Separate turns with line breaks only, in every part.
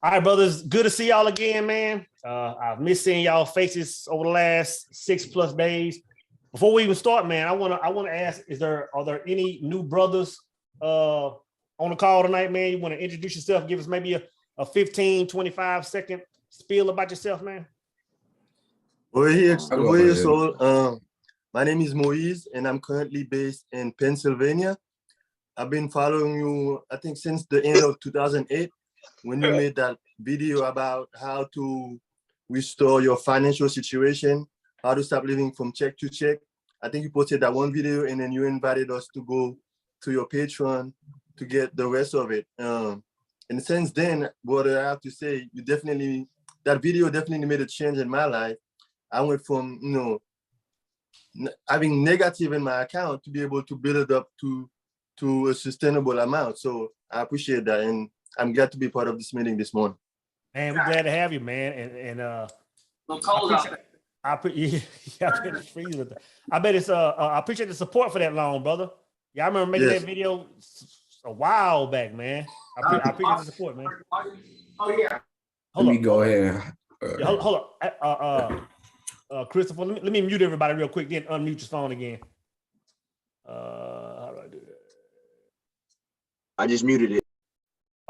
All right, brothers. Good to see y'all again, man. I've missed seeing y'all faces over the last 6+ days. Before we even start, man, I wanna ask: are there any new brothers on the call tonight, man? You want to introduce yourself? Give us maybe a 15, 25-second spiel about yourself, man.
My name is Moise, and I'm currently based in Pennsylvania. I've been following you, I think, since the end of 2008, when you made that video about how to restore your financial situation, how to stop living from check to check. I think you posted that one video, and then you invited us to go to your Patreon to get the rest of it. And since then, what I have to say, that video definitely made a change in my life. I went from, having negative in my account to be able to build it up to a sustainable amount. So I appreciate that, and I'm glad to be part of this meeting this morning.
Man, we're glad to have you, man. And I bet it's I appreciate the support for that long, brother. Yeah, I remember making that video a while back, man. I appreciate the support, man.
Oh yeah. Let me go ahead.
Hold up. Christopher, let me mute everybody real quick, then unmute your phone again. How do I do that?
I just muted it.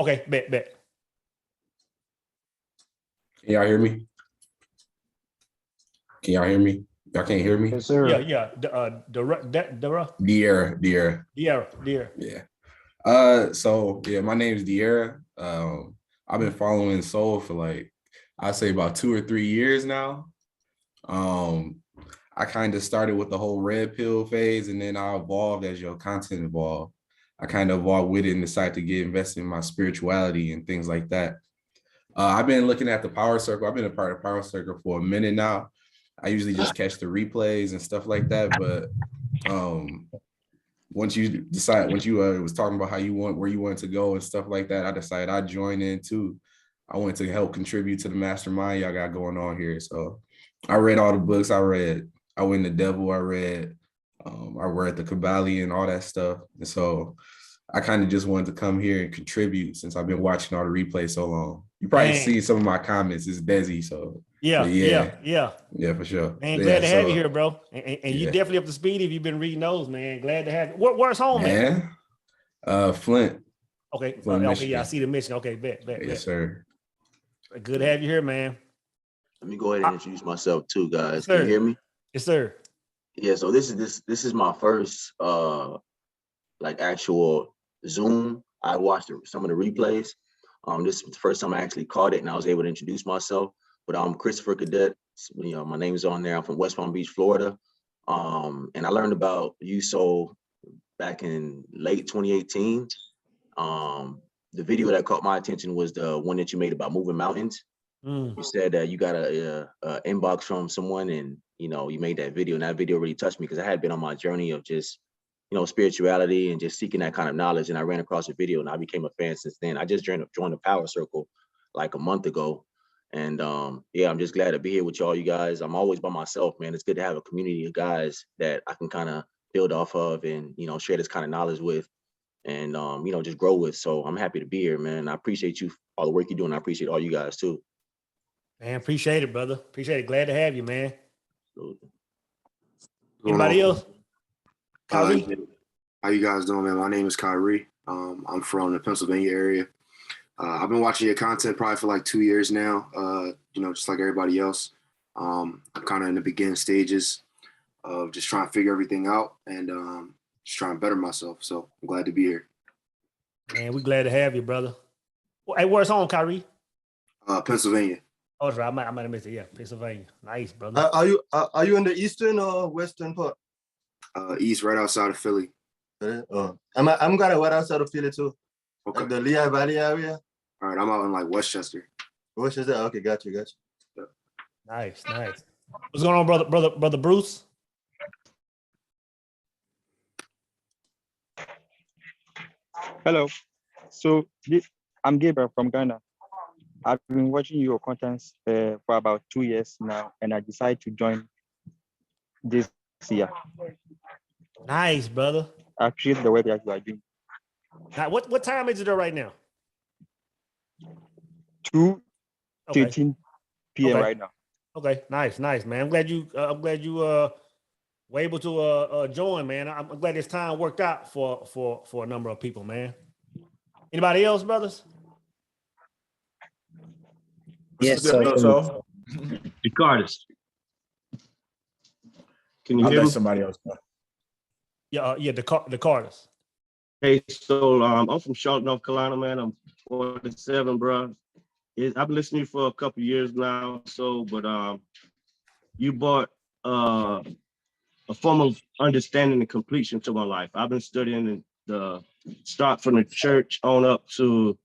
Okay, bet.
Can y'all hear me? Y'all can't hear me?
Yes, sir. Yeah.
Dear. Yeah. So yeah, my name is Diera. I've been following Soul for I'd say about 2 or 3 years now. I kind of started with the whole red pill phase, and then I evolved as your content evolved. I kind of evolved with it and decided to get invested in my spirituality and things like that. I've been looking at the Power Circle. I've been a part of Power Circle for a minute now. I usually just catch the replays and stuff like that. But once you was talking about where you wanted to go and stuff like that, I decided I'd join in too. I wanted to help contribute to the mastermind y'all got going on here. So I read all the books. I Win the Devil. I read the Kabbalion and all that stuff. And so I kind of just wanted to come here and contribute since I've been watching all the replays so long. You probably see some of my comments. It's Desi, so
yeah,
for sure.
Man, glad to have you here, bro. And you definitely up to speed if you've been reading those, man. Glad to have you. Where's home, man?
Flint.
Okay, okay, yeah, I see the mission. Okay, bet.
Yes, sir.
Good to have you here, man.
Let me go ahead and introduce myself too, guys.
Yes,
can you hear me?
Yes, sir.
Yeah, so this is my first actual Zoom. I watched some of the replays. This is the first time I actually caught it, and I was able to introduce myself. But I'm Christopher Cadet. My name is on there. I'm from West Palm Beach, Florida. And I learned about USOL back in late 2018. The video that caught my attention was the one that you made about moving mountains. You said that you got a inbox from someone, and you made that video, and that video really touched me because I had been on my journey of just spirituality and just seeking that kind of knowledge. And I ran across a video, and I became a fan since then. I just joined the Power Circle like a month ago. And yeah, I'm just glad to be here with y'all, you guys. I'm always by myself, man. It's good to have a community of guys that I can kind of build off of and, share this kind of knowledge with and, just grow with. So I'm happy to be here, man. I appreciate you, all the work you're doing. I appreciate all you guys too.
Man, appreciate it, brother. Appreciate it. Glad to have you, man. Anybody else? Kyrie?
How you guys doing, man? My name is Kyrie. I'm from the Pennsylvania area. I've been watching your content probably for like 2 years now, just like everybody else. I'm kind of in the beginning stages of just trying to figure everything out and just trying to better myself. So I'm glad to be here.
Man, we're glad to have you, brother. Hey, where's home, Kyrie?
Pennsylvania.
Oh, that's right. I might have missed it. Yeah, Pennsylvania. Nice, brother.
Are you in the eastern or western part?
East, right outside of Philly.
I'm kind of right outside of Philly too.
Okay.
Like the Lehigh Valley area.
All right, I'm out in like Westchester.
Westchester. Okay, got you.
Yeah.
Nice. What's going on, brother Bruce?
Hello. So I'm Gabriel from Ghana. I've been watching your contents for about 2 years now, and I decided to join this year.
Nice, brother.
I appreciate the work that you are doing.
Now, what time is it right now? Okay.
2:13 p.m.
Okay.
right now.
Okay. Nice, man. I'm glad you were able to join, man. I'm glad this time worked out for a number of people, man. Anybody else, brothers?
Yes,
What's the deal, so
Ricardos. Can you
I'll
hear
let
me?
somebody else know.
Yeah, the Carters.
Hey, so I'm from Charlotte, North Carolina, man. I'm 47, bro. I've been listening to you for a couple years now, but you brought a form of understanding and completion to my life. I've been studying the start from the church on up to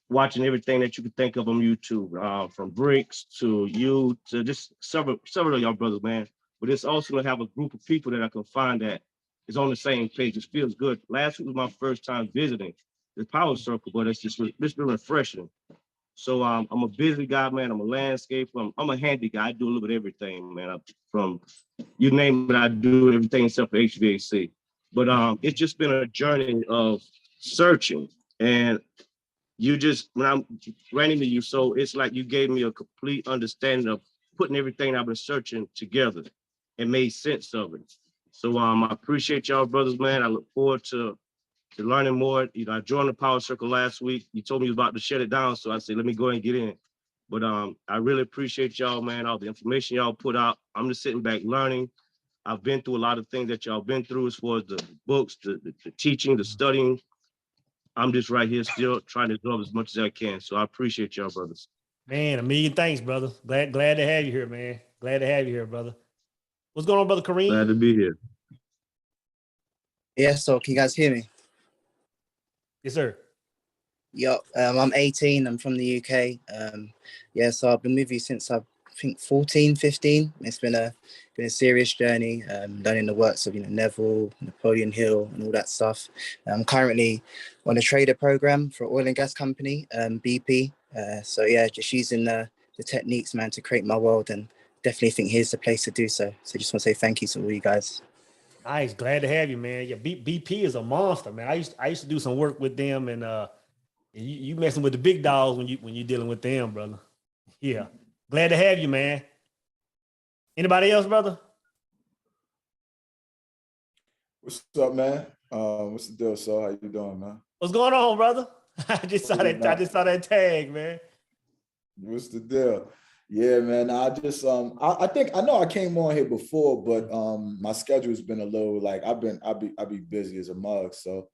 watching everything that you could think of on YouTube, from Bricks to you to just several of y'all brothers, man. But it's also to have a group of people that I can find that is on the same page. It feels good. Last week was my first time visiting the Power Circle, but it's been refreshing. So I'm a busy guy, man. I'm a landscaper. I'm a handy guy. I do a little bit of everything, man. From you name it, I do everything except for HVAC. But it's just been a journey of searching. And when I'm ran into you, so it's like you gave me a complete understanding of putting everything I've been searching together and made sense of it. So I appreciate y'all, brothers, man. I look forward to learning more. I joined the Power Circle last week. You told me you was about to shut it down, so I said, let me go ahead and get in. But I really appreciate y'all, man, all the information y'all put out. I'm just sitting back learning. I've been through a lot of things that y'all been through as far as the books, the teaching, the studying. I'm just right here still trying to absorb as much as I can. So I appreciate y'all, brothers.
Man, a million thanks, brother. Glad to have you here, man. Glad to have you here, brother. What's going on, brother Kareem?
Glad to be here.
yeah, so can you guys hear me?
Yes, sir.
Yeah, I'm 18. I'm from the UK. Yeah, so I've been with you since I think 14, 15. It's been a serious journey, learning the works of Neville, Napoleon Hill, and all that stuff. I'm currently on a trader program for an oil and gas company, BP. So yeah, just using the techniques, man, to create my world, and definitely think here's the place to do so. So just want to say thank you to all you guys.
Nice, glad to have you, man. Yeah, BP is a monster, man. I used to do some work with them, and you messing with the big dogs when you're dealing with them, brother. Yeah, glad to have you, man. Anybody else, brother?
What's up, man? What's the deal, so? How you doing, man?
What's going on, brother? I just saw that tag, man.
What's the deal? Yeah, man. I just I think I know I came on here before, but my schedule's been a little like I be busy as a mug, so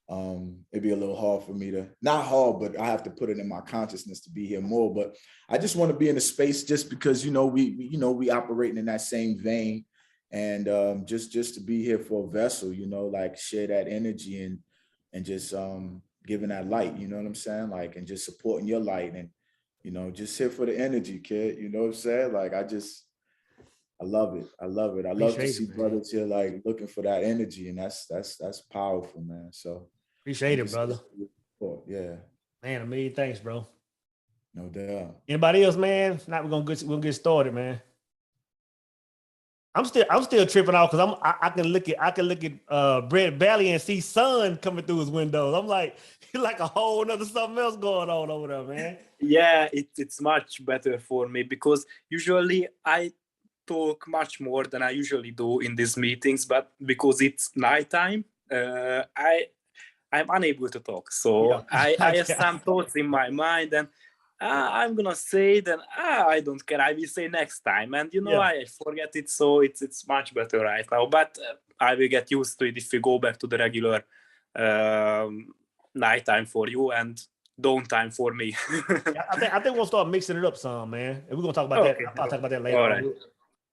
it'd be a little hard for me to, not hard, but I have to put it in my consciousness to be here more. But I just want to be in a space just because we operating in that same vein, and just to be here for a vessel, like share that energy and just giving that light, you know what I'm saying? Like, and just supporting your light, and just here for the energy, kid. You know what I'm saying? Like, I love it. I love to see brothers here like looking for that energy, and that's powerful, man. So
appreciate it, brother.
Yeah,
man, a million thanks, bro.
No doubt.
Anybody else, man? If not, we'll get started, man. I'm still tripping out because I can look at Brett Valley and see sun coming through his windows. I'm like a whole nother something else going on over there, man.
Yeah, it's much better for me because usually I talk much more than I usually do in these meetings, but because it's nighttime, I'm unable to talk. So yeah. I have some thoughts in my mind, and I'm gonna say then I don't care. I will say next time, and I forget it. So it's much better right now. But I will get used to it if we go back to the regular nighttime for you and dawn time for me.
I think we'll start mixing it up some, man. And we're gonna talk about that. I'll talk about that later.
All right.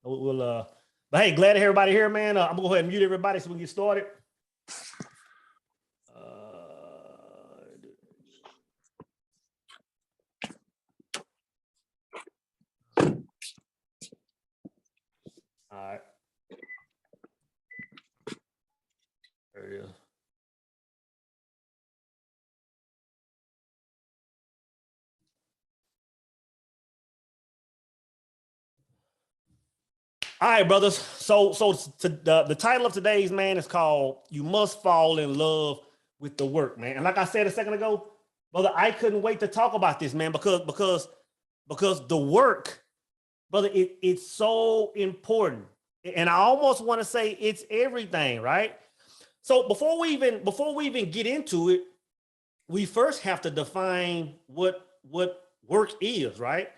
We'll but hey, glad to have everybody here, man. I'm gonna go ahead and mute everybody so we can get started. All right. There it is. All right, brothers. So the title of today's, man, is called "You Must Fall in Love with the Work," man. And like I said a second ago, brother, I couldn't wait to talk about this, man, because the work, brother, it's so important. And I almost want to say it's everything, right? So before we even get into it, we first have to define what work is, right?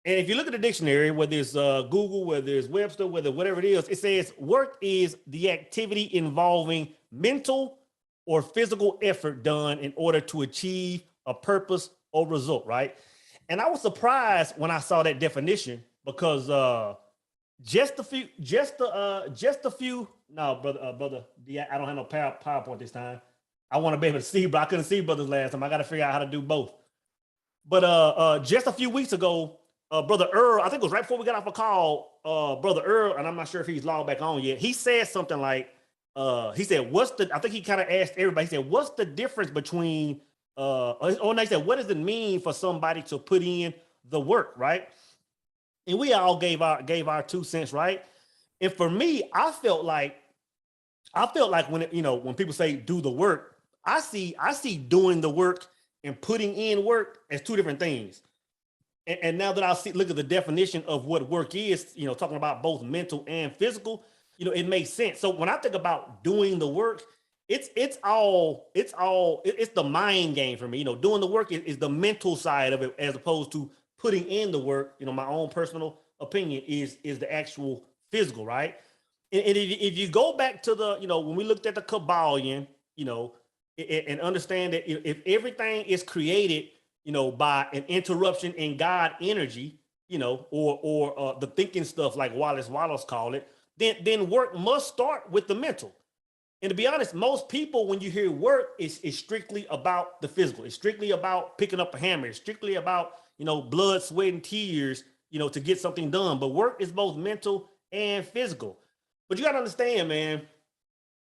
And if you look at the dictionary, whether it's Google, whether it's Webster, whatever it is, it says work is the activity involving mental or physical effort done in order to achieve a purpose or result, right? And I was surprised when I saw that definition because just a few. No, brother, I don't have no PowerPoint this time. I want to be able to see, but I couldn't see brothers last time. I got to figure out how to do both. But just a few weeks ago, Brother Earl, I think it was right before we got off a call, Brother Earl, and I'm not sure if he's logged back on yet. He said something like, he said, I think he kind of asked everybody, he said, what's the difference between, he said, what does it mean for somebody to put in the work, right? And we all gave our 2 cents, right? And for me, I felt like when when people say do the work, I see doing the work and putting in work as 2 different things. And now that I look at the definition of what work is, talking about both mental and physical, it makes sense. So when I think about doing the work, it's the mind game for me. Doing the work is the mental side of it, as opposed to putting in the work. My own personal opinion is the actual physical, right? And if you go back to the, when we looked at the Kabbalion, and understand that if everything is created, by an interruption in God energy, or the thinking stuff like Wallace called it, then work must start with the mental. And to be honest, most people, when you hear work, is strictly about the physical. It's strictly about picking up a hammer. It's strictly about, blood, sweat, and tears, to get something done. But work is both mental and physical. But you got to understand, man,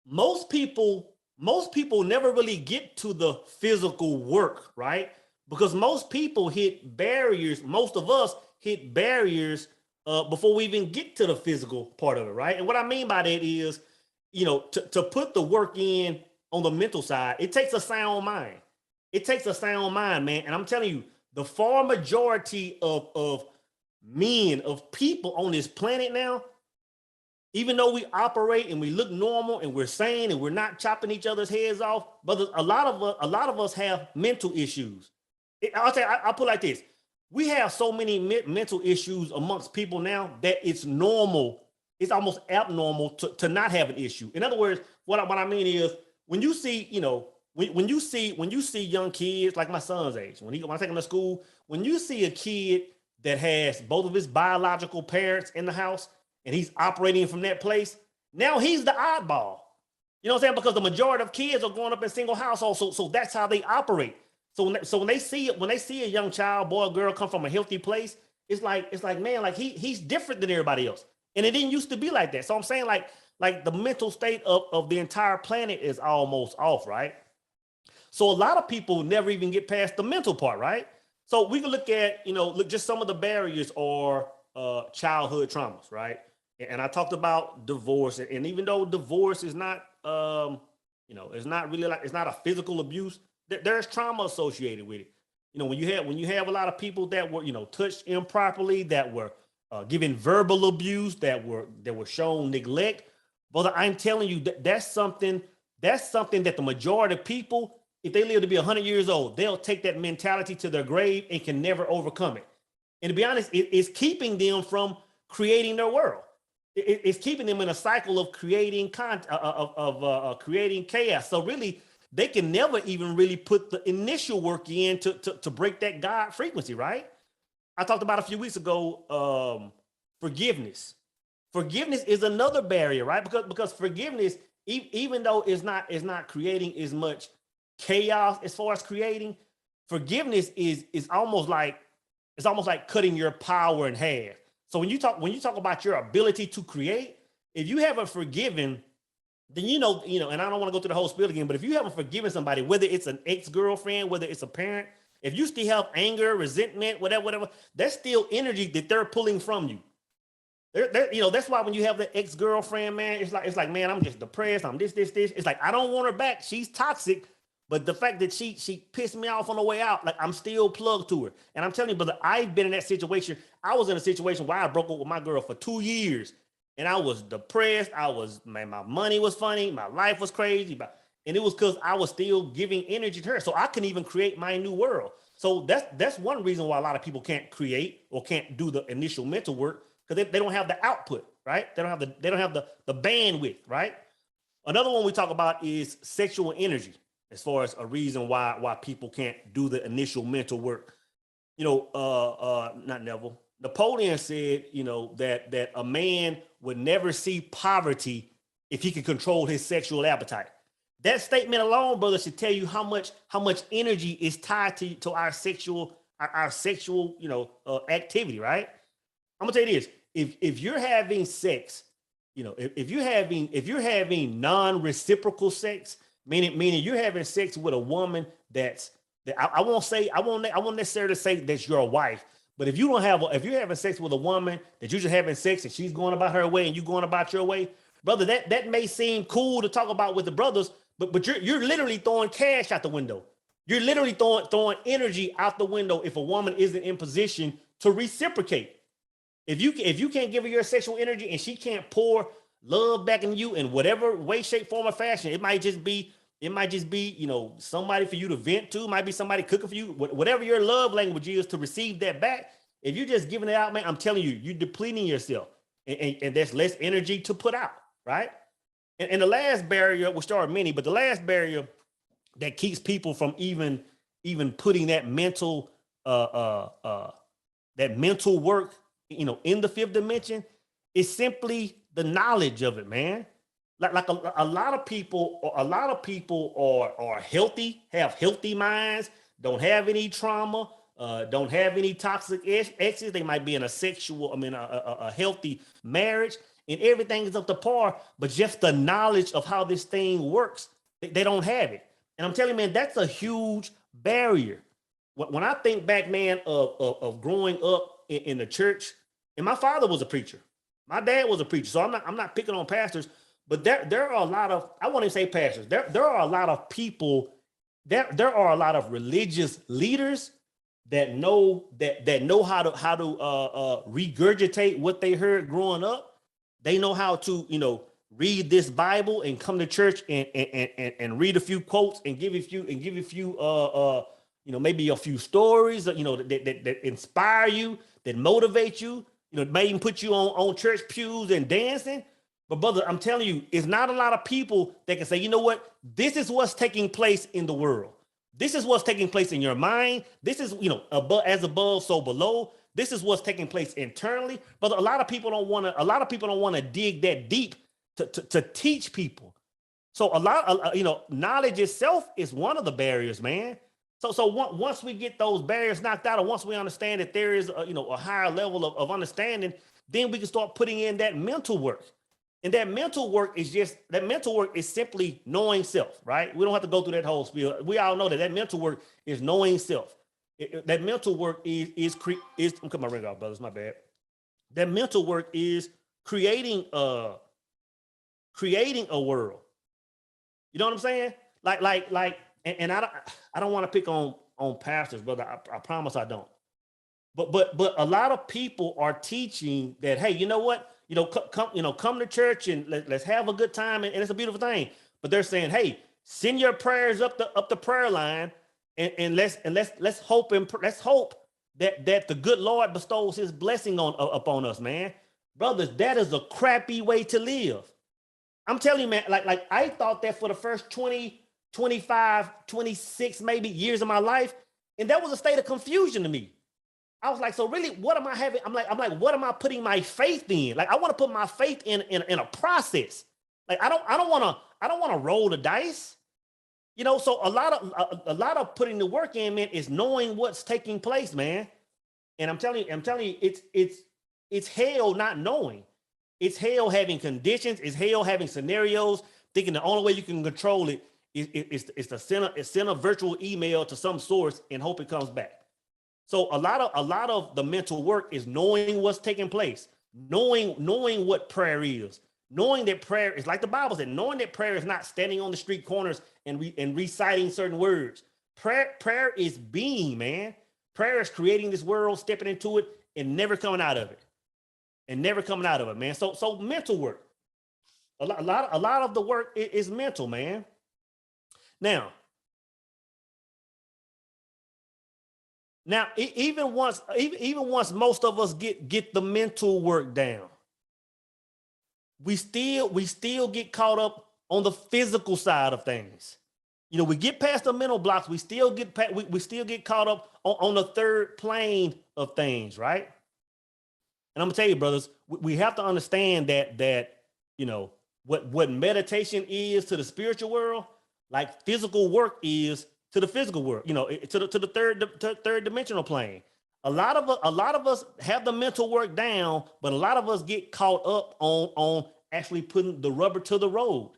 most people never really get to the physical work, right? Because most people hit barriers. Most of us hit barriers before we even get to the physical part of it, right? And what I mean by that is, to put the work in on the mental side, it takes a sound mind. It takes a sound mind, man. And I'm telling you, the far majority of men, of people on this planet now, even though we operate and we look normal and we're sane and we're not chopping each other's heads off, but a lot of us have mental issues. I'll put it like this. We have so many mental issues amongst people now that it's normal. It's almost abnormal to not have an issue. In other words, what I mean is when you see, when you see young kids like my son's age, when I take him to school, when you see a kid that has both of his biological parents in the house and he's operating from that place, now he's the oddball. You know what I'm saying? Because the majority of kids are growing up in single households, so that's how they operate. So when they see a young child, boy or girl, come from a healthy place, it's like man, like he's different than everybody else. And it didn't used to be like that. So I'm saying like the mental state of the entire planet is almost off, right? So a lot of people never even get past the mental part, right? So we can look at, just some of the barriers or childhood traumas, right? And I talked about divorce, and even though divorce is not, it's not really it's not a physical abuse, there's trauma associated with it. When you have a lot of people that were, touched improperly, that were given verbal abuse, that were shown neglect, brother, I'm telling you that's something that the majority of people, if they live to be 100 years old, they'll take that mentality to their grave and can never overcome it. And to be honest, it's keeping them from creating their world. It's keeping them in a cycle of creating creating chaos. So really, they can never even really put the initial work in to break that God frequency, right? I talked about a few weeks ago, forgiveness. Forgiveness is another barrier, right? Because forgiveness, even though it's not creating as much chaos as far as creating, forgiveness is almost like cutting your power in half. So when you talk about your ability to create, if you haven't forgiven, then and I don't want to go through the whole spiel again, but if you haven't forgiven somebody, whether it's an ex-girlfriend, whether it's a parent, if you still have anger, resentment, whatever, that's still energy that they're pulling from you. That's why when you have the ex-girlfriend, man, it's like, man, I'm just depressed. I'm this. It's like, I don't want her back. She's toxic, But the fact that she pissed me off on the way out, like I'm still plugged to her. And I'm telling you, brother, I've been in that situation. I was in a situation where I broke up with my girl for 2 years, and I was depressed. Man, my money was funny, my life was crazy, and it was because I was still giving energy to her. So I couldn't even create my new world. So that's one reason why a lot of people can't create or can't do the initial mental work, because they don't have the output, right? They don't have the bandwidth, right? Another one we talk about is sexual energy, as far as a reason why people can't do the initial mental work. You know, not Neville. Napoleon said, you know, that a man would never see poverty if he could control his sexual appetite. That statement alone, brother, should tell you how much energy is tied to our sexual you know, activity, right? I'm gonna tell you this: if you're having sex, you know, if you're having non-reciprocal sex, meaning you're having sex with a woman that I won't necessarily say that's your wife, but if you're having sex with a woman that you're just having sex and she's going about her way and you going about your way, brother, that may seem cool to talk about with the brothers, but you're literally throwing cash out the window. You're literally throwing energy out the window if a woman isn't in position to reciprocate. If you can't give her your sexual energy and she can't pour love back in you in whatever way, shape, form, or fashion, it might just be, you know, somebody for you to vent to, might be somebody cooking for you, whatever your love language is to receive that back. If you're just giving it out, man, I'm telling you, you're depleting yourself, and there's less energy to put out, right? And the last barrier, which there are many, but the last barrier that keeps people from even putting that mental work, you know, in the fifth dimension, is simply the knowledge of it, man. Like a lot of people are healthy, have healthy minds, don't have any trauma, don't have any toxic exes. They might be in a healthy marriage, and everything is up to par, but just the knowledge of how this thing works, they don't have it. And I'm telling you, man, that's a huge barrier. When I think back, man, of growing up in the church, and my father was a preacher, my dad was a preacher, so I'm not picking on pastors, but there are a lot of, I won't even say pastors, there are a lot of people, there are a lot of religious leaders that know how to regurgitate what they heard growing up. They know how to, you know, read this Bible and come to church and read a few quotes and give a few you know, maybe a few stories, you know, that inspire you, that motivate you, you know, may even put you on church pews and dancing. But brother, I'm telling you, it's not a lot of people that can say, you know what, this is what's taking place in the world. This is what's taking place in your mind. This is, you know, as above, so below. This is what's taking place internally. But a lot of people don't want to dig that deep to teach people. So you know, knowledge itself is one of the barriers, man. So once we get those barriers knocked out, or once we understand that there is a higher level of understanding, then we can start putting in that mental work. And that mental work is simply knowing self, right? We don't have to go through that whole spiel. We all know that mental work is knowing self. That mental work is I'm cutting my ring off, brothers. My bad. That mental work is creating a world. You know what I'm saying? And I don't want to pick on pastors, brother. I promise I don't. But a lot of people are teaching that, hey, you know what? Come to church and let's have a good time, and it's a beautiful thing. But they're saying, hey, send your prayers up the prayer line, and let's hope that the good Lord bestows His blessing upon us, man. Brothers, that is a crappy way to live. I'm telling you, man. Like I thought that for the first 20, 25, 26 maybe years of my life, and that was a state of confusion to me. I was like, so really, what am I having? I'm like, what am I putting my faith in? Like, I want to put my faith in a process. Like, I don't want to roll the dice. You know, so a lot of putting the work in, man, is knowing what's taking place, man. And I'm telling you, it's hell not knowing. It's hell having conditions. It's hell having scenarios. Thinking the only way you can control it is to send a virtual email to some source and hope it comes back. So a lot of the mental work is knowing what's taking place, knowing what prayer is, knowing that prayer is like the Bible said, knowing that prayer is not standing on the street corners and reciting certain words. Prayer is being, man. Prayer is creating this world, stepping into it, and never coming out of it. And never coming out of it, man. So mental work. A lot of the work is mental, man. Now, even once most of us get the mental work down, we still get caught up on the physical side of things. You know, we get past the mental blocks, we still get caught up on the third plane of things, right? And I'm gonna tell you, brothers, we have to understand that you know what meditation is to the spiritual world, like physical work is to the physical world. You know, to the third dimensional plane. A lot of us have the mental work down, but a lot of us get caught up on actually putting the rubber to the road.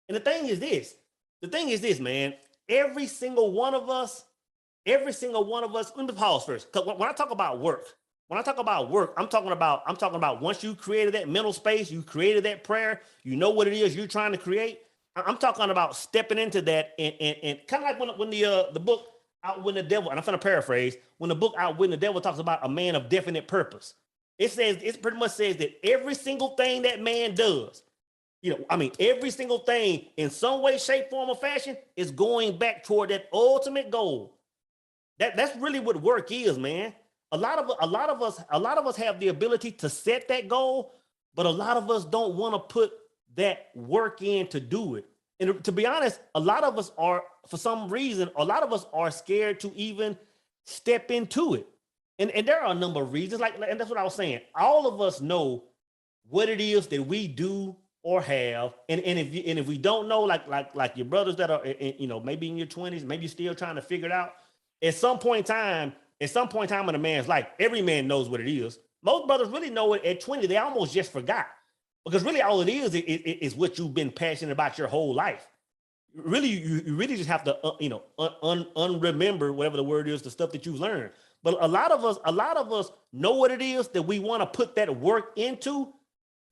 And the thing is this, man. Every single one of us. Let me pause first, because when I talk about work, I'm talking about once you created that mental space, you created that prayer, you know what it is you're trying to create. I'm talking about stepping into that and kind of like when the book Outwitting the Devil, and I'm going to paraphrase, when the book Outwitting the Devil talks about a man of definite purpose, it pretty much says that every single thing that man does, every single thing in some way, shape, form, or fashion is going back toward that ultimate goal. That's really what work is, man. A lot of us have the ability to set that goal, but a lot of us don't want to put that work in to do it. And to be honest, a lot of us are, for some reason, scared to even step into it. And there are a number of reasons, and that's what I was saying. All of us know what it is that we do or have. And if we don't know, like your brothers that are, maybe in your 20s, maybe you're still trying to figure it out. At some point in time in a man's life, every man knows what it is. Most brothers really know it at 20. They almost just forgot. Because really all it is what you've been passionate about your whole life. Really, you really just have to, unremember whatever the word is, the stuff that you've learned. But a lot of us know what it is that we want to put that work into.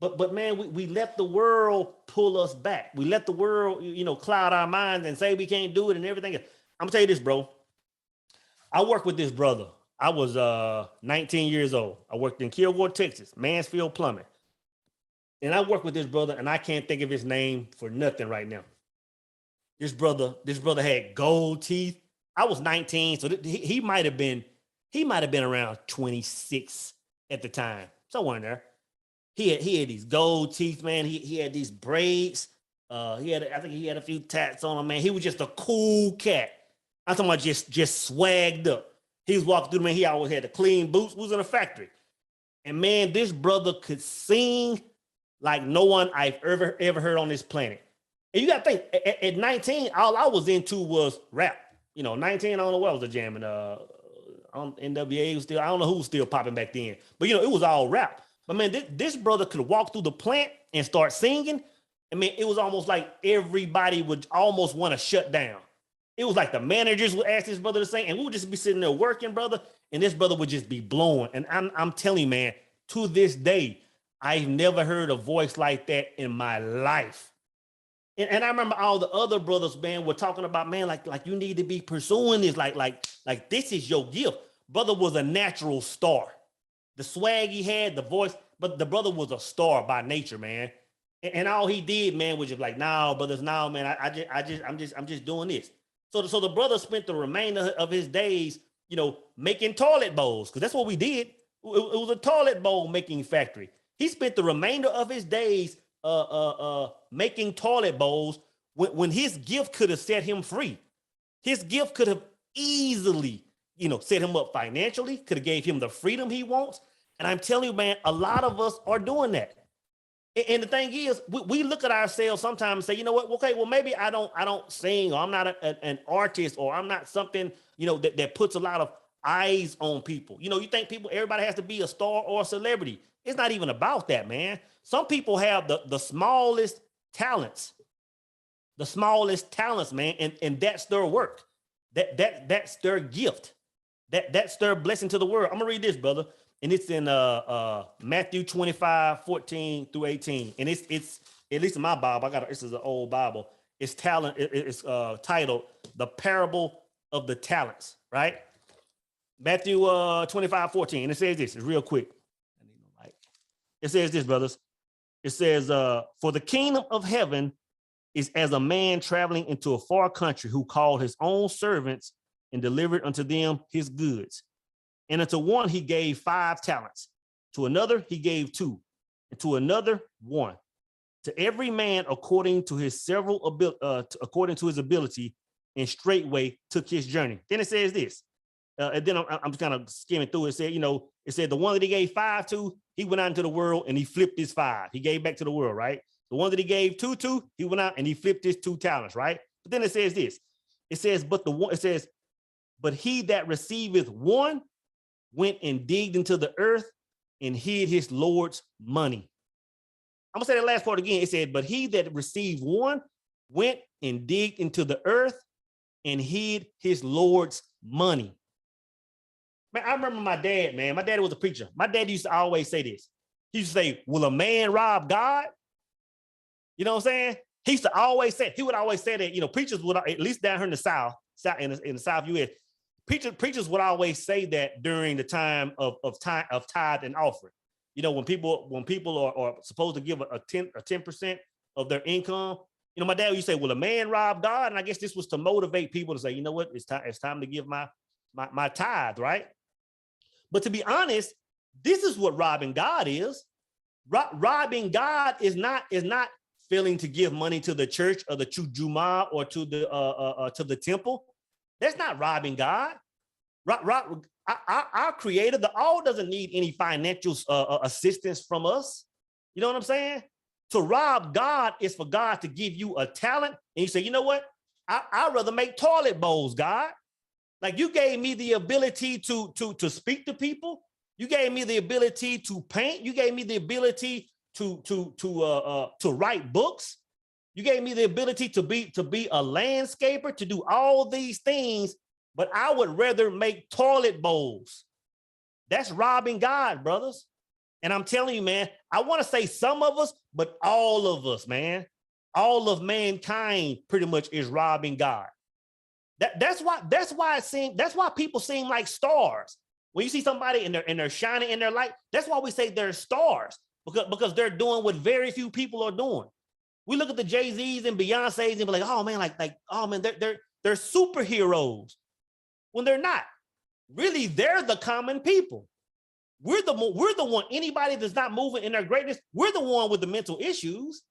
But man, we let the world pull us back. We let the world, cloud our minds and say we can't do it and everything. I'm gonna tell you this, bro. I worked with this brother. I was 19 years old. I worked in Kilgore, Texas, Mansfield Plumbing. And I work with this brother, and I can't think of his name for nothing right now. This brother had gold teeth. I was 19, so he might have been around 26 at the time, somewhere in there. He had these gold teeth, man. He had these braids. I think he had a few tats on him, man. He was just a cool cat. I'm talking about just swagged up. He was walking through, man. He always had the clean boots. We was in a factory, and man, this brother could sing like no one I've ever heard on this planet. And you got to think, at 19, all I was into was rap. 19, I don't know what I was jamming. NWA was still, I don't know who was still popping back then. But, it was all rap. But, man, this brother could walk through the plant and start singing. I mean, it was almost like everybody would almost want to shut down. It was like the managers would ask this brother to sing, and we would just be sitting there working, brother, and this brother would just be blowing. And I'm telling you, man, to this day, I've never heard a voice like that in my life. And I remember all the other brothers, man, were talking about, man, like you need to be pursuing this, like this is your gift. Brother was a natural star. The swag he had, the voice, but the brother was a star by nature, man. And all he did, man, was just like, nah, brothers, nah, man, I'm just doing this. So the brother spent the remainder of his days, making toilet bowls, because that's what we did. It was a toilet bowl making factory. He spent the remainder of his days making toilet bowls when his gift could have set him free. His gift could have easily, set him up financially, could have gave him the freedom he wants. And I'm telling you, man, a lot of us are doing that. And the thing is, we look at ourselves sometimes and say, you know what? Okay, well, maybe I don't sing, or I'm not an artist, or I'm not something, that puts a lot of eyes on people. You think everybody has to be a star or a celebrity. It's not even about that, man. Some people have the smallest talents, man, and that's their work. That's their gift. That's their blessing to the world. I'm gonna read this, brother. and it's in Matthew 25:14 through 18. And it's at least in my Bible, this is an old Bible. It's titled The Parable of the Talents, right? Matthew 25:14. And it says this, it's real quick. It says this, brothers. It says, for the kingdom of heaven is as a man traveling into a far country who called his own servants and delivered unto them his goods. And unto one he gave 5 talents, to another he gave 2, and to another 1. To every man according to his according to his ability, and straightway took his journey. Then it says this, and then I'm just kind of skimming through it. It said the one that he gave 5 to, he went out into the world and he flipped his 5. He gave back to the world, right? The one that he gave 2 to, he went out and he flipped his 2 talents, right? But then it says this. It says, but he that receiveth 1 went and digged into the earth and hid his Lord's money. I'm gonna say that last part again. It said, but he that received 1 went and digged into the earth and hid his Lord's money. Man, I remember my dad, man. My dad was a preacher. My dad used to always say this. He used to say, will a man rob God? You know what I'm saying? He would always say that, preachers would, at least down here in the South, in the South US, preachers would always say that during the time of tithe and offering. When people are supposed to give a 10% of their income, my dad used to say, will a man rob God? And I guess this was to motivate people to say, you know what, it's time to give my tithe, right? But to be honest, this is what robbing God is. Robbing God is not failing to give money to the church or the Juma or to the temple. That's not robbing God. Our creator, the all doesn't need any financial assistance from us. You know what I'm saying? To rob God is for God to give you a talent. And you say, you know what? I'd rather make toilet bowls, God. Like you gave me the ability to speak to people. You gave me the ability to paint. You gave me the ability to write books. You gave me the ability to be a landscaper, to do all these things, but I would rather make toilet bowls. That's robbing God, brothers. And I'm telling you, man, I want to say some of us, but all of us, man, all of mankind pretty much is robbing God. That's why people seem like stars. When you see somebody and they're shining in their light, that's why we say they're stars, because they're doing what very few people are doing. We look at the Jay-Z's and Beyonce's and be like, oh man, oh man, they're superheroes. When they're not. Really, they're the common people. We're the one, anybody that's not moving in their greatness, we're the one with the mental issues.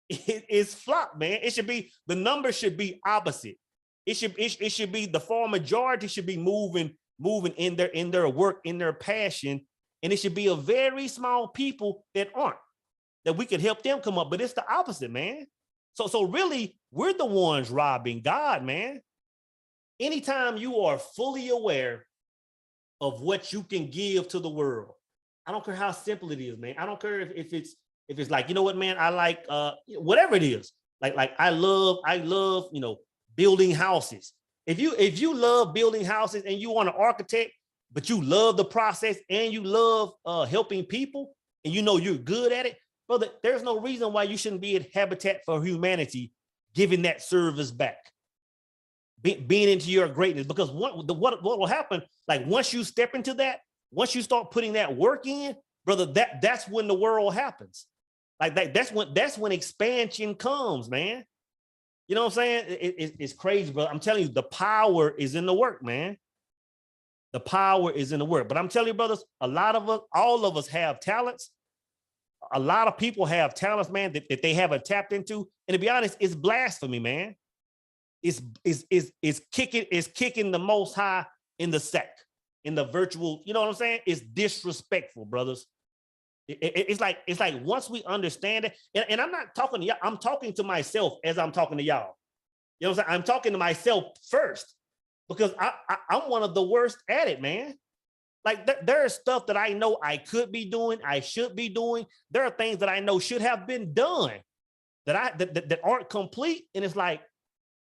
It's flop, man. The number should be opposite. It should be the far majority should be moving in their work, in their passion, and it should be a very small people that aren't, that we could help them come up. But it's the opposite, man. So really, we're the ones robbing God, man. Anytime you are fully aware of what you can give to the world, I don't care how simple it is, man. I don't care if it's like, you know what, man, I like whatever it is. Like I love, building houses. If you love building houses and you want an architect, but you love the process and you love helping people and you're good at it, brother, there's no reason why you shouldn't be at Habitat for Humanity giving that service back. Being into your greatness, because what will happen, like once you step into that, once you start putting that work in, brother, that's when the world happens. Like that's when expansion comes, man. You know what I'm saying? It's crazy, bro. I'm telling you, the power is in the work, man. The power is in the work. But I'm telling you, brothers, all of us have talents. A lot of people have talents, man, that they haven't tapped into. And to be honest, it's blasphemy, man. It's kicking the Most High in the sack, in the virtual, you know what I'm saying? It's disrespectful, brothers. It's like once we understand it, and I'm not talking to y'all, I'm talking to myself as I'm talking to y'all. You know what I'm saying? I'm talking to myself first, because I'm one of the worst at it, man. Like there is stuff that I know I could be doing, I should be doing. There are things that I know should have been done that aren't complete, and it's like,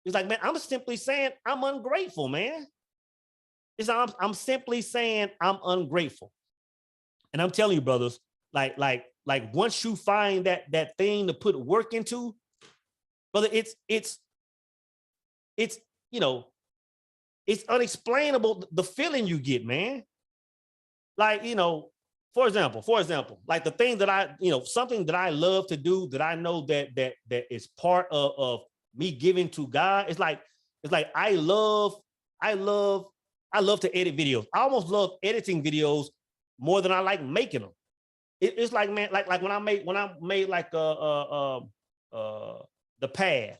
man, I'm simply saying I'm ungrateful, man. I'm simply saying I'm ungrateful. And I'm telling you, brothers, like once you find that thing to put work into, brother, it's you know, it's unexplainable the feeling you get, man. Like, you know, for example, like the thing that I, you know, something that I love to do that I know that is part of me giving to God. It's like I love to edit videos. I almost love editing videos more than I like making them. It's like, man, like when I made like the pad,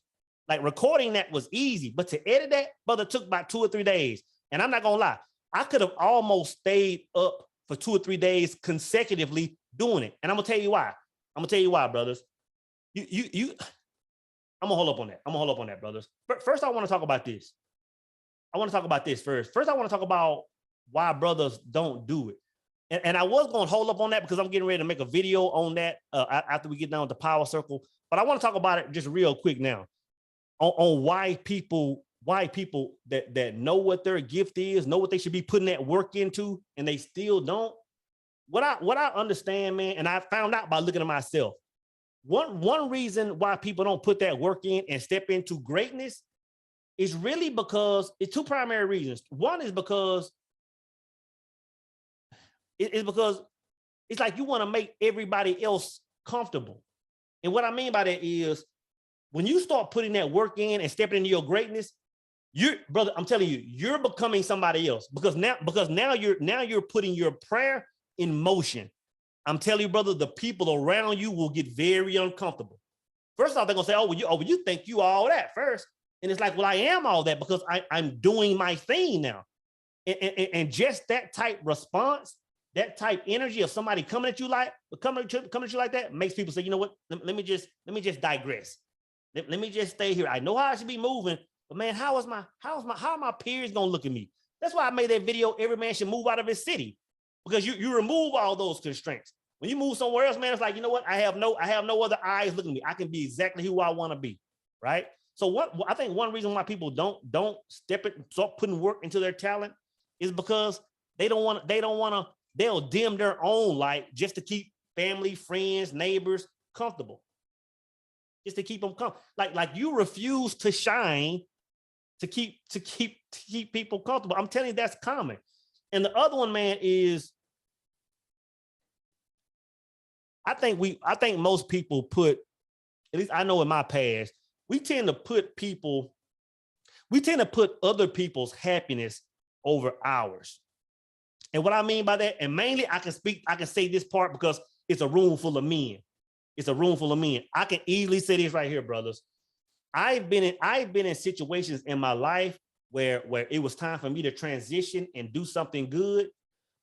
like recording that was easy, but to edit that, brother, took about 2 or 3 days. And I'm not gonna lie, I could have almost stayed up for 2 or 3 days consecutively doing it. And I'm gonna tell you why. Brothers. I'm gonna hold up on that. Brothers. First, I want to talk about this. First, I want to talk about why brothers don't do it. And I was going to hold up on that because I'm getting ready to make a video on that after we get down with the power circle. But I want to talk about it just real quick now on why people that know what their gift is, know what they should be putting that work into, and they still don't. What I understand, man, and I found out by looking at myself. One reason why people don't put that work in and step into greatness is really because it's 2 primary reasons. One is because it's like you want to make everybody else comfortable. And what I mean by that is when you start putting that work in and stepping into your greatness, brother, I'm telling you, you're becoming somebody else because now you're putting your prayer in motion. I'm telling you, brother, the people around you will get very uncomfortable. First off, they're gonna say, well, you think you all that first. And it's like, well, I am all that because I'm doing my thing now. And just that type response, that type energy of somebody coming at you like that makes people say, you know what? Let me just digress. Let me just stay here. I know how I should be moving, but man, how are my peers gonna look at me? That's why I made that video. Every man should move out of his city because you remove all those constraints. When you move somewhere else, man, it's like, you know what? I have no other eyes looking at me. I can be exactly who I want to be, right? So I think one reason why people don't start putting work into their talent is because they'll dim their own light just to keep family, friends, neighbors comfortable. Just to keep them comfortable. Like you refuse to shine to keep people comfortable. I'm telling you, that's common. And the other one, man, is I think most people put, at least I know in my past, we tend to put other people's happiness over ours. And what I mean by that, and mainly I can say this part because it's a room full of men. I can easily say this right here, brothers. I've been in situations in my life where it was time for me to transition and do something good.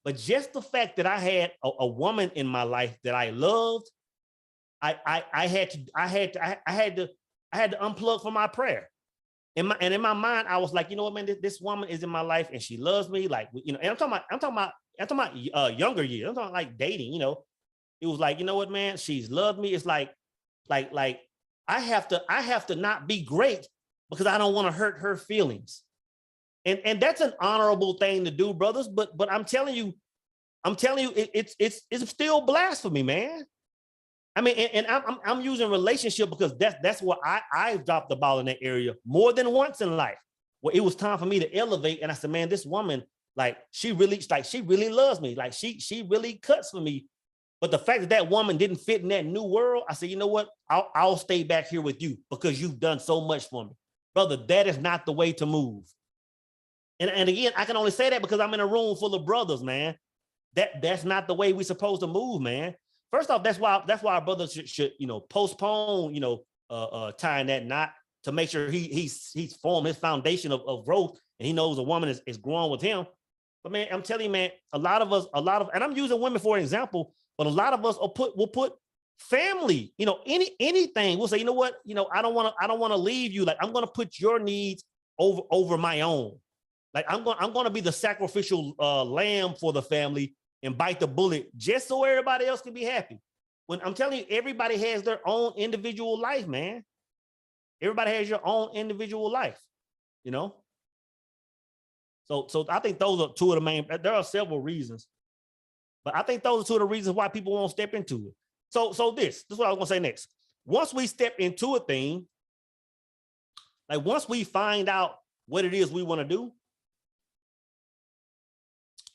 But just the fact that I had a woman in my life that I loved, I had to unplug from my prayer. In my mind, I was like, you know what, man, this woman is in my life and she loves me. Like, you know, and I'm talking about younger years. I'm talking like dating, you know. It was like, you know what, man, she's loved me. It's like I have to not be great because I don't want to hurt her feelings. And that's an honorable thing to do, brothers. But I'm telling you, it's still blasphemy, man. I mean, and I'm using relationship because that's where I've dropped the ball in that area more than once in life. Where it was time for me to elevate, and I said, man, this woman, like, she really loves me, like she really cuts for me. But the fact that woman didn't fit in that new world, I said, you know what? I'll stay back here with you because you've done so much for me, brother. That is not the way to move. And again, I can only say that because I'm in a room full of brothers, man. That's not the way we're supposed to move, man. First off, that's why our brothers should you know, postpone, you know, tying that knot to make sure he's formed his foundation of growth and he knows a woman is growing with him. But man, I'm telling you, man, a lot of, and I'm using women for an example, but a lot of us will put family, you know, anything. We'll say, you know what, you know, I don't want to leave you. Like, I'm going to put your needs over my own. Like, I'm going to be the sacrificial lamb for the family and bite the bullet just so everybody else can be happy. When I'm telling you, everybody has their own individual life, man. Everybody has your own individual life, you know? So I think those are two of the main, there are several reasons But I think those are two of the reasons why people won't step into it. So this is what I was gonna say next. Once we step into a thing, like once we find out what it is we want to do,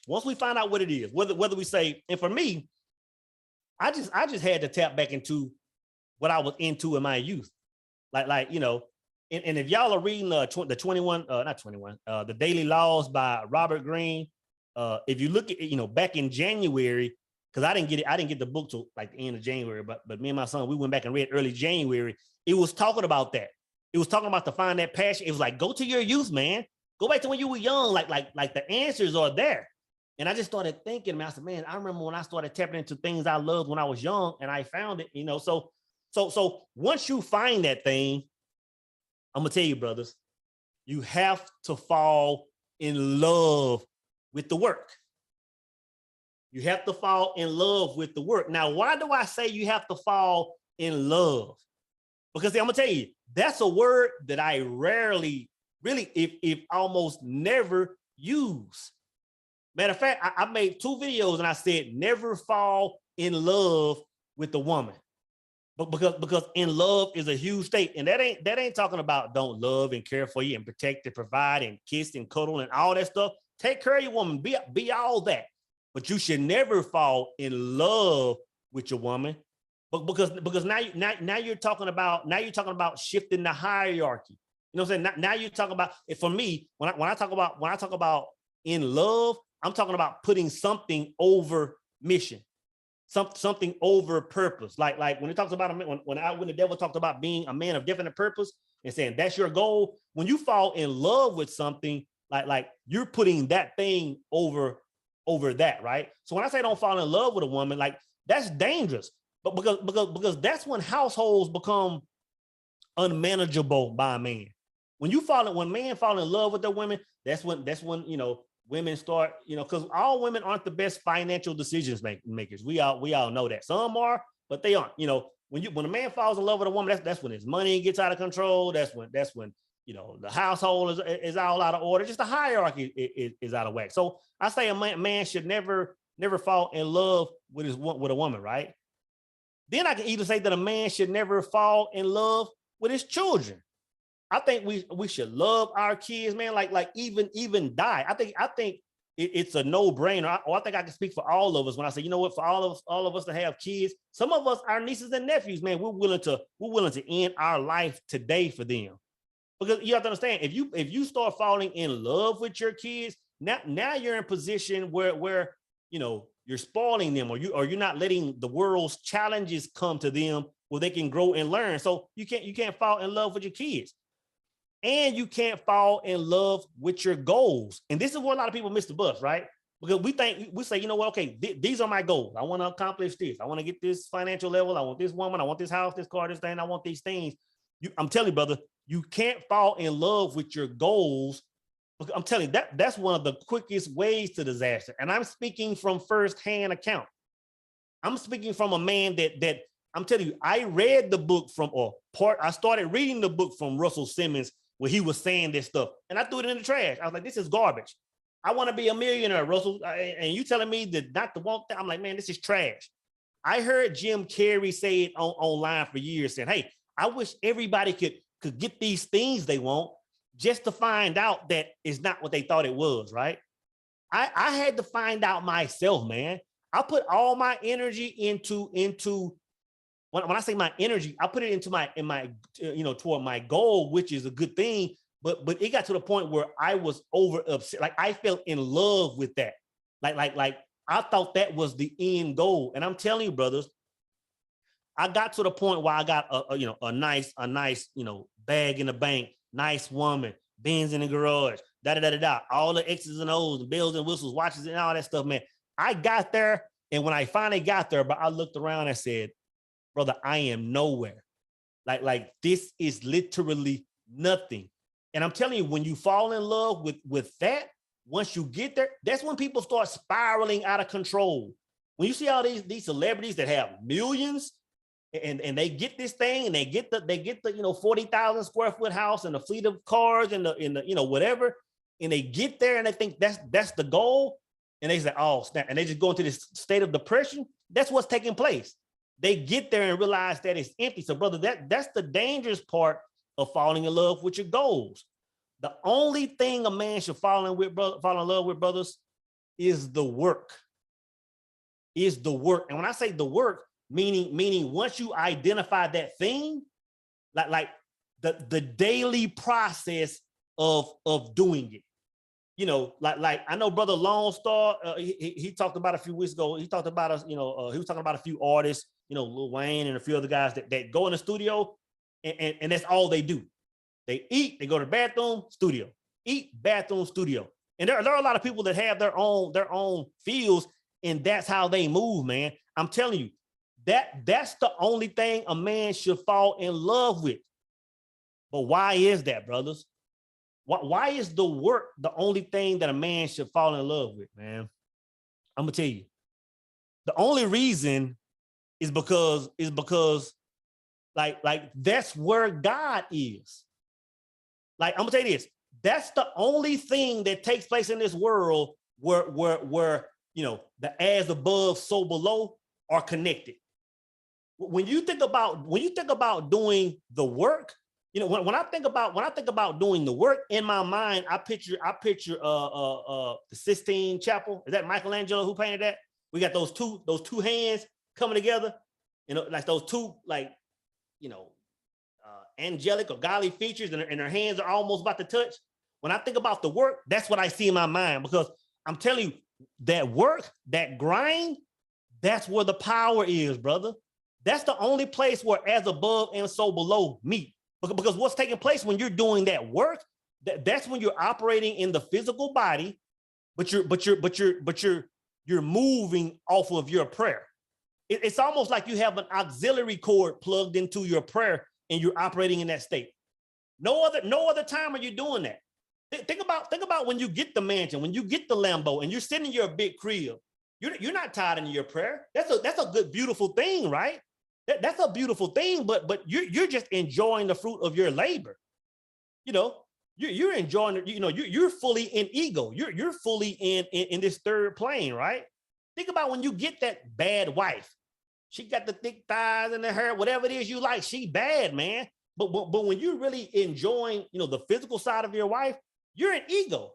once we find out what it is, whether we say, and for me, I just had to tap back into what I was into in my youth. Like you know, and if y'all are reading the 21, not 21, the Daily Laws by Robert Greene, if you look at, you know, back in January, because I didn't get the book till like the end of January, but me and my son, we went back and read early January. It was talking about that. It was talking about to find that passion. It was like, go to your youth, man. Go back to when you were young. Like the answers are there. And I just started thinking, man, I said, man, I remember when I started tapping into things I loved when I was young, and I found it, you know. So once you find that thing, I'm gonna tell you, brothers, you have to fall in love with the work. You have to fall in love with the work. Now, why do I say you have to fall in love? Because I'm gonna tell you, that's a word that I rarely, really, if almost never use. Matter of fact, I made 2 videos and I said, never fall in love with the woman. But because in love is a huge state. And that ain't talking about don't love and care for you and protect and provide and kiss and cuddle and all that stuff. Take care of your woman, be all that. But you should never fall in love with your woman. But because now you're talking about shifting the hierarchy. You know what I'm saying? Now you're talking about, for me, when I talk about in love, I'm talking about putting something over mission, something over purpose. Like when it talks about when the devil talked about being a man of definite purpose and saying that's your goal. When you fall in love with something, like you're putting that thing over that, right? So when I say don't fall in love with a woman, like that's dangerous. But because that's when households become unmanageable by a man. When men fall in love with their women, that's when you know, women start, you know, because all women aren't the best financial decisions makers. We all know that. Some are, but they aren't. You know, when a man falls in love with a woman, that's when his money gets out of control. That's when you know, the household is all out of order. Just the hierarchy is out of whack. So I say a man should never fall in love with a woman, right? Then I can even say that a man should never fall in love with his children. I think we should love our kids, man, like even die. I think it's a no-brainer. Or I think I can speak for all of us when I say, you know what, for all of us to have kids, some of us, our nieces and nephews, man, we're willing to end our life today for them. Because you have to understand, if you start falling in love with your kids, now you're in a position where you know, you're spoiling them, or you're not letting the world's challenges come to them where they can grow and learn. So you can't fall in love with your kids. And you can't fall in love with your goals. And this is where a lot of people miss the bus, right? Because we say, you know what, okay, these are my goals. I want to accomplish this. I want to get this financial level. I want this woman. I want this house, this car, this thing. I want these things. I'm telling you, brother, you can't fall in love with your goals. I'm telling you, that's one of the quickest ways to disaster. And I'm speaking from firsthand account. I'm speaking from a man that I'm telling you, I read the book I started reading the book from Russell Simmons where he was saying this stuff, and I threw it in the trash. I was like, this is garbage. I want to be a millionaire, Russell. And you telling me that not to want that? I'm like, man, this is trash. I heard Jim Carrey say it online for years, saying, hey, I wish everybody could get these things they want, just to find out that it's not what they thought it was, right? I had to find out myself, man. I put all my energy into when I say my energy, I put it into my toward my goal, which is a good thing. But it got to the point where I was over upset. Like I fell in love with that. Like I thought that was the end goal. And I'm telling you, brothers, I got to the point where I got a nice bag in the bank, nice woman, Benz in the garage, all the X's and O's, and bells and whistles, watches, and all that stuff, man. I got there, and when I finally got there, but I looked around and said, brother, I am nowhere. Like this is literally nothing. And I'm telling you, when you fall in love with that, once you get there, that's when people start spiraling out of control. When you see all these celebrities that have millions and they get this thing and they get the 40,000 square foot house and a fleet of cars and the whatever, and they get there and they think that's the goal. and they say, oh, snap, and they just go into this state of depression. That's what's taking place. They get there and realize that it's empty. So, brother, that's the dangerous part of falling in love with your goals. The only thing a man should fall in love with, brothers, is the work. Is the work. And when I say the work, meaning once you identify that thing, like the daily process of doing it. You know, like I know Brother Lone Star, he talked about a few weeks ago. He talked about us, he was talking about a few artists, Lil Wayne and a few other guys that go in the studio and that's all they do. They eat, they go to the bathroom, studio, eat, bathroom, studio. And there are a lot of people that have their own fields, and that's how they move, man. I'm telling you, that's the only thing a man should fall in love with. But why is that, brothers? Why is the work the only thing that a man should fall in love with, man? I'm gonna tell you. The only reason is because like that's where God is. Like, I'm gonna tell you this. That's the only thing that takes place in this world where the as above, so below are connected. When you think about doing the work, when I think about doing the work, in my mind, I picture the Sistine Chapel. Is that Michelangelo who painted that? We got those two hands coming together, like those two, angelic or godly features, and their hands are almost about to touch. When I think about the work, that's what I see in my mind, because I'm telling you, that work, that grind, that's where the power is, brother. That's the only place where as above and so below meet. Because what's taking place when you're doing that work, that's when you're operating in the physical body, but you're moving off of your prayer. It's almost like you have an auxiliary cord plugged into your prayer and you're operating in that state. No other time are you doing that. Think about when you get the mansion, when you get the Lambo, and you're sitting in your big crib. You're not tied into your prayer. That's a good, beautiful thing, right? That's a beautiful thing, but you're just enjoying the fruit of your labor. You're enjoying, you're fully in ego. You're fully in this third plane, right? Think about when you get that bad wife. She got the thick thighs and the hair, whatever it is you like. She bad, man. But when you're really enjoying, the physical side of your wife, you're in ego.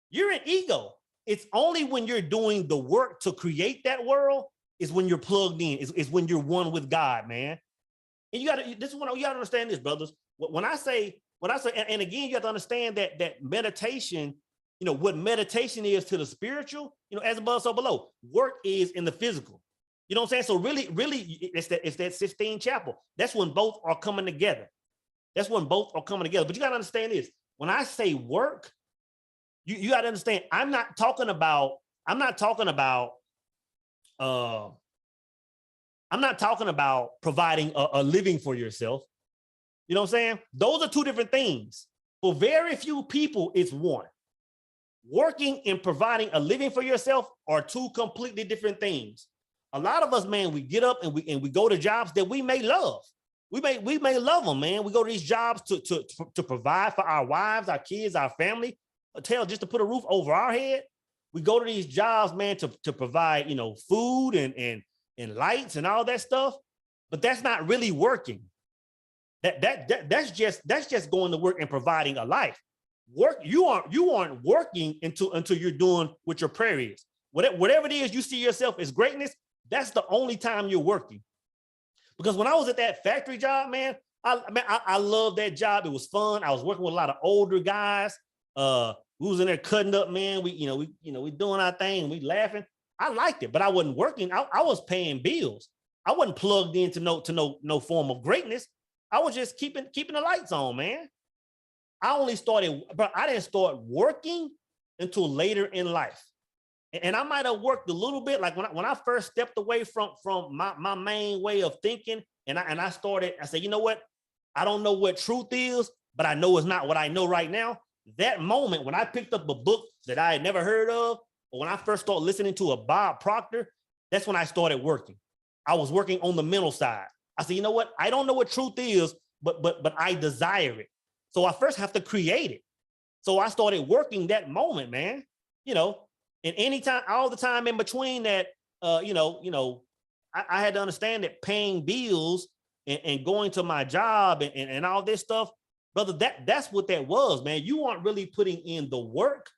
You're in ego. It's only when you're doing the work to create that world is when you're plugged in, is when you're one with God, man. And you gotta understand this, brothers. When I say, and again, you have to understand that meditation, what meditation is to the spiritual, as above, so below. Work is in the physical. You know what I'm saying? So really, it's that Sistine Chapel. That's when both are coming together. That's when both are coming together. But you gotta understand this. When I say work, you gotta understand, I'm not talking about providing a living for yourself. You know what I'm saying? Those are two different things. For very few people, it's one. Working and providing a living for yourself are two completely different things. A lot of us, man, we get up and we go to jobs that we may love. We may love them, man. We go to these jobs to provide for our wives, our kids, our family, just to put a roof over our head. We go to these jobs, man, to provide, food and lights and all that stuff. But that's not really working. That's just going to work and providing a life. Work, you aren't working until you're doing what your prayer is. Whatever it is you see yourself as greatness, that's the only time you're working. Because when I was at that factory job, man, I loved that job. It was fun. I was working with a lot of older guys. We was in there cutting up, man. We doing our thing. We laughing. I liked it, but I wasn't working. I was paying bills. I wasn't plugged into no form of greatness. I was just keeping the lights on, man. I didn't start working until later in life. And I might have worked a little bit, like when I first stepped away from my main way of thinking, and I said, you know what? I don't know what truth is, but I know it's not what I know right now. That moment when I picked up a book that I had never heard of, or when I first started listening to a Bob Proctor, that's when I started working. I was working on the mental side. I said, you know what? I don't know what truth is, but I desire it. So I first have to create it. So I started working that moment, man. And anytime, all the time in between that, I had to understand that paying bills and going to my job and all this stuff, brother, that's what that was, man. You aren't really putting in the work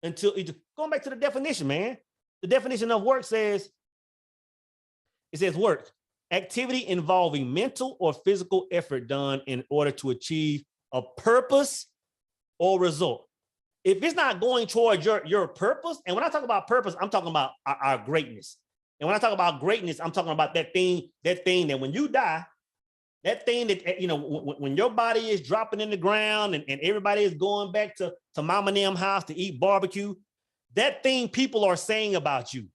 until going back to the definition, man. The definition of work says work, activity involving mental or physical effort done in order to achieve a purpose or result. If it's not going towards your purpose, and when I talk about purpose, I'm talking about our greatness. And when I talk about greatness, I'm talking about that thing that when you die, that thing that, when your body is dropping in the ground and everybody is going back to mama and them house to eat barbecue, that thing people are saying about you.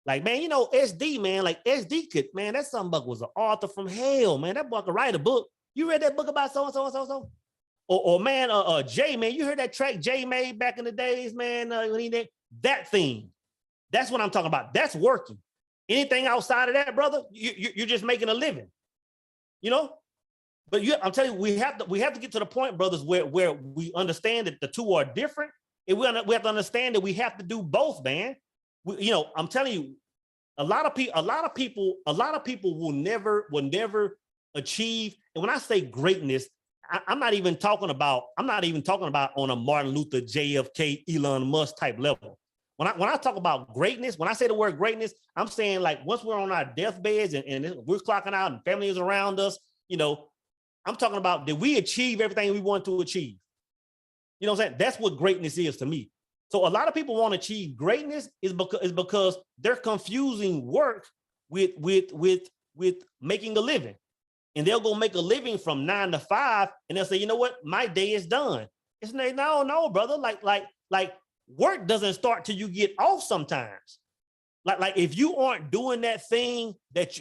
Like, man, SD, man, like SD could, man, that son buck was an author from hell, man. That boy could write a book. You read that book about so-and-so and so-and-so? Or man, Jay, man, you heard that track Jay made back in the days, man, when he did that thing. That's what I'm talking about. That's working. Anything outside of that, brother, you're just making a living, But I'm telling you, we have to get to the point, brothers, where we understand that the two are different, and we have to understand that we have to do both, man. I'm telling you, a lot of people will never achieve. And when I say greatness, I'm not even talking about on a Martin Luther, JFK, Elon Musk type level. When I talk about greatness, when I say the word greatness, I'm saying like once we're on our deathbeds and we're clocking out and family is around us, I'm talking about, did we achieve everything we want to achieve? You know what I'm saying? That's what greatness is to me. So a lot of people want to achieve greatness is because they're confusing work with making a living. And they'll go make a living from 9 to 5, and they'll say, you know what, my day is done. It's like, no, brother. Like work doesn't start till you get off sometimes. Like if you aren't doing that thing that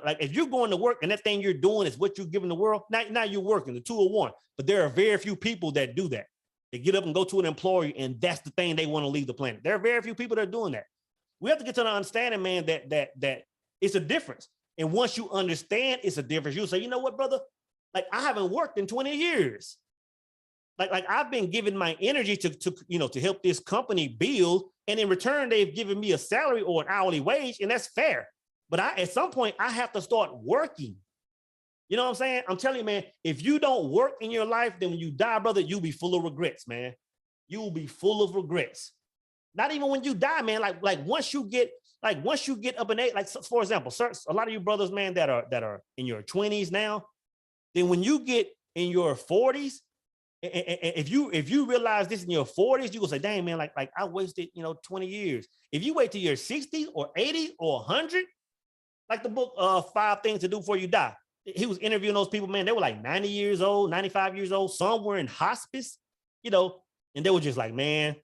like if you're going to work and that thing you're doing is what you're giving the world, now you're working, the 2 are 1. But there are very few people that do that. They get up and go to an employer, and that's the thing they want to leave the planet. There are very few people that are doing that. We have to get to the understanding, man, that it's a difference. And once you understand it's a difference, you'll say, you know what, brother? Like I haven't worked in 20 years. Like I've been giving my energy to help this company build, and in return, they've given me a salary or an hourly wage, and that's fair. But at some point, I have to start working. You know what I'm saying? I'm telling you, man, if you don't work in your life, then when you die, brother, you'll be full of regrets, man. You will be full of regrets. Not even when you die, man. Like once you get up in age, like for example, a lot of you brothers, man, that are in your 20s now, then when you get in your 40s, if you realize this in your 40s, you gonna say, dang, man, like I wasted 20 years. If you wait till you're 60 or 80 or 100, like the book 5 Things to Do Before You Die. He was interviewing those people, man. They were like 90 years old, 95 years old. Some were in hospice, and they were just like, man,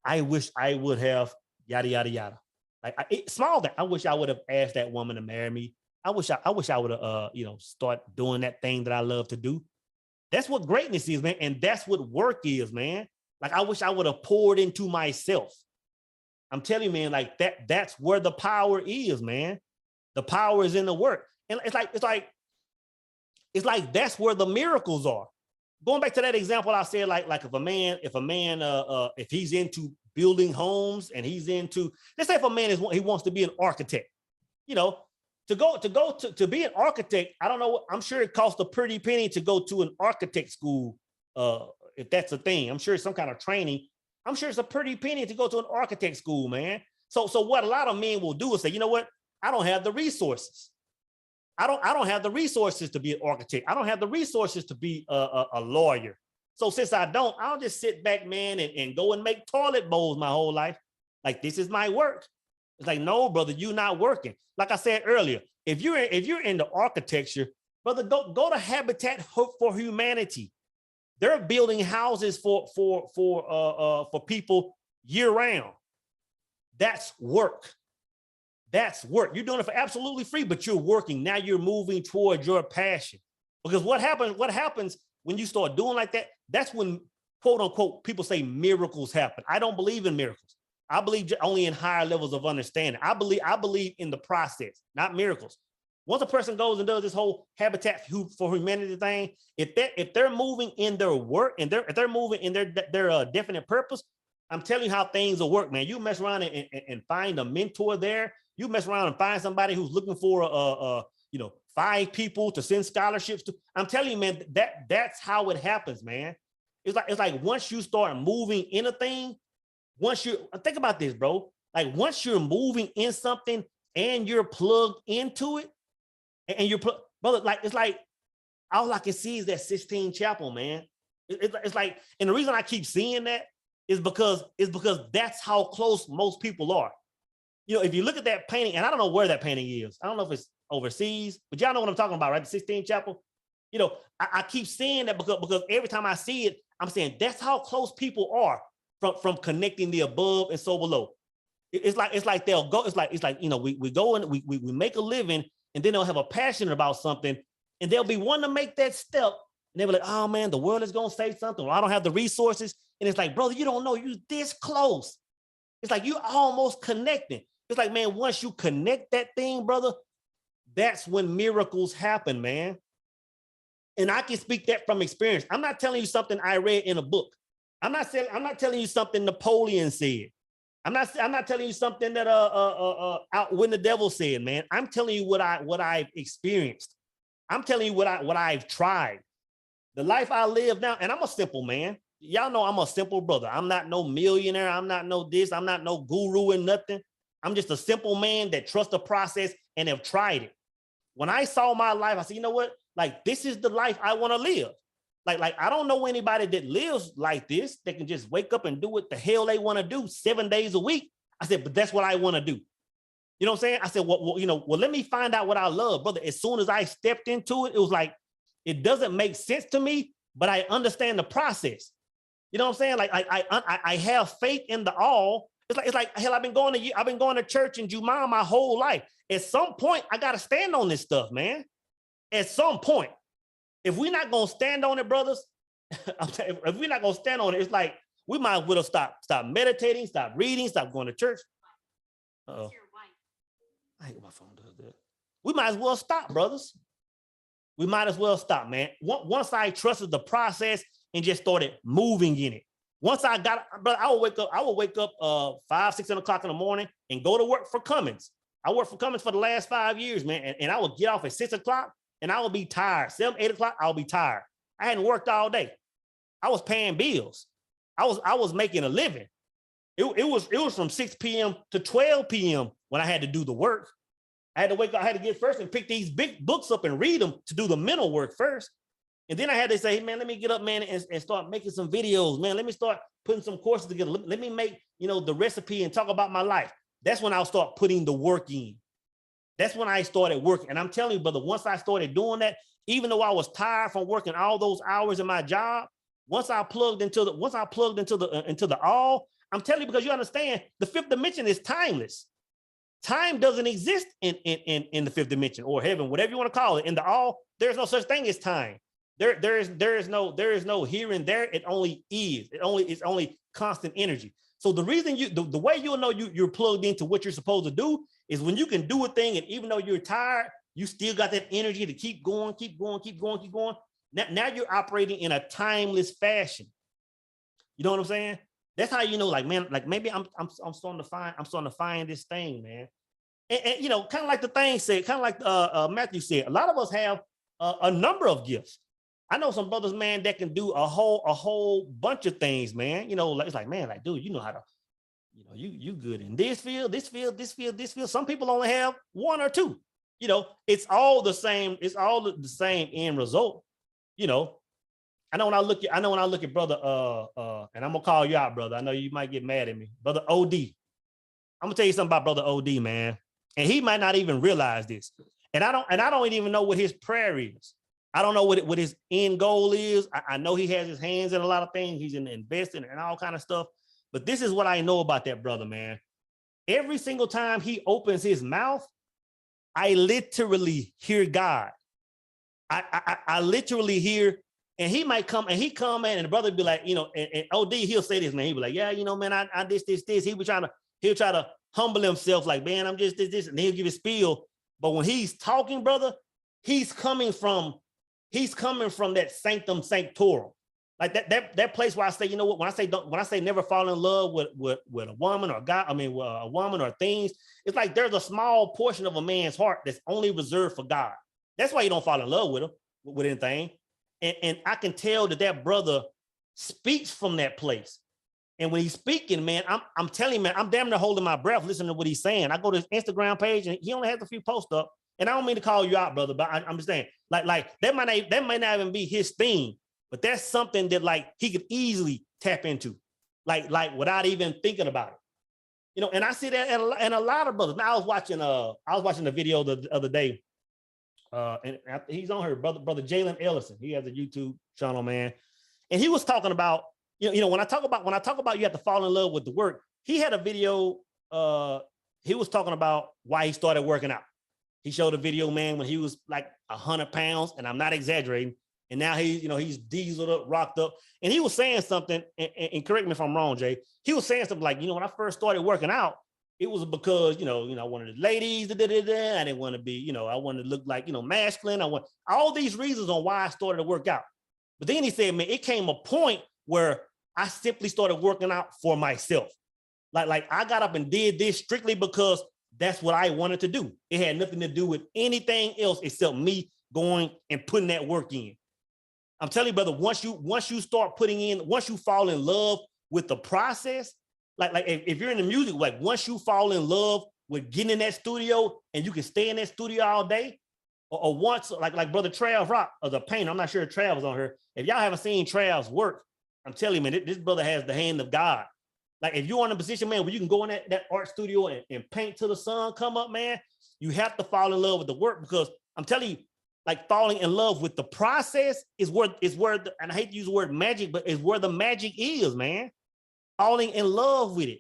I wish I would have yada, yada, yada. Like small that I wish I would have asked that woman to marry me. I wish I would have, start doing that thing that I love to do. That's what greatness is, man. And that's what work is, man. Like, I wish I would have poured into myself. I'm telling you, man, like that's where the power is, man. The power is in the work. And it's like that's where the miracles are. Going back to that example I said, like if he's into building homes and he's into, let's say if a man he wants to be an architect, to be an architect, I don't know, I'm sure it costs a pretty penny to go to an architect school, if that's a thing. I'm sure it's some kind of training. I'm sure it's a pretty penny to go to an architect school, man. So what a lot of men will do is say, you know what? I don't have the resources. I don't have the resources to be an architect. I don't have the resources to be a lawyer. So since I'll just sit back, man, and go and make toilet bowls my whole life. Like, this is my work. It's like, no, brother, you're not working. Like I said earlier, if you're into architecture, brother, go to Habitat for Humanity. They're building houses for people year round. That's work. That's work. You're doing it for absolutely free, but you're working. Now you're moving towards your passion. Because what happens when you start doing like that, that's when, quote unquote, people say miracles happen. I don't believe in miracles. I believe only in higher levels of understanding. I believe in the process, not miracles. Once a person goes and does this whole Habitat for Humanity thing, if they're moving in their work and if they're moving in their definite purpose, I'm telling you how things will work, man. You mess around and find a mentor there. You mess around and find somebody who's looking for 5 people to send scholarships to. I'm telling you, man, that's how it happens, man. It's like once you start moving in a thing, think about this, bro. Like once you're moving in something and you're plugged into it, and you're brother, like it's like all I can see is that Sistine Chapel, man. It's like, and the reason I keep seeing that is because that's how close most people are. You know, if you look at that painting, and I don't know where that painting is. I don't know if it's overseas, but y'all know what I'm talking about, right? The Sistine Chapel. You know, I keep seeing that because every time I see it, I'm saying that's how close people are from connecting the above and so below. It's like they'll go. It's like you know, we go and we make a living, and then they'll have a passion about something, and they'll be wanting to make that step, and they'll be like, oh man, the world is gonna say something. Well, I don't have the resources, and it's like, brother, you don't know, you this close. It's like you almost connecting. It's like, man, once you connect that thing, brother, that's when miracles happen, man. And I can speak that from experience. I'm not telling you something I read in a book. I'm not telling you something Napoleon said. I'm not telling you something that out when the devil said, man. I'm telling you what I've experienced. I'm telling you what I've tried. The life I live now, and I'm a simple man. Y'all know I'm a simple brother. I'm not no millionaire. I'm not no this. I'm not no guru and nothing. I'm just a simple man that trusts the process and have tried it. When I saw my life, I said, you know what? Like, this is the life I want to live. Like I don't know anybody that lives like this that can just wake up and do what the hell they want to do 7 days a week. I said, but that's what I want to do. You know what I'm saying? I said, well, let me find out what I love, brother. As soon as I stepped into it, it was like, it doesn't make sense to me, but I understand the process. You know what I'm saying? Like I have faith in the all. It's like hell. I've been going to church in Juma my whole life. At some point, I gotta stand on this stuff, man. At some point, if we're not gonna stand on it, brothers, if we're not gonna stand on it, it's like we might as well stop meditating, stop reading, stop going to church. Uh-oh. I hate when my phone does that. We might as well stop, brothers. We might as well stop, man. Once I trusted the process and just started moving in it. Once I got, but I would wake up 5, 6 o'clock in the morning and go to work for Cummins. I worked for Cummins for the last 5 years, man. And I would get off at 6 o'clock and I would be tired. 7, 8 o'clock, I'll be tired. I hadn't worked all day. I was paying bills. I was making a living. It was from 6 p.m. to 12 p.m. when I had to do the work. I had to wake up, I had to get first and pick these big books up and read them to do the mental work first. And then I had to say, hey, man, let me get up, man, and start making some videos, man. Let me start putting some courses together. Let me make, the recipe and talk about my life. That's when I'll start putting the work in. That's when I started working. And I'm telling you, brother, once I started doing that, even though I was tired from working all those hours in my job, once I plugged into the all, I'm telling you, because you understand, the fifth dimension is timeless. Time doesn't exist in the fifth dimension or heaven, whatever you want to call it. In the all, there's no such thing as time. There is no here and there. It only is. It's only constant energy. So the reason the way you'll know you're plugged into what you're supposed to do is when you can do a thing, and even though you're tired, you still got that energy to keep going. Now you're operating in a timeless fashion. You know what I'm saying? That's how you know, like, man, like maybe I'm starting to find this thing, man. And kind of like the thing said, kind of like Matthew said, a lot of us have a number of gifts. I know some brothers, man, that can do a whole bunch of things, man. It's like, man, like, dude, you know how to, you good in this field. Some people only have 1 or 2. It's all the same. It's all the same end result. I know when I look at brother, and I'm gonna call you out, brother. I know you might get mad at me, brother OD. I'm gonna tell you something about brother OD, man, and he might not even realize this. And I don't even know what his prayer is. I don't know what his end goal is. I know he has his hands in a lot of things. He's in investing and all kind of stuff. But this is what I know about that brother, man. Every single time he opens his mouth, I literally hear God. I literally hear. And he might come in, and the brother be like, and OD, he'll say this, man. He'll be like, yeah, man, I this. He'll try to humble himself, like, man, I'm just this, and he'll give his spiel. But when he's talking, brother, he's coming from that sanctum sanctorum. Like that place where I say, you know what, when I say never fall in love with a woman or a guy, I mean, with a woman or things, it's like there's a small portion of a man's heart that's only reserved for God. That's why you don't fall in love with him, with anything. And I can tell that brother speaks from that place. And when he's speaking, man, I'm telling you, man, I'm damn near holding my breath listening to what he's saying. I go to his Instagram page and he only has a few posts up. And I don't mean to call you out, brother, but I'm just saying, like that might not even be his thing, but that's something that like he could easily tap into, like without even thinking about it. You know, and I see that in a lot of brothers. Now I was watching the video the other day. And he's on here, brother Jalen Ellison. He has a YouTube channel, man. And he was talking about, you know, when I talk about you have to fall in love with the work, he had a video, he was talking about why he started working out. He showed a video, man, when he was like 100 pounds, and I'm not exaggerating. And now he's dieseled up, rocked up. And he was saying something, and correct me if I'm wrong, Jay. He was saying something like, you know, when I first started working out, it was because, you know, I wanted the ladies, I didn't want to be, you know, I wanted to look like, you know, masculine. I want all these reasons on why I started to work out. But then he said, man, it came a point where I simply started working out for myself. Like I got up and did this strictly because that's what I wanted to do. It had nothing to do with anything else except me going and putting that work in. I'm telling you, brother, once you start putting in, once you fall in love with the process, like if you're in the music, like once you fall in love with getting in that studio and you can stay in that studio all day, or once, like brother Trav Rock, or the painter, I'm not sure if Trav was on here. If y'all haven't seen Trav's work, I'm telling you, man, this brother has the hand of God. Like if you're in a position, man, where you can go in that art studio and paint till the sun come up, man, you have to fall in love with the work, because I'm telling you, like falling in love with the process is where and I hate to use the word magic, but it's where the magic is, man. Falling in love with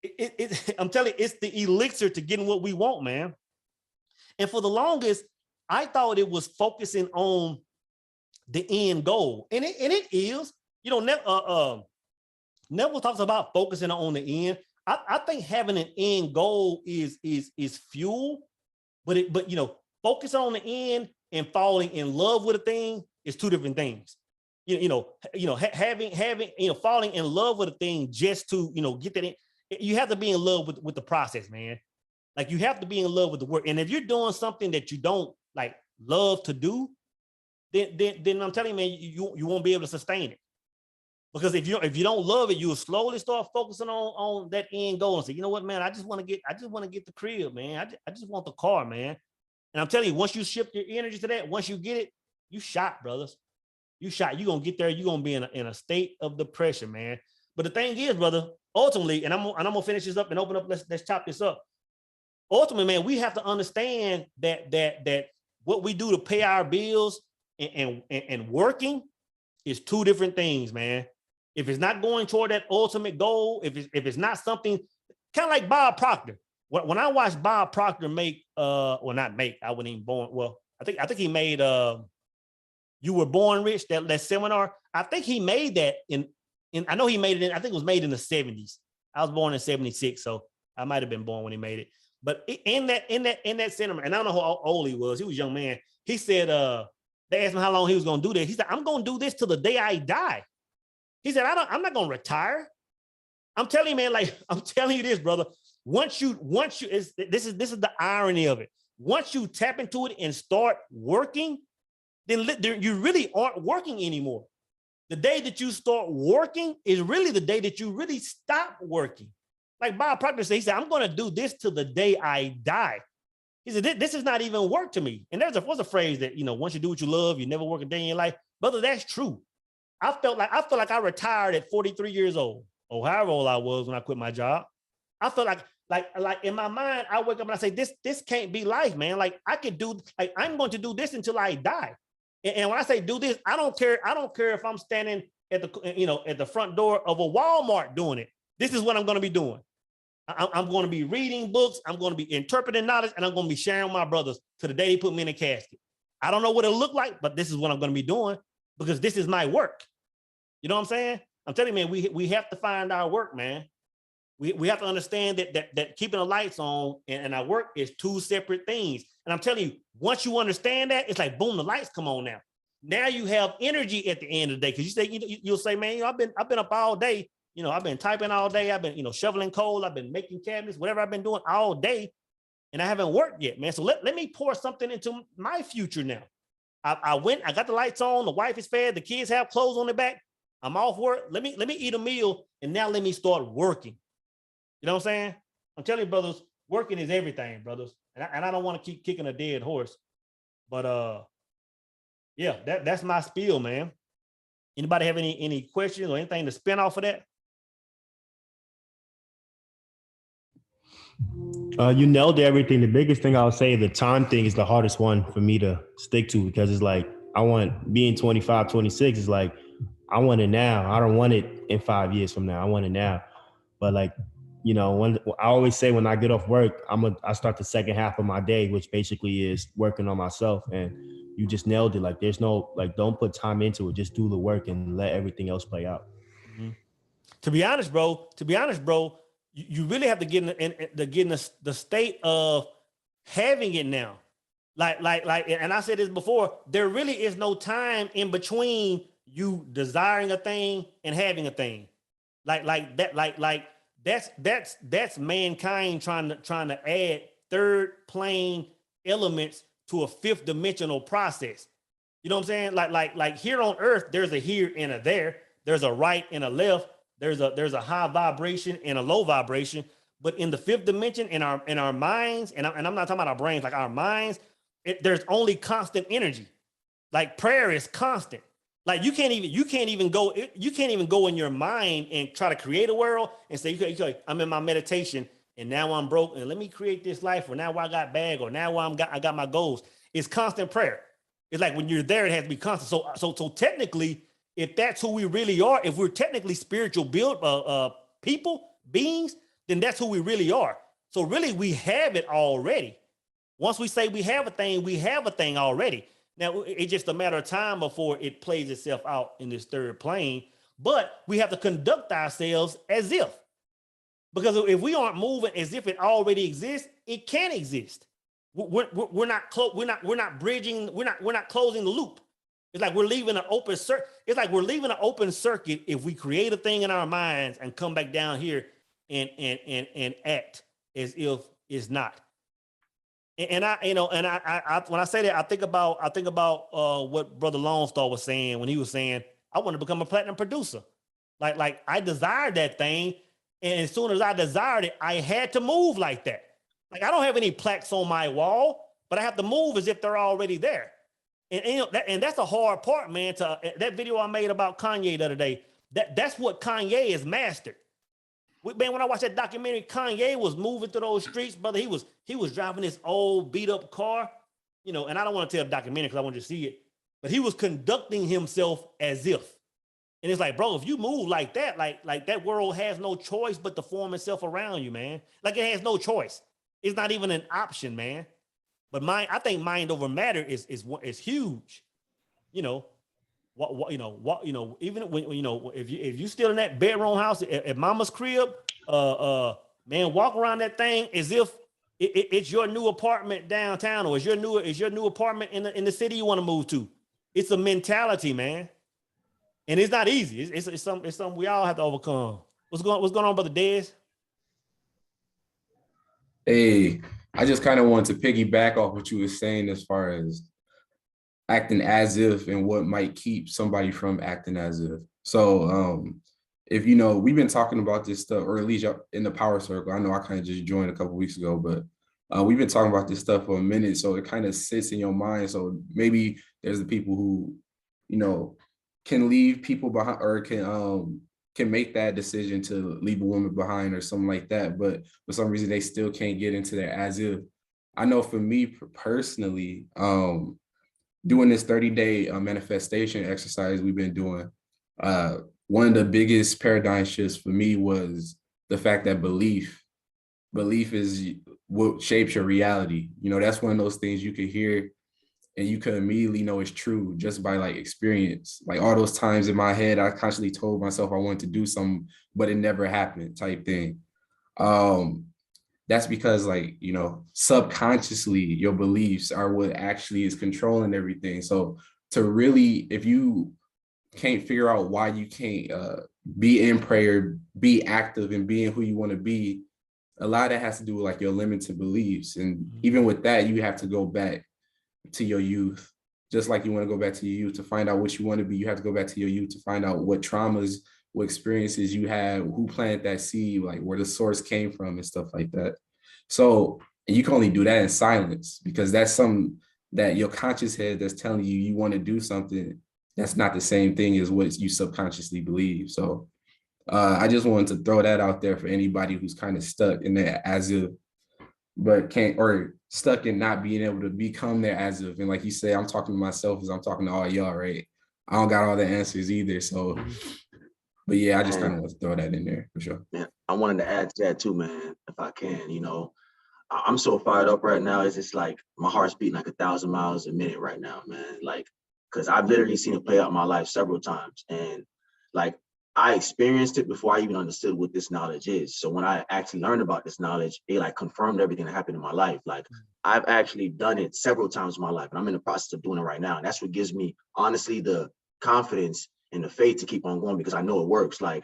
it. I'm telling you, it's the elixir to getting what we want, man. And for the longest, I thought it was focusing on the end goal, and it is. You know, Neville talks about focusing on the end. I think having an end goal is fuel, but you know, focusing on the end and falling in love with a thing is two different things. Having falling in love with a thing just to, you know, get that in, you have to be in love with the process, man. Like you have to be in love with the work. And if you're doing something that you don't like love to do, then I'm telling you, man, you won't be able to sustain it. Because if you don't love it, you'll slowly start focusing on that end goal and say, you know what, man, I just want to get the crib, man. I just want the car, man. And I'm telling you, once you shift your energy to that, once you get it, you shot, brothers. You shot. You're gonna get there. You're gonna be in a state of depression, man. But the thing is, brother, ultimately, and I'm gonna finish this up and open up. Let's chop this up. Ultimately, man, we have to understand that what we do to pay our bills and working is two different things, man. If it's not going toward that ultimate goal, if it's not something kind of like Bob Proctor. When I watched Bob Proctor make, I wasn't even born. Well, I think he made You Were Born Rich, that seminar. I think he made that I know he made it in, I think it was made in the 70s. I was born in 76, so I might have been born when he made it. But in that seminar, and I don't know how old he was a young man. He said, they asked him how long he was gonna do this. He said, I'm gonna do this till the day I die. He said, I'm not gonna retire. I'm telling you, man, like I'm telling you this, brother. Once you, this is the irony of it. Once you tap into it and start working, then you really aren't working anymore. The day that you start working is really the day that you really stop working. Like Bob Proctor said, he said, I'm going to do this till the day I die. He said, this is not even work to me. And was a phrase that, you know, once you do what you love, you never work a day in your life. Brother, that's true. I felt like I retired at 43 years old, or however old I was when I quit my job. I felt like in my mind, I wake up and I say, this can't be life, man. Like I'm going to do this until I die. And when I say do this, I don't care if I'm standing at the front door of a Walmart doing it. This is what I'm going to be doing. I'm going to be reading books. I'm going to be interpreting knowledge, and I'm going to be sharing with my brothers to the day they put me in a casket. I don't know what it'll look like, but this is what I'm going to be doing because this is my work. You know what I'm saying? I'm telling you, man, we have to find our work, man. We have to understand that keeping the lights on and our work is two separate things. And I'm telling you, once you understand that, it's like, boom, the lights come on now. Now you have energy at the end of the day. Cause you say, you'll say, man, I've been up all day. I've been typing all day. I've been, shoveling coal. I've been making cabinets, whatever I've been doing all day. And I haven't worked yet, man. So let me pour something into my future now. I got the lights on. The wife is fed. The kids have clothes on their back. I'm off work. Let me eat a meal. And now let me start working. You know what I'm saying? I'm telling you, brothers, working is everything, brothers. And I don't want to keep kicking a dead horse. But yeah, that's my spiel, man. Anybody have any questions or anything to spin off of that?
You nailed everything. The biggest thing I would say, the time thing is the hardest one for me to stick to, because it's like, I want, being 25, 26 is like, I want it now. I don't want it in 5 years from now. I want it now. But like, when I always say, when I get off work, I start the second half of my day, which basically is working on myself. And you just nailed it. Like, there's no, like, don't put time into it. Just do the work and let everything else play out.
Mm-hmm. To be honest, bro, you really have to get in the state of having it now. Like, and I said this before, there really is no time in between you desiring a thing and having a thing. That's mankind trying to add third plane elements to a fifth dimensional process. You know what I'm saying? Like here on earth, there's a here and a there. There's a right and a left. There's a high vibration and a low vibration. But in the fifth dimension, in our minds, and I'm not talking about our brains, like our minds, there's only constant energy. Like prayer is constant. Like you can't even go in your mind and try to create a world and say, okay, I'm in my meditation and now I'm broke and let me create this life, or now I got bag, or now I got my goals. It's constant prayer. It's like when you're there, it has to be constant. So technically, if that's who we really are, if we're technically spiritual beings, then that's who we really are. So really, we have it already. Once we say we have a thing already. Now, it's just a matter of time before it plays itself out in this third plane, but we have to conduct ourselves as if. Because if we aren't moving as if it already exists, it can't exist. We're not closing the loop. It's like we're leaving an open circuit. It's like we're leaving an open circuit if we create a thing in our minds and come back down here and act as if it's not. And I when I say that, I think about what Brother Lone Star was saying when he was saying, I want to become a platinum producer. Like I desired that thing, and as soon as I desired it, I had to move like that. Like I don't have any plaques on my wall, but I have to move as if they're already there. And that's a hard part, man. To that video I made about Kanye the other day, that's what Kanye is mastered. Man, when I watched that documentary, Kanye was moving through those streets, brother. He was driving this old beat up car, and I don't want to tell the documentary because I want you to see it, but he was conducting himself as if. And it's like, bro, if you move like that, like that world has no choice but to form itself around you, man. Like it has no choice. It's not even an option, man. But I think mind over matter is huge. Even when if you still in that bedroom house at mama's crib, man, walk around that thing as if it's your new apartment downtown, or it's your new apartment in the city you want to move to. It's a mentality, man, and it's not easy. It's something we all have to overcome. What's going on, Brother Dez?
Hey, I just kind of wanted to piggyback off what you were saying as far as acting as if and what might keep somebody from acting as if. So if we've been talking about this stuff, or at least in the power circle. I know I kind of just joined a couple of weeks ago, but we've been talking about this stuff for a minute. So it kind of sits in your mind. So maybe there's the people who, can leave people behind, or can make that decision to leave a woman behind or something like that. But for some reason, they still can't get into their as if. I know for me personally, doing this 30-day manifestation exercise we've been doing, one of the biggest paradigm shifts for me was the fact that belief is what shapes your reality. That's one of those things you could hear and you could immediately know it's true just by experience. Like all those times in my head, I constantly told myself I wanted to do something, but it never happened type thing. That's because subconsciously your beliefs are what actually is controlling everything. So to really, if you can't figure out why you can't be in prayer, be active and being who you want to be, a lot of that has to do with like your limited beliefs. And even with that, you have to go back to your youth. Just like you want to go back to your youth to find out what you want to be, you have to go back to your youth to find out what traumas, what experiences you had, who planted that seed, like where the source came from and stuff like that. So you can only do that in silence, because that's something that your conscious head that's telling you you want to do something that's not the same thing as what you subconsciously believe. So I just wanted to throw that out there for anybody who's kind of stuck in that as if, but can't, or stuck in not being able to become there as if. And like you say, I'm talking to myself as I'm talking to all y'all, right? I don't got all the answers either. So, but yeah, I just kind of want to throw that in there for sure.
Man, I wanted to add to that too, man, if I can. You know, I'm so fired up right now. It's just like my heart's beating like 1,000 miles a minute right now, man. Like, because I've literally seen it play out in my life several times. And like, I experienced it before I even understood what this knowledge is. So when I actually learned about this knowledge, it like confirmed everything that happened in my life. Like, I've actually done it several times in my life, and I'm in the process of doing it right now. And that's what gives me, honestly, the confidence and the faith to keep on going, because I know it works. Like,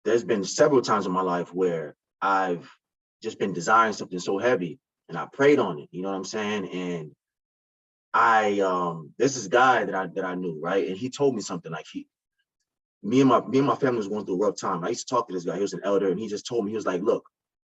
there's been several times in my life where I've just been desiring something so heavy and I prayed on it, you know what I'm saying? And this is a guy that I knew, right? And he told me something like, me and my family was going through a rough time. I used to talk to this guy, he was an elder, and he just told me, he was like, look,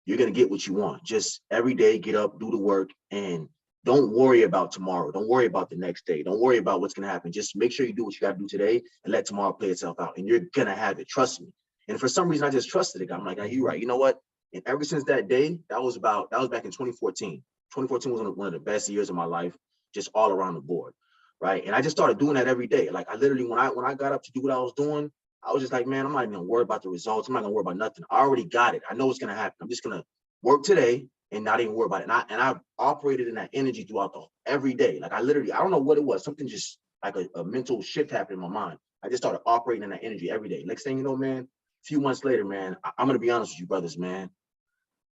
you're gonna get what you want. Just every day, get up, do the work, and don't worry about tomorrow. Don't worry about the next day. Don't worry about what's gonna happen. Just make sure you do what you gotta do today and let tomorrow play itself out. And you're gonna have it, trust me. And for some reason, I just trusted it. I'm like, you're right, you know what? And ever since that day, that was back in 2014. 2014 was one of the best years of my life, just all around the board, right? And I just started doing that every day. Like, I literally, when I got up to do what I was doing, I was just like, man, I'm not even gonna worry about the results. I'm not gonna worry about nothing. I already got it. I know what's gonna happen. I'm just gonna work today and not even worry about it. And I operated in that energy throughout every day. Like, I don't know what it was. Something just like a mental shift happened in my mind. I just started operating in that energy every day. Next thing you know, man, a few months later, man, I'm gonna be honest with you, brothers, man.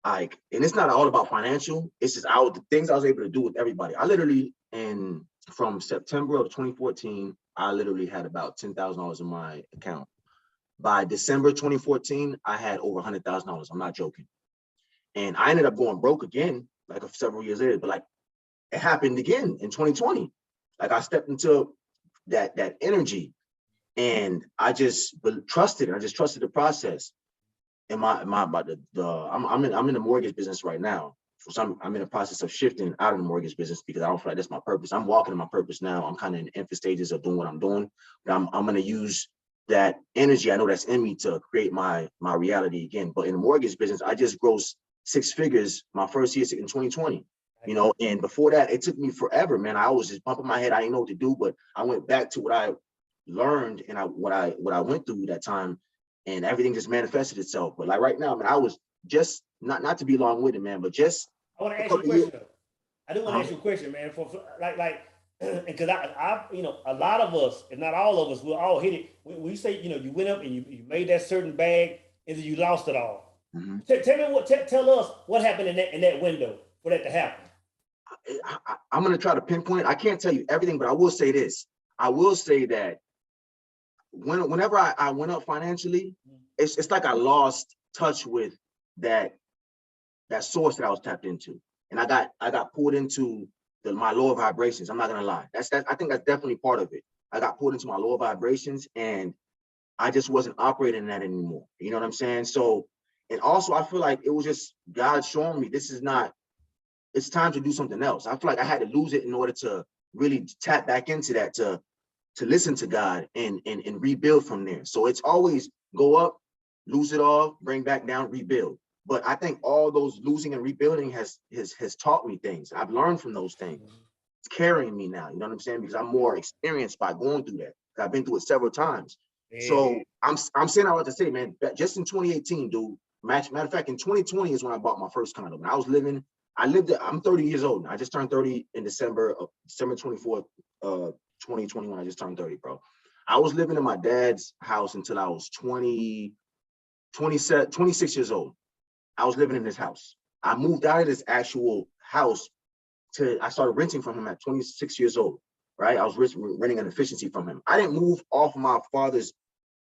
Like, and it's not all about financial. It's just the things I was able to do with everybody. I literally, from September of 2014, I literally had about $10,000 in my account. By December 2014, I had over $100,000. I'm not joking. And I ended up going broke again, like several years later, but like it happened again in 2020. Like, I stepped into that energy, and I just trusted it. I just trusted the process. And I'm in the mortgage business right now. So I'm in the process of shifting out of the mortgage business because I don't feel like that's my purpose. I'm walking in my purpose now. I'm kind of in the infant stages of doing what I'm doing, but I'm going to use that energy I know that's in me to create my reality again. But in the mortgage business, I just grossed 6 figures my first year in 2020, you know, and before that, it took me forever, man. I was just bumping my head. I didn't know what to do, but I went back to what I learned and what I went through that time, and everything just manifested itself. But like right now, man, I was just not to be long-winded, man, but just
I want to ask you a question though. I do want to ask you a question, man, for like because I you know, a lot of us, if not all of us, will all hit it. When you say, you know, you went up and you made that certain bag and then you lost it all.
Mm-hmm.
Tell us what happened in that window for that to happen.
I'm going to try to pinpoint it. I can't tell you everything, but I will say this. I will say that whenever I went up financially, it's like I lost touch with that source that I was tapped into, and I got pulled into my lower vibrations. I'm not gonna lie. I think that's definitely part of it. I got pulled into my lower vibrations, and I just wasn't operating in that anymore. You know what I'm saying? So, and also I feel like it was just God showing me it's time to do something else. I feel like I had to lose it in order to really tap back into that, to listen to God and rebuild from there. So it's always go up, lose it all, bring back down, rebuild. But I think all those losing and rebuilding has taught me things. I've learned from those things. It's carrying me now, you know what I'm saying? Because I'm more experienced by going through that. I've been through it several times. Yeah. So I'm saying I want to say, man, just in 2018, dude, matter of fact, in 2020 is when I bought my first condo. I'm 30 years old now. I just turned 30 in December 24th, 2021. I just turned 30, bro. I was living in my dad's house until I was 26 years old. I was living in his house. I moved out of this actual house I started renting from him at 26 years old, right? I was renting an efficiency from him. I didn't move off my father's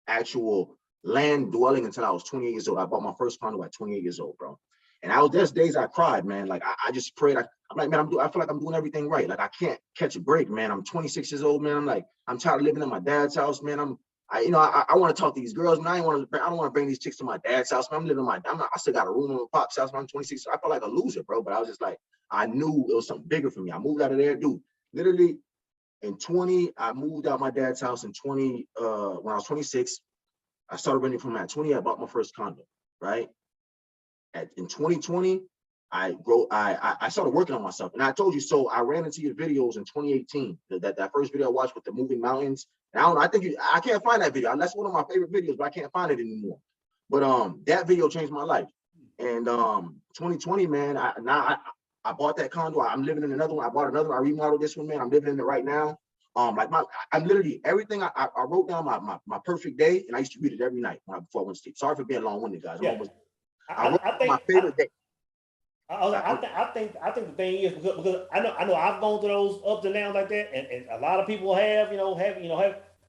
actual land dwelling until I was 28 years old. I bought my first condo at 28 years old, bro. And there's days I cried, man. Like I just prayed. I'm like, man, I feel like I'm doing everything right. Like I can't catch a break, man. I'm 26 years old, man. I'm tired of living in my dad's house, man. I want to talk to these girls, man. I don't want to bring these chicks to my dad's house, man. I'm living I still got a room in my pop's house, man. I'm 26. So I felt like a loser, bro. But I was just like, I knew it was something bigger for me. I moved out of there, dude. Literally in 20, I moved out my dad's house in 20, when I was 26. I started renting from at 20, I bought my first condo, right? In 2020, I started working on myself. And I told you, so I ran into your videos in 2018, that first video I watched with the moving mountains. And I can't find that video. That's one of my favorite videos, but I can't find it anymore. But that video changed my life. And 2020, man, I bought that condo. I'm living in another one. I bought another one. I remodeled this one, man. I'm living in it right now. I'm literally everything I wrote down my perfect day, and I used to read it every night before I went to sleep. Sorry for being long-winded, guys.
Yeah.
I wrote my favorite day.
I think the thing is because I know I've gone through those ups and downs like that, and a lot of people have.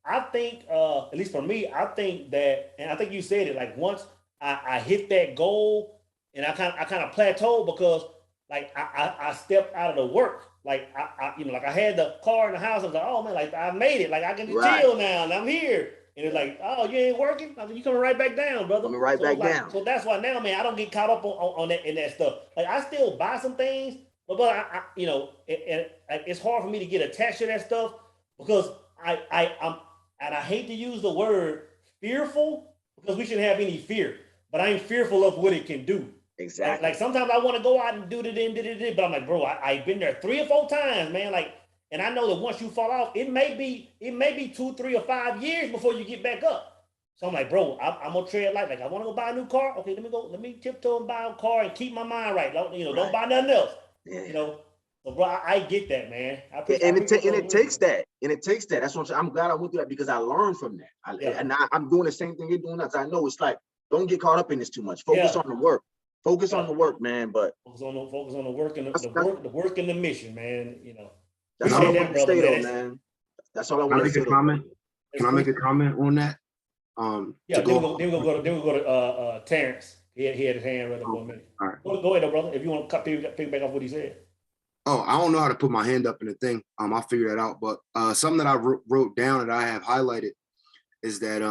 I think at least for me, I think that, and I think you said it, like once I hit that goal, and I kind of plateaued because like I stepped out of the work. Like I had the car in the house. I was like, oh man, like I made it. Like I can chill now, and I'm here. And it's like, oh, you ain't working? I mean, you coming right back down, brother.
Coming right back down.
So that's why now, man, I don't get caught up on that and that stuff. Like I still buy some things, but it's hard for me to get attached to that stuff because I hate to use the word fearful because we shouldn't have any fear, but I ain't fearful of what it can do.
Exactly.
Like sometimes I want to go out and do it, but I'm like, bro, I've been there 3 or 4 times, man. Like, and I know that once you fall off, it may be 2, 3, or 5 years before you get back up. So I'm like, bro, I'm gonna tread light. Like, I want to go buy a new car. Okay, let me tiptoe and buy a car and keep my mind right. Don't buy nothing else. Yeah. So bro, I get that, man.
It takes that. That's what I'm glad I went through that because I learned from that. And I'm doing the same thing you're doing. As I know, it's like, don't get caught up in this too much. Focus on the work. Focus on the work, man. But
focus on the work and the work and the mission, man.
That's all I want to say, though, man. That's all I want to say.
Can I make a comment on that?
Yeah, then we'll go to Terrence. He had his hand right up for a minute.
All right.
Go ahead, though, brother. If you want to pick back off what he said.
Oh, I don't know how to put my hand up in the thing. I'll figure that out. But something that I wrote down that I have highlighted is that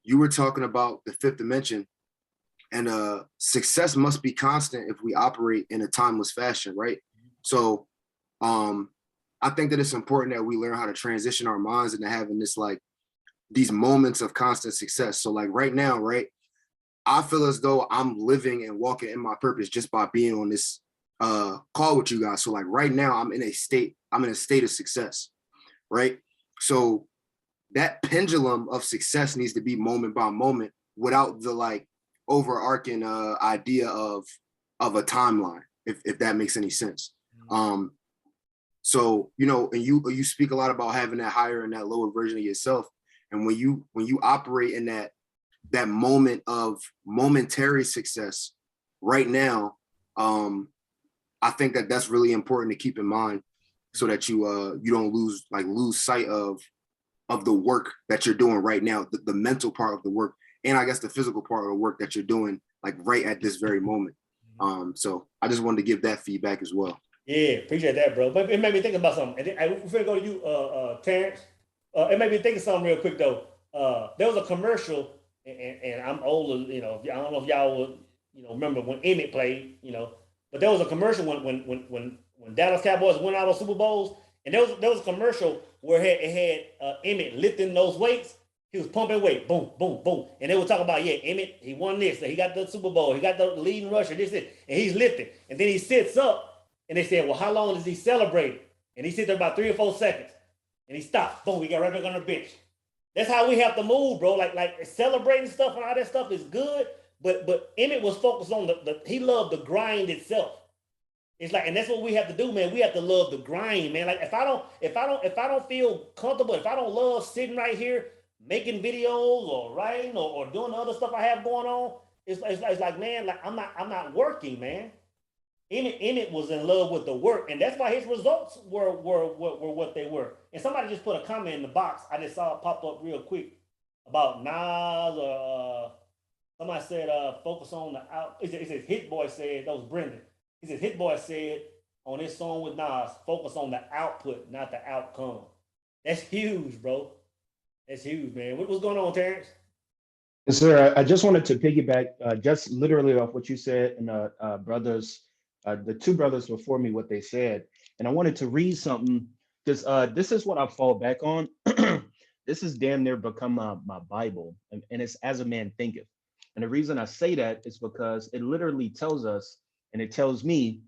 you were talking about the 5th dimension, and success must be constant if we operate in a timeless fashion, right? So I think that it's important that we learn how to transition our minds into having these moments of constant success. So like right now, right, I feel as though I'm living and walking in my purpose just by being on this call with you guys. So like right now I'm in a state of success, right? So that pendulum of success needs to be moment by moment without the overarching idea of a timeline, if that makes any sense. So, and you speak a lot about having that higher and that lower version of yourself. And when you operate in that moment of momentary success right now, I think that that's really important to keep in mind so that you don't lose sight of the work that you're doing right now, the mental part of the work, and I guess the physical part of the work that you're doing right at this very moment. So I just wanted to give that feedback as well.
Yeah, appreciate that, bro. But it made me think about something. And then, we're gonna go to you, Terrence. It made me think of something real quick though. There was a commercial, and I'm older, I don't know if y'all would, remember when Emmett played, but there was a commercial when Dallas Cowboys won all those Super Bowls, and there was a commercial where it had Emmett lifting those weights. He was pumping weight, boom, boom, boom, and they were talking about Emmett, he won this, he got the Super Bowl, he got the leading rusher, this, and he's lifting, and then he sits up. And they said, well, how long does he celebrate? And he sits there about 3 or 4 seconds. And he stops. Boom, we got right back on the bench. That's how we have to move, bro. Like celebrating stuff and all that stuff is good. But Emmett was focused on he loved the grind itself. It's like, and that's what we have to do, man. We have to love the grind, man. Like if I don't feel comfortable, if I don't love sitting right here making videos or writing or doing the other stuff I have going on, it's like, man, like I'm not working, man. Emmett was in love with the work, and that's why his results were what they were. And somebody just put a comment in the box. I just saw it pop up real quick about Nas or somebody said focus on the out. It says Hit Boy said, that was Brendan. He says Hit Boy said on his song with Nas, focus on the output, not the outcome. That's huge, bro. That's huge, man. What's going on, Terrence?
Yes, sir. I just wanted to piggyback just literally off what you said and brothers, the two brothers before me, what they said. And I wanted to read something because this is what I fall back on. This is damn near become my Bible, and it's As a Man Thinketh. And the reason I say that is because it literally tells us, and it tells me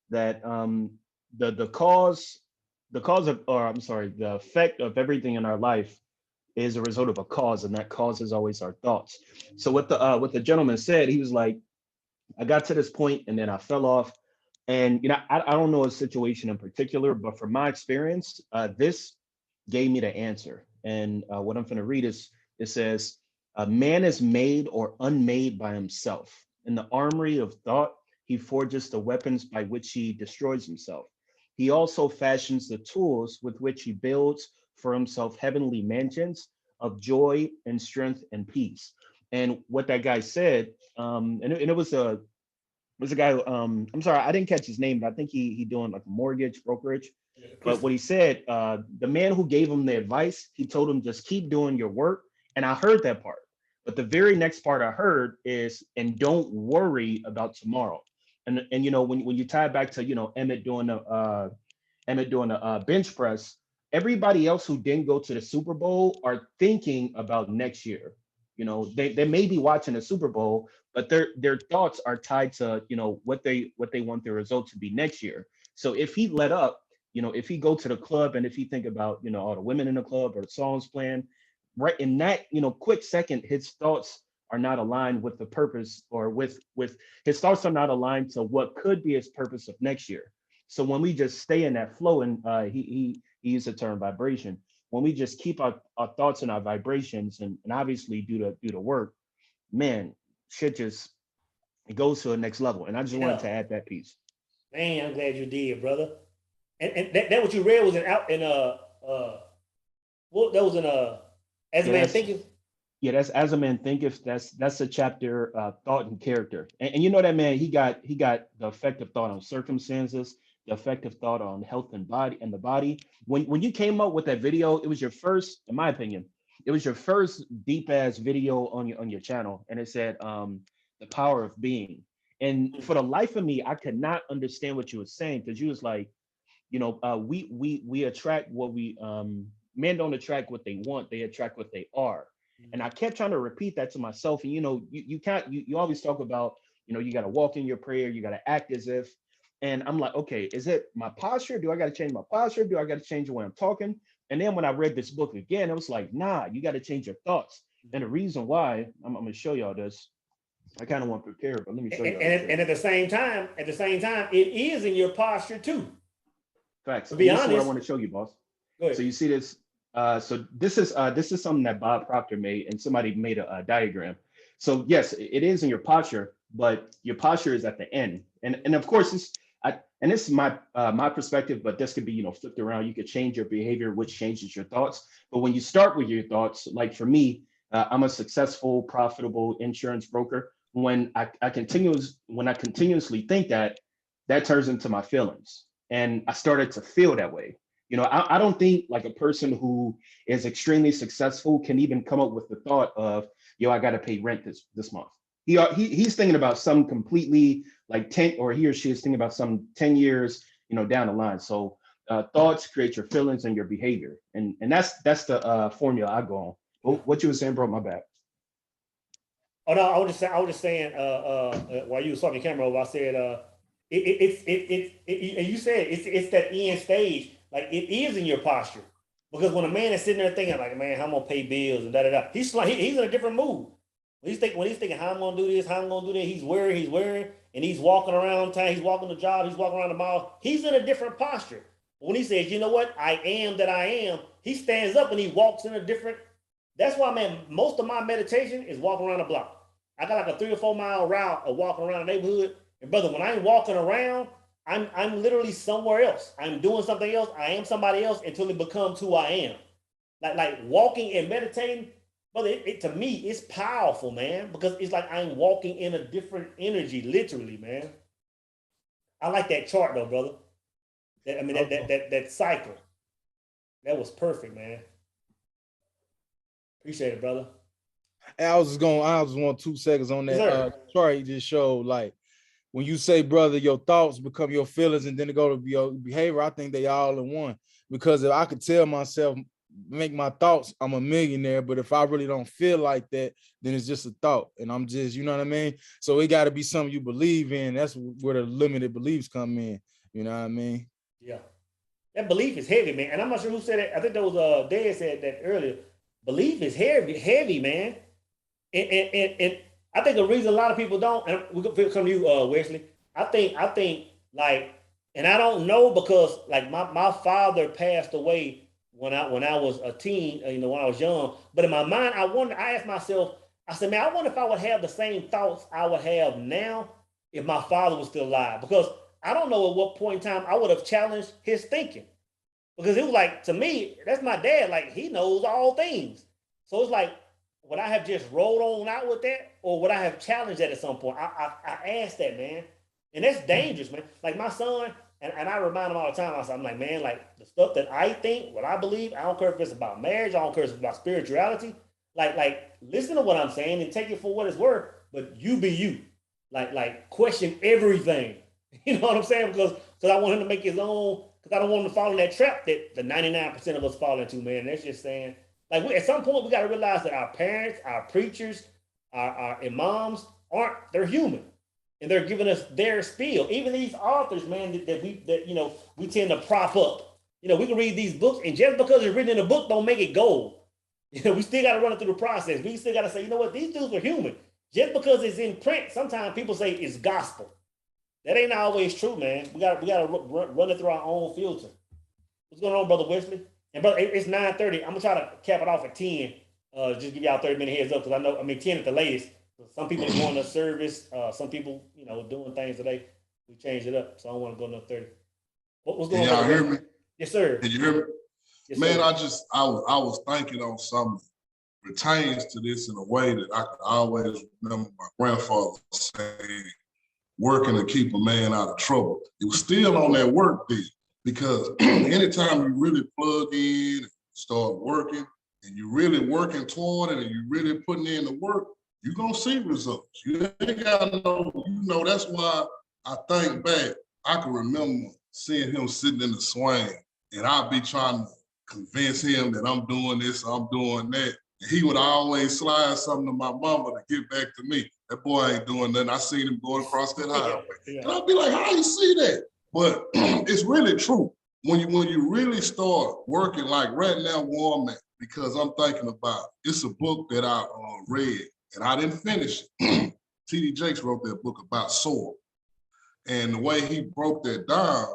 that the cause of, or I'm sorry, the effect of everything in our life is a result of a cause, and that cause is always our thoughts. So what the gentleman said, he was like, I got to this point and then I fell off. And I don't know a situation in particular, but from my experience, this gave me the answer. And what I'm going to read is, it says, a man is made or unmade by himself. In the armory of thought, he forges the weapons by which he destroys himself. He also fashions the tools with which he builds for himself heavenly mansions of joy and strength and peace. And what that guy said, and it was a guy, I'm sorry, I didn't catch his name, but I think he doing like a mortgage brokerage. But what he said, the man who gave him the advice, he told him just keep doing your work. And I heard that part. But the very next part I heard is, and don't worry about tomorrow. And when you tie it back to Emmett doing the bench press, everybody else who didn't go to the Super Bowl are thinking about next year. They may be watching the Super Bowl, but their thoughts are tied to what they want their result to be next year. So if he let up, if he go to the club and if he think about all the women in the club or the songs playing, right in that quick second, his thoughts are not aligned with the purpose, or with his thoughts are not aligned to what could be his purpose of next year. So when we just stay in that flow, and he used the term vibration, when we just keep our thoughts and our vibrations and obviously do the work, man, shit just, it goes to the next level. And I just wanted to add that piece.
Man, I'm glad you did, brother. And that what you read was that was in As a Man Thinketh?
Yeah, that's As a Man Thinketh. That's a chapter, thought and character. And that man, he got the effective thought on circumstances, the effective thought on health and the body. When you came up with that video, it was your first, in my opinion, it was your first deep ass video on your channel. And it said the power of being. And for the life of me, I could not understand what you were saying, because you was like, we attract what we men don't attract what they want, they attract what they are. And I kept trying to repeat that to myself. And you can't, you always talk about, you got to walk in your prayer, you got to act as if. And I'm like, okay, is it my posture? Do I got to change my posture? Do I got to change the way I'm talking? And then when I read this book again, it was like, nah, you got to change your thoughts. And the reason why, I'm going to show y'all this. I kind of want to prepare, but let me show you.
And at the same time, it is in your posture too.
Facts.
To be honest,
this is what I want to show you, boss. So you see this. So this is something that Bob Proctor made, and somebody made a diagram. So yes, it is in your posture, but your posture is at the end. And of course, this is my perspective, but this could be flipped around. You could change your behavior, which changes your thoughts. But when you start with your thoughts, like for me, I'm a successful, profitable insurance broker. When I continuously think that turns into my feelings, and I started to feel that way. I don't think like a person who is extremely successful can even come up with the thought of, I got to pay rent this month. He's thinking about some completely like 10, or he or she is thinking about some 10 years, down the line. So thoughts create your feelings and your behavior. And that's the formula I go on. What you were saying, bro, my bad.
Oh no, I was just saying while you were talking camera over, I said and you said it's that end stage. Like it is in your posture, because when a man is sitting there thinking like, man, how I'm gonna pay bills and he's in a different mood. When he's thinking how I'm gonna do this, how I'm gonna do that, he's wearing, and he's walking around town, he's walking the job, he's walking around the mall. He's in a different posture. When he says, you know what, I am that I am, he stands up and he walks in a different. That's why, man, most of my meditation is walking around the block. I got like a 3 or 4 mile route of walking around the neighborhood, And brother, when I'm walking around, I'm literally somewhere else. I'm doing something else. I am somebody else until it becomes who I am. Like walking and meditating, brother, it to me, it's powerful, man, because it's like I'm walking in a different energy, literally, man. I like that chart though, brother. That cycle. That was perfect, man. Appreciate it, brother.
I just want 2 seconds on that.
Yes,
Chart you just showed, like when you say, brother, your thoughts become your feelings and then it go to your behavior. I think they all in one, because if I could tell myself, make my thoughts, I'm a millionaire, but if I really don't feel like that, then it's just a thought and I'm just, you know what I mean? So it got to be something you believe in. That's where the limited beliefs come in. You know what I mean?
Yeah. That belief is heavy, man. And I'm not sure who said it. I think that was Dad said that earlier. Belief is heavy, man. And I think the reason a lot of people don't, and we're gonna come to you, Wesley. I think like, and I don't know because like my father passed away when I was a teen, when I was young. But in my mind, I asked myself, I said, man, I wonder if I would have the same thoughts I would have now if my father was still alive. Because I don't know at what point in time I would have challenged his thinking. Because it was like, to me, that's my dad. Like, he knows all things. So it's like, would I have just rolled on out with that? Or would I have challenged that at some point? I asked that, man. And that's dangerous, man. Like my son, and I remind him all the time, I'm like, man, like the stuff that I think, what I believe, I don't care if it's about marriage, I don't care if it's about spirituality. Like listen to what I'm saying and take it for what it's worth, but you be you. Like question everything. You know what I'm saying? Because I want him to make his own, because I don't want him to fall in that trap that the 99% of us fall into, man. That's just saying, like, at some point, we got to realize that our parents, our preachers, our imams they're human. And they're giving us their spiel. Even these authors, man, that we tend to prop up. We can read these books, and just because it's written in a book don't make it gold. We still got to run it through the process. We still got to say, you know what, these dudes are human. Just because it's in print, sometimes people say it's gospel. That ain't always true, man. We got to run it through our own filter. What's going on, Brother Wesley? And brother, it's 9:30. I'm gonna try to cap it off at 10. Just give y'all 30-minute heads up, because 10 at the latest. Some people are going to service. Some people, doing things today. We changed it up, so I don't want to go another 30. What's going on?
Y'all hear me?
Yes, sir.
Can you hear me?
Yes,
man,
sir.
I was thinking on something that pertains to this in a way that I could always remember my grandfather saying, working to keep a man out of trouble. It was still on that work deal, because anytime you really plug in and start working and you're really working toward it and you're really putting in the work, you're going to see results. You ain't got to know, that's why I think back, I can remember seeing him sitting in the swing, and I'd be trying to convince him that I'm doing this, I'm doing that. And he would always slide something to my mama to get back to me. That boy ain't doing nothing. I seen him going across that highway. Yeah. And I'd be like, how you see that? But it's really true. When you really start working, like right now, Warman, because I'm thinking about, it's a book that I read, and I didn't finish it. T.D. Jakes wrote that book about soil. And the way he broke that down,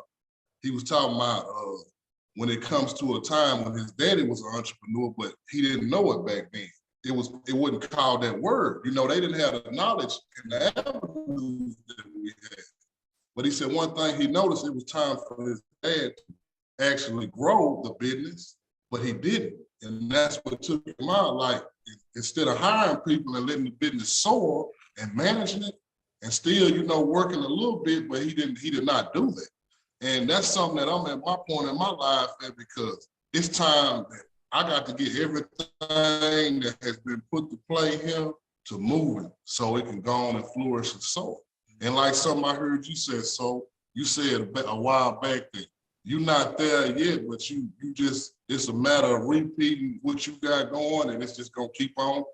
he was talking about when it comes to a time when his daddy was an entrepreneur, but he didn't know it back then. It wasn't called that word. They didn't have the knowledge and the avenues that we had. But he said one thing he noticed, it was time for his dad to actually grow the business, but he didn't. And that's what took him out. Like, instead of hiring people and letting the business soar and managing it, and still, working a little bit, but he did not do that. And that's something that I'm at my point in my life at, because it's time that I got to get everything that has been put to play here to moving so it can go on and flourish and soar. And like something I heard you say, so you said a while back that you're not there yet, but you just, it's a matter of repeating what you got going, and it's just gonna keep on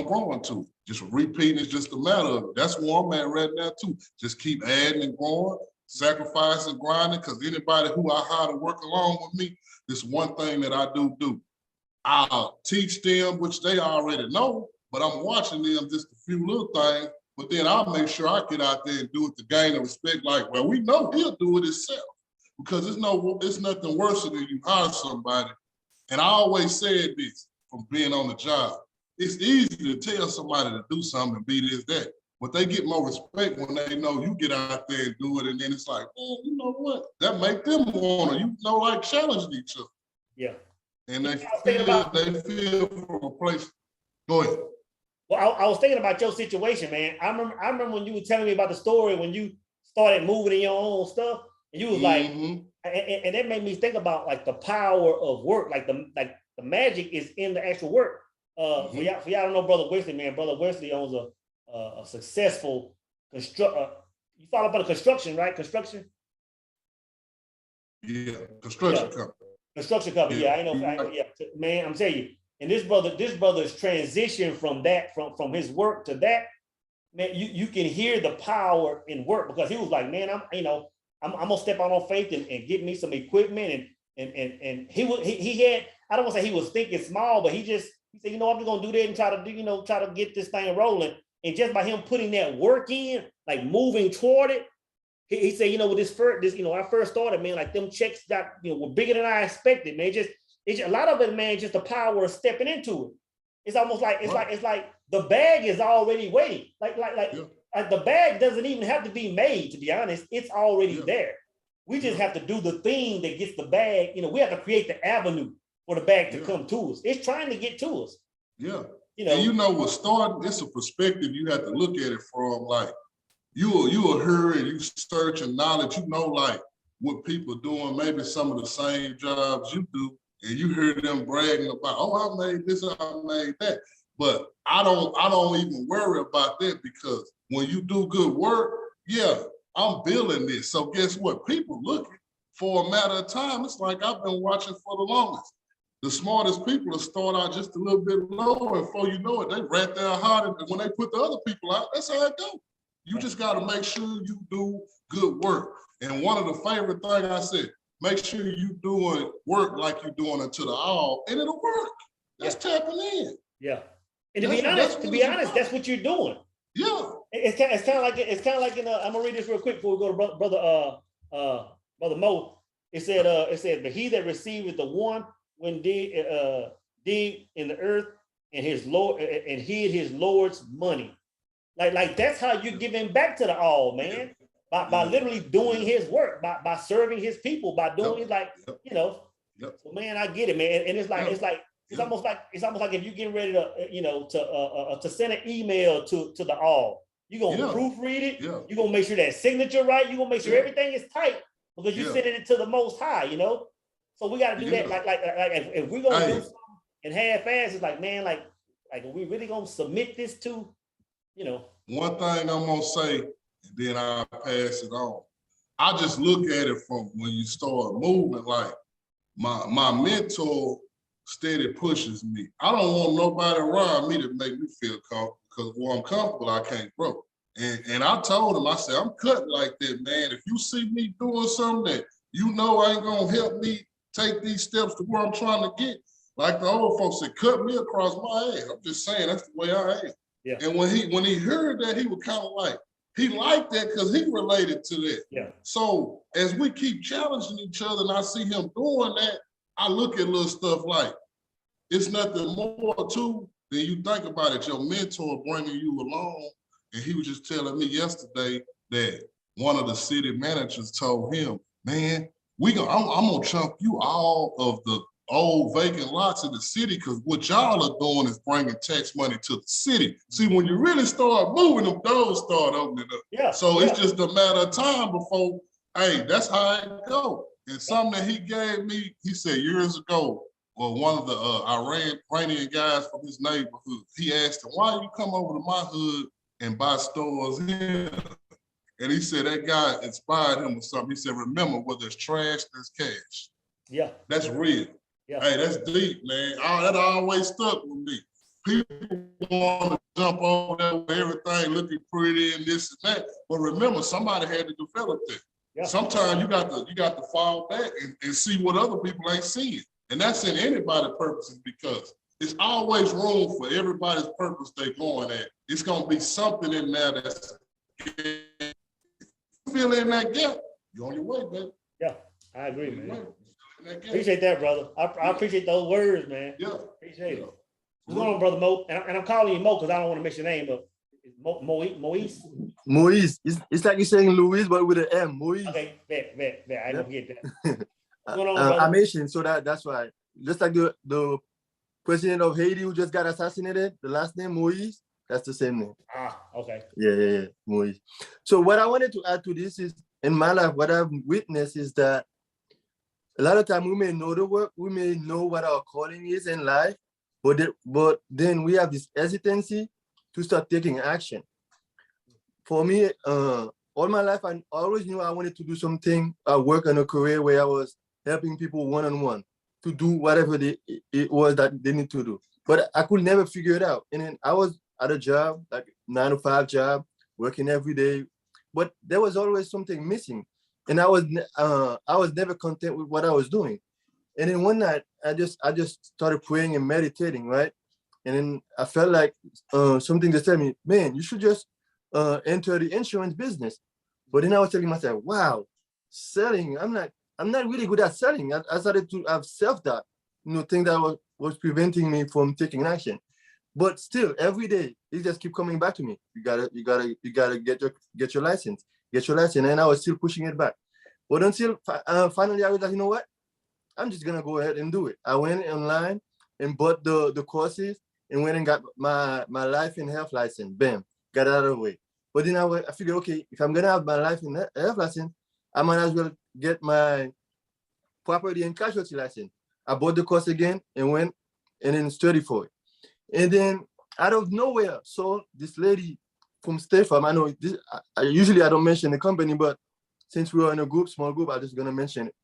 growing to it. Just repeating is just a matter of it. That's where I'm at right now too. Just keep adding and growing, sacrificing, grinding, because anybody who I hire to work along with me, this one thing that I do. I'll teach them, which they already know, but I'm watching them just a few little things, but then I'll make sure I get out there and do it to gain the respect, like, well, we know he'll do it himself. Because it's nothing worse than you hire somebody. And I always said this from being on the job. It's easy to tell somebody to do something and be this, that. but they get more respect when they know you get out there and do it. And then it's like, man, you know what? That make them want to, like challenge each other.
Yeah.
And they feel from a place. Go ahead.
Well, I was thinking about your situation, man. I remember when you were telling me about the story when you started moving in your own stuff, and you was like, and that made me think about like the power of work, like the magic is in the actual work. For y'all don't know Brother Wesley, man. Brother Wesley owns a successful you follow up on the construction, right? Construction.
Yeah, construction company.
Construction company. Yeah, I know. Yeah, man, I'm telling you. And this brother's transition from that, from his work to that, man, you can hear the power in work, because he was like, man, I'm gonna step out on faith and get me some equipment, and he had, I don't want to say he was thinking small, but he said, I'm just gonna do that and try to get this thing rolling. And just by him putting that work in, like moving toward it, he said, with this I first started, man, like them checks got, were bigger than I expected, man. It's a lot of it, man, just the power of stepping into it. It's almost like it's like the bag is already waiting. Like the bag doesn't even have to be made, to be honest. It's already there. We just have to do the thing that gets the bag. We have to create the avenue for the bag to come to us. It's trying to get to us.
Yeah. And what's starting, it's a perspective you have to look at it from. Like you will hear and you search and knowledge, like what people doing, maybe some of the same jobs you do. And you hear them bragging about, oh, I made this, I made that. But I don't even worry about that, because when you do good work, I'm building this. So guess what? People looking for a matter of time. It's like I've been watching for the longest. The smartest people will start out just a little bit lower, and before you know it, they right there hard. And when they put the other people out, that's how it goes. You just got to make sure you do good work. And one of the favorite things I said, make sure you doing work like you're doing it to the all, and it'll work. That's tapping in.
Yeah. And to be honest, that's what you're doing.
Yeah.
It's kind of like in I'm gonna read this real quick before we go to brother Mo. It said, but he that receiveth the one when dig in the earth and his Lord and hid his Lord's money. Like that's how you're giving back to the all, man. By literally doing his work, by serving his people, by doing it So man, I get it, man. And it's almost like if you're getting ready to to send an email to the all, you're gonna proofread it, you're gonna make sure that signature right, you're gonna make sure everything is tight, because you're sending it to the Most High, So we gotta do that. Like if we're gonna do something and half-ass, it's like, man, like are we really gonna submit this to,
One thing I'm gonna say, and then I'll pass it on. I just look at it from when you start moving, like my mentor steady pushes me. I don't want nobody around me to make me feel comfortable, because when I'm comfortable, I can't grow. And I told him, I said, I'm cut like that, man. If you see me doing something that ain't gonna help me take these steps to where I'm trying to get, like the old folks said, cut me across my ass. I'm just saying, that's the way I am.
Yeah.
And when he heard that, he was kind of like, he liked that because he related to that.
Yeah.
So as we keep challenging each other and I see him doing that, I look at little stuff like, it's nothing more to than you think about it. Your mentor bringing you along. And he was just telling me yesterday that one of the city managers told him, man, I'm gonna chunk you all of the old vacant lots in the city, because what y'all are doing is bringing tax money to the city. See, when you really start moving, them doors start opening up.
Yeah.
So it's just a matter of time before, that's how it go. And something that he gave me, he said years ago, well, one of the Iranian guys from his neighborhood, he asked him, why you come over to my hood and buy stores here? And he said that guy inspired him with something. He said, remember, where there's trash, there's cash.
Yeah.
That's real.
Yeah.
Hey, that's deep, man. That always stuck with me. People want to jump over there with everything looking pretty and this and that. But remember, somebody had to develop that.
Yeah.
Sometimes you got to fall back and see what other people ain't seeing. And that's in anybody's purposes, because it's always room for everybody's purpose they're going at. It's going to be something in there that's fill in that gap. You're on your way, man.
Yeah, I agree, man. Appreciate that, brother. I appreciate those words, man.
Yeah.
Appreciate it. What's going on, brother Mo? And I'm calling you Mo because I don't want to mix your name up. Moise.
Moise. It's like you're saying Louis, but with an M. Moise.
Okay, bet. I don't get that. What's going on,
I'm
brother?
Asian, so that's why. Just like the president of Haiti who just got assassinated, the last name Moise, that's the same name.
Okay.
Yeah, Moise. So what I wanted to add to this is, in my life, what I've witnessed is that a lot of time we may know the work, we may know what our calling is in life, but then we have this hesitancy to start taking action. For me, all my life, I always knew I wanted to do something, work on a career where I was helping people one-on-one to do whatever it was that they need to do. But I could never figure it out. And then I was at a job, like 9-to-5 job, working every day, but there was always something missing. And I was never content with what I was doing. And then one night, I just started praying and meditating, right? And then I felt like something just told me, man, you should just enter the insurance business. But then I was telling myself, wow, selling, I'm not really good at selling. I started to have self-doubt, thing that was preventing me from taking action. But still, every day, it just keep coming back to me. You gotta get your license. And I was still pushing it back. But until finally I was like, you know what? I'm just gonna go ahead and do it. I went online and bought the courses and went and got my life and health license. Bam, got it out of the way. But then I figured, okay, if I'm gonna have my life and health license, I might as well get my property and casualty license. I bought the course again and went and then studied for it. And then out of nowhere, so this lady from State Farm, I know this, usually I don't mention the company, but since we were in a small group, I'm just gonna mention it.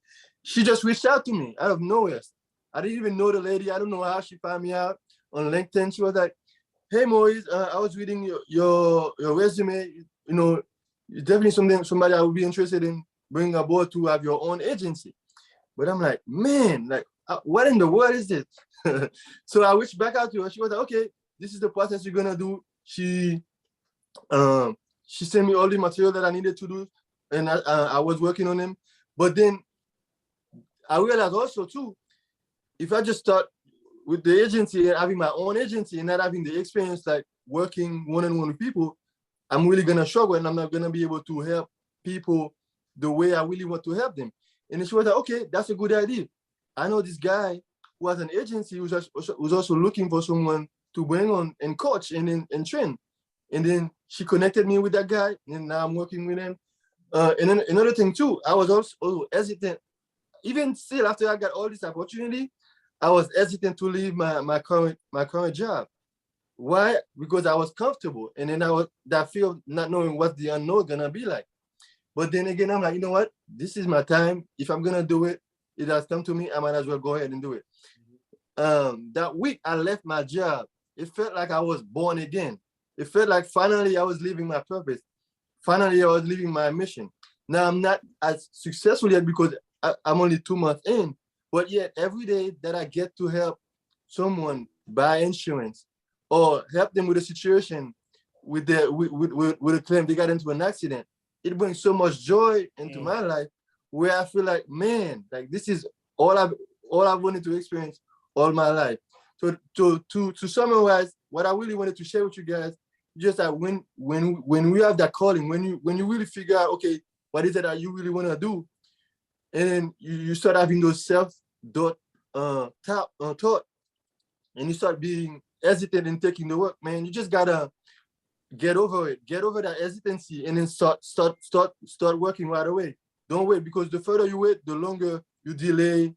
She just reached out to me out of nowhere. I didn't even know the lady. I don't know how she found me out on LinkedIn. She was like, hey, Moise, I was reading your resume. You're definitely somebody I would be interested in bringing aboard to have your own agency. But I'm like, man, like, what in the world is this? So I reached back out to her. She was like, okay, this is the process you're gonna do. She sent me all the material that I needed to do, and I was working on them. But then I realized also too, if I just start with the agency and having my own agency and not having the experience like working one-on-one with people, I'm really gonna struggle and I'm not gonna be able to help people the way I really want to help them. And then she was like, okay, that's a good idea. I know this guy who has an agency who's also looking for someone to bring on and coach and train. And then she connected me with that guy, and now I'm working with him. And then another thing too, I was also hesitant. Even still, after I got all this opportunity, I was hesitant to leave my current job. Why? Because I was comfortable, and then I was that fear of not knowing what the unknown gonna be like. But then again, I'm like, you know what? This is my time. If I'm gonna do it, it has come to me. I might as well go ahead and do it. That week I left my job. It felt like I was born again. It felt like finally I was living my purpose. Finally, I was living my mission. Now I'm not as successful yet because I'm only 2 months in, but yet every day that I get to help someone buy insurance or help them with a situation with a claim they got into an accident, it brings so much joy into my life where I feel like, man, like this is all I've wanted to experience all my life. So to summarize, what I really wanted to share with you guys, just that when we have that calling, when you really figure out, okay, what is it that you really want to do, and then you start having those self-doubt thought, and you start being hesitant in taking the work, man, you just gotta get over it, get over that hesitancy, and then start working right away. Don't wait, because the further you wait, the longer you delay,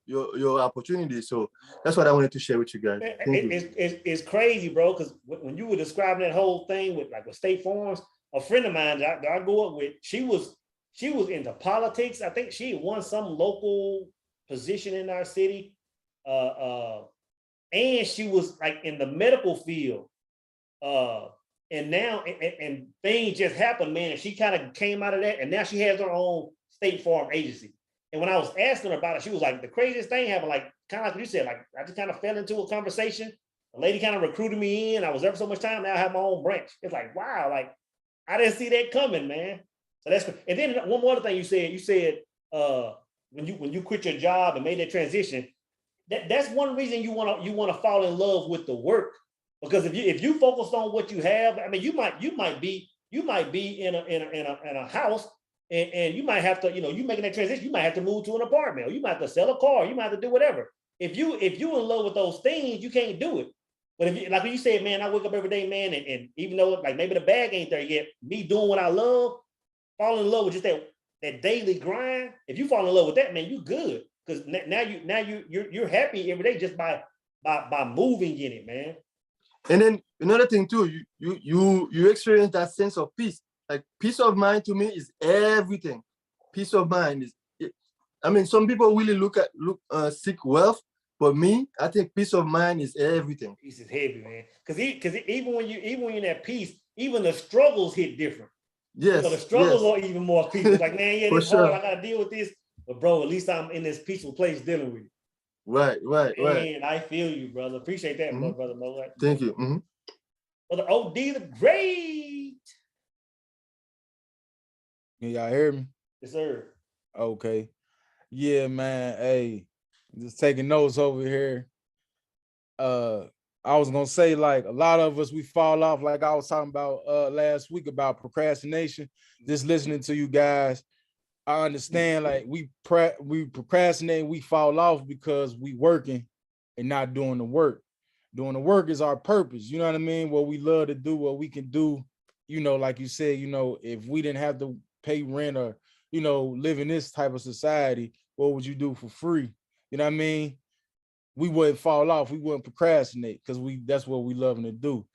your opportunity. So that's what I wanted to share with you guys.
It's crazy, bro, because when you were describing that whole thing with State Farms, a friend of mine that I grew up with, she was into politics. I think she won some local position in our city, and she was like in the medical field. And now and things just happened, man. And she kind of came out of that, and now she has her own State Farm agency. And when I was asking her about it, she was like, the craziest thing happened, like kind of like you said, like I just kind of fell into a conversation. The lady kind of recruited me in. I was there for so much time. Now I have my own branch. It's like, wow, like I didn't see that coming, man. So that's, and then one more thing you said when you quit your job and made that transition, that's one reason you want to fall in love with the work. Because if you focus on what you have, I mean, you might be in a house and you might have to, you making that transition, you might have to move to an apartment, or you might have to sell a car, you might have to do whatever. If you in love with those things, you can't do it. But if you, like you said, man, I wake up every day, man, and even though like maybe the bag ain't there yet, me doing what I love, fall in love with just that daily grind. If you fall in love with that, man, you good. Because now you're happy every day just by moving in it, man.
And then another thing too, you experience that sense of peace. Like peace of mind to me is everything. Peace of mind is. I mean, some people really seek wealth, but me, I think peace of mind is everything.
Peace is heavy, man. Because even when you're in that peace, even the struggles hit different.
Yes,
the struggles are even more peaceful. Like, man, yeah, this
sure.
hard. I gotta deal with this, but bro, at least I'm in this peaceful place dealing with it.
Right.
And I feel you, brother. Appreciate that, brother Mo.
Thank you.
Brother OD the Great.
Can y'all hear me?
Yes, sir.
Okay. Yeah, man. Hey, just taking notes over here. I was gonna say, like, a lot of us, we fall off, like I was talking about last week about procrastination. Just listening to you guys, I understand, like, we procrastinate, we fall off because we working and not doing the work. Doing the work is our purpose, you know what I mean? What we love to do, what we can do, like you said, if we didn't have to pay rent or, live in this type of society, what would you do for free? You know what I mean? We wouldn't fall off, we wouldn't procrastinate because that's what we loving to do.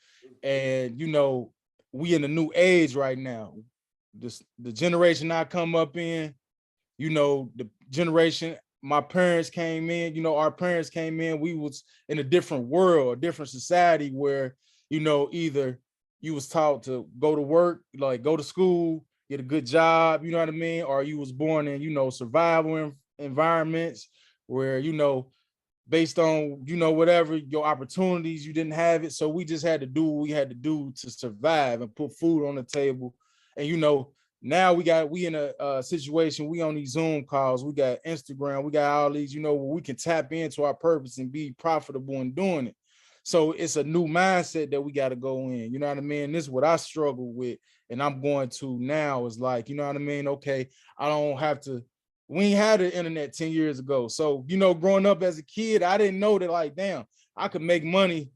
And, we in a new age right now. The generation I come up in, the generation my parents came in, our parents came in, we was in a different world, a different society where, either you was taught to go to work, like go to school, get a good job, you know what I mean? Or you was born in, survival environments where, based on, whatever your opportunities, you didn't have it. So we just had to do what we had to do to survive and put food on the table. And, now we in a situation, we on these Zoom calls, we got Instagram, we got all these, where we can tap into our purpose and be profitable in doing it. So it's a new mindset that we got to go in, you know what I mean? This is what I struggle with. And I'm going to now is like, you know what I mean? Okay, I don't have to, we ain't had the internet 10 years ago. So, growing up as a kid, I didn't know that, like, damn, I could make money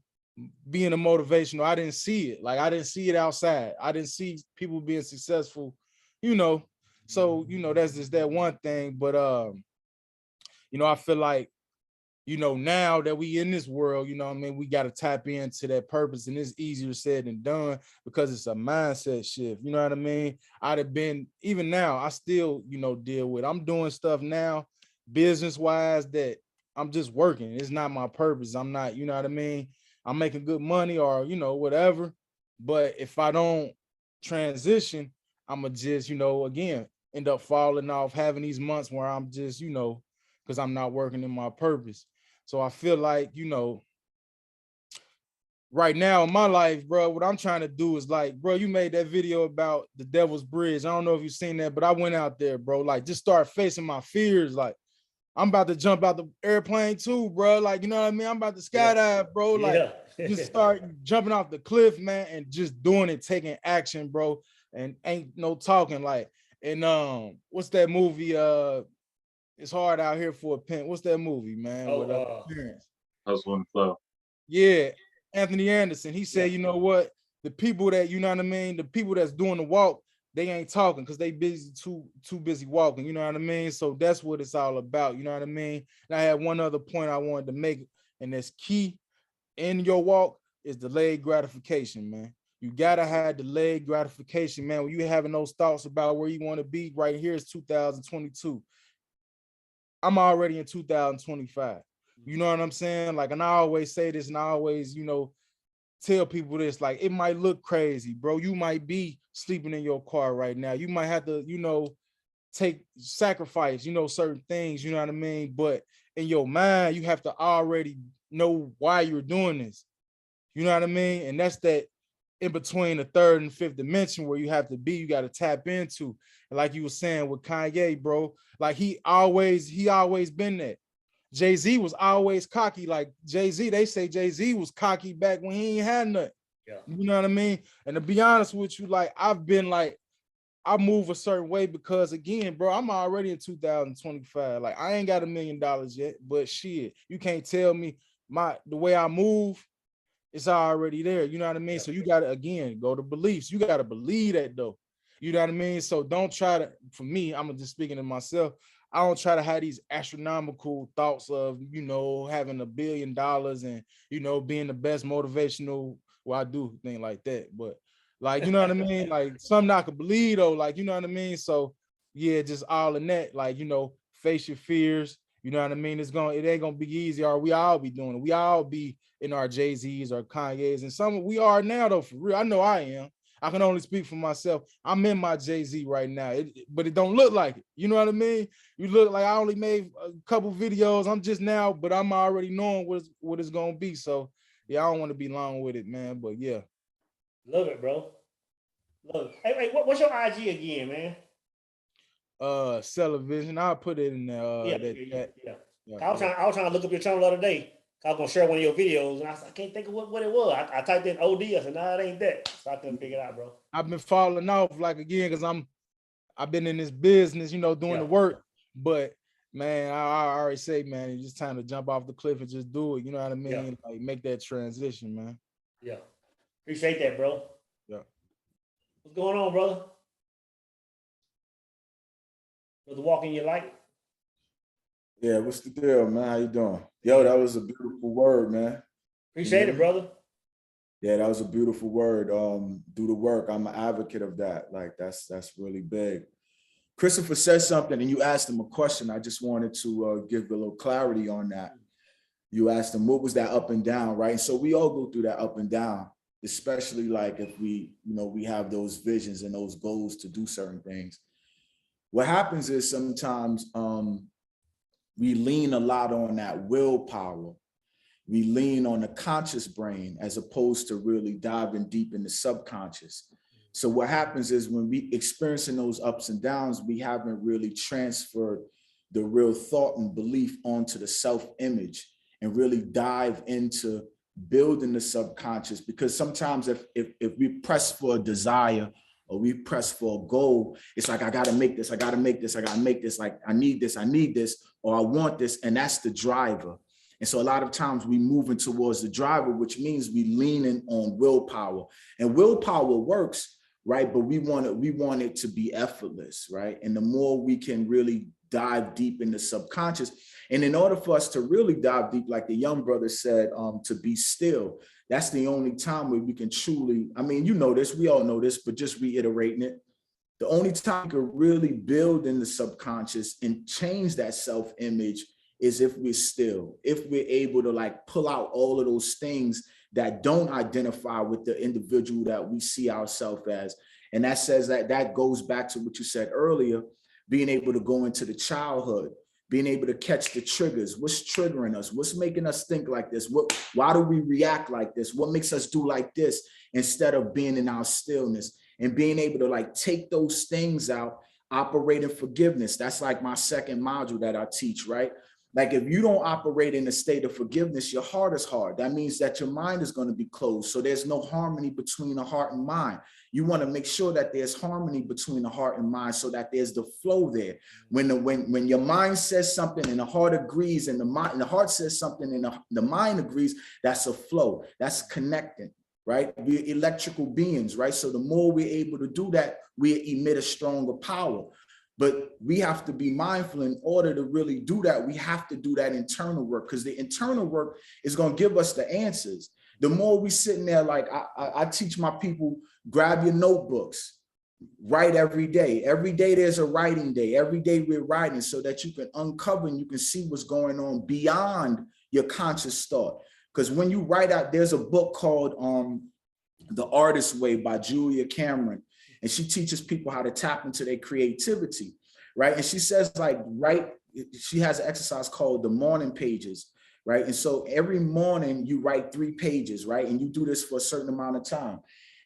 being a motivational. I didn't see it. Like, I didn't see it outside. I didn't see people being successful, so, that's just that one thing. But, I feel like, now that we in this world, we got to tap into that purpose, and it's easier said than done because it's a mindset shift. You know what I mean? I'd have been, even now, I still, deal with, I'm doing stuff now, business wise, that I'm just working. It's not my purpose. I'm not, you know what I mean? I'm making good money or, whatever. But if I don't transition, I'ma just, again, end up falling off, having these months where I'm just, because I'm not working in my purpose. So I feel like, right now in my life, bro, what I'm trying to do is like, bro, you made that video about the Devil's Bridge. I don't know if you've seen that, but I went out there, bro, like just start facing my fears. Like, I'm about to jump out the airplane too, bro. Like, you know what I mean? I'm about to skydive, bro. Like, just start jumping off the cliff, man, and just doing it, taking action, bro. And ain't no talking. Like, and what's that movie? It's Hard Out Here for a Pimp. What's that movie, man? With parents.
Hustle and Flow.
Yeah, Anthony Anderson. He said, you know what? The people that, you know what I mean? The people that's doing the walk, they ain't talking because they busy, too busy walking. You know what I mean? So that's what it's all about. You know what I mean? And I had one other point I wanted to make, and that's key in your walk is delayed gratification, man. You gotta have delayed gratification, man. When you having those thoughts about where you want to be, right here is 2022. I'm already in 2025. You know what I'm saying? Like, and I always say this, and I always, tell people this, like, it might look crazy, bro. You might be sleeping in your car right now. You might have to, sacrifice, certain things, you know what I mean? But in your mind, you have to already know why you're doing this. You know what I mean? And that's that in between the third and fifth dimension where you have to be, you got to tap into. And like you were saying with Kanye, bro, like he always been that. Jay-Z was always cocky. Like Jay-Z, they say Jay-Z was cocky back when he ain't had nothing.
Yeah.
You know what I mean? And to be honest with you, like I've been like, I move a certain way because again, bro, I'm already in 2025. Like I ain't got $1 million yet, but shit, you can't tell me the way I move, it's already there. You know what I mean?
Yeah.
So you gotta again go to beliefs. You gotta believe that though. You know what I mean? So don't try to, for me, I'm just speaking to myself. I don't try to have these astronomical thoughts of, you know, having $1 billion and, you know, being the best motivational. Well, I do think like that, but like, you know what I mean? Like something I could believe though, like, you know what I mean? So yeah, just all in that, like, you know, face your fears. You know what I mean? It ain't gonna be easy, or we all be doing it. We all be in our Jay-Z's or Kanye's, and some we are now though, for real. I know I am. I can only speak for myself. I'm in my Jay-Z right now, but it don't look like it. You know what I mean? You look like I only made a couple videos. I'm just now, but I'm already knowing what it's gonna be. So yeah, I don't want to be long with it, man. But yeah.
Love it, bro. Love it. Hey, what's your IG again, man?
Television. I'll put it in there.
Yeah. I was trying to look up your channel the other day. I was gonna share one of your videos, and I can't think of what it was. I typed in OD. I said, "Nah, it ain't that." So I couldn't figure it out, bro.
I've been falling off like again because I've been in this business, you know, doing the work. But man, I already say, man, it's just time to jump off the cliff and just do it. You know what I mean?
Yeah.
Like make that transition, man.
Yeah, appreciate that, bro.
Yeah.
What's going on, brother? Brother, walking your light.
Yeah, what's the deal, man? How you doing? Yo, that was a beautiful word, man.
Appreciate it, brother.
Yeah, that was a beautiful word. Do the work. I'm an advocate of that. Like that's really big. Christopher said something and you asked him a question. I just wanted to give a little clarity on that. You asked him, what was that up and down, right? And so we all go through that up and down, especially like if we have those visions and those goals to do certain things. What happens is sometimes we lean a lot on that willpower. We lean on the conscious brain as opposed to really diving deep in the subconscious. So what happens is when we experiencing those ups and downs, we haven't really transferred the real thought and belief onto the self-image and really dive into building the subconscious. Because sometimes if we press for a desire or we press for a goal, it's like, I gotta make this, I gotta make this, I gotta make this, like I need this, or I want this, and that's the driver. And so a lot of times we moving towards the driver, which means we leaning on willpower. And willpower works, right? But we want it to be effortless, right? And the more we can really dive deep in the subconscious, and in order for us to really dive deep, like the young brother said, to be still, that's the only time where we can truly, I mean, you know this, we all know this, but just reiterating it, the only time we can really build in the subconscious and change that self-image is if we're still, if we're able to like pull out all of those things that don't identify with the individual that we see ourselves as. And that says that goes back to what you said earlier, being able to go into the childhood, being able to catch the triggers. What's triggering us? What's making us think like this? Why do we react like this? What makes us do like this instead of being in our stillness and being able to like take those things out, operate in forgiveness. That's like my second module that I teach, right? Like if you don't operate in a state of forgiveness, your heart is hard. That means that your mind is going to be closed. So there's no harmony between the heart and mind. You want to make sure that there's harmony between the heart and mind so that there's the flow there. When your mind says something and the heart agrees and the heart says something and the mind agrees, that's a flow. That's connecting, right? We're electrical beings, right? So the more we're able to do that, we emit a stronger power. But we have to be mindful in order to really do that. We have to do that internal work because the internal work is going to give us the answers. The more we sitting there, like I teach my people, grab your notebooks, write every day. Every day there's a writing day. Every day we're writing so that you can uncover and you can see what's going on beyond your conscious thought. Because when you write out, there's a book called The Artist's Way by Julia Cameron. And she teaches people how to tap into their creativity, right? And she says she has an exercise called the morning pages, right? And so every morning you write 3 pages, right? And you do this for a certain amount of time.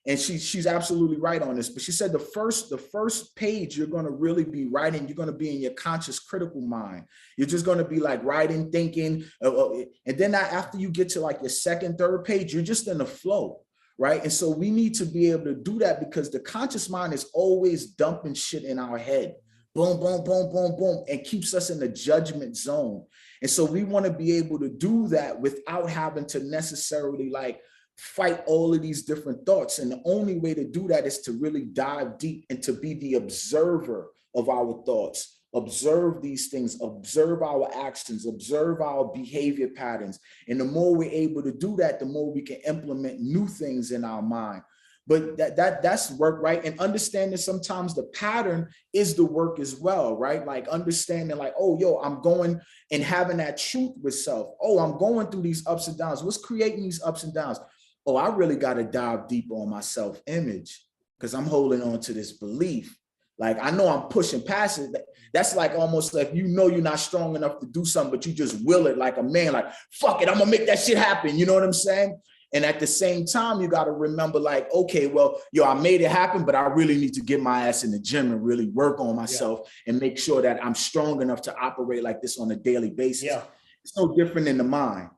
And she's absolutely right on this. But she said the first page you're going to really be writing, you're going to be in your conscious critical mind. You're just going to be like writing, thinking, and then after you get to like your second, third page, you're just in the flow, right? And so we need to be able to do that because the conscious mind is always dumping shit in our head. Boom, boom, boom, boom, boom, and keeps us in the judgment zone. And so we want to be able to do that without having to necessarily like fight all of these different thoughts. And the only way to do that is to really dive deep and to be the observer of our thoughts, observe these things, observe our actions, observe our behavior patterns. And the more we're able to do that, the more we can implement new things in our mind. But that's work, right? And understanding sometimes the pattern is the work as well, right? Like understanding like, oh, yo, I'm going and having that truth with self. Oh, I'm going through these ups and downs. What's creating these ups and downs? Oh, I really got to dive deep on my self-image because I'm holding on to this belief. Like, I know I'm pushing past it. That's like almost like, you know, you're not strong enough to do something, but you just will it like a man, like, fuck it, I'm gonna make that shit happen. You know what I'm saying? And at the same time, you got to remember like, okay, well, yo, I made it happen, but I really need to get my ass in the gym and really work on myself and make sure that I'm strong enough to operate like this on a daily basis.
Yeah.
It's no different in the mind.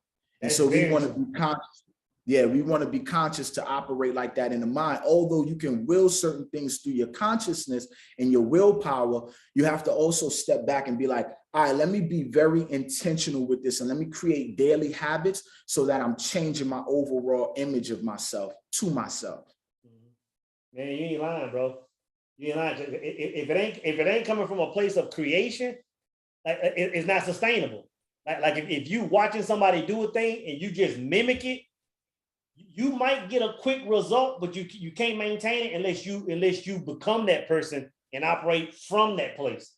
And
That's
so we
very
want to
true.
be conscious. Yeah, we want to be conscious to operate like that in the mind. Although you can will certain things through your consciousness and your willpower, you have to also step back and be like, all right, let me be very intentional with this and let me create daily habits so that I'm changing my overall image of myself to myself.
Man, you ain't lying, bro. You ain't lying. If it ain't coming from a place of creation, like it's not sustainable. Like if you watching somebody do a thing and you just mimic it, you might get a quick result, but you can't maintain it unless you become that person and operate from that place.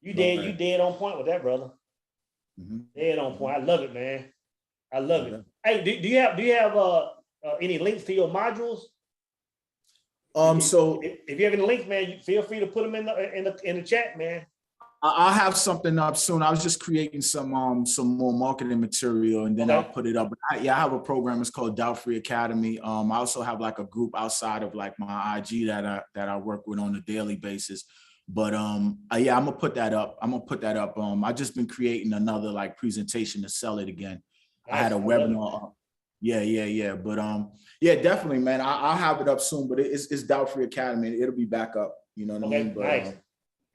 You dead on point with that, brother. Dead on point. I love it, man. I love it. Hey, do you have any links to your modules?
So
if you have any links, man, you feel free to put them in the chat, man.
I'll have something up soon. I was just creating some more marketing material and then I'll put it up. But I have a program. It's called Doubt Free Academy. I also have like a group outside of like my IG that I work with on a daily basis. But yeah, I'm gonna put that up. I just been creating another like presentation to sell it again. I had a webinar. Yeah. But yeah, definitely, man. I'll have it up soon. But it's Doubt Free Academy. It'll be back up. You know what I mean? But,
nice.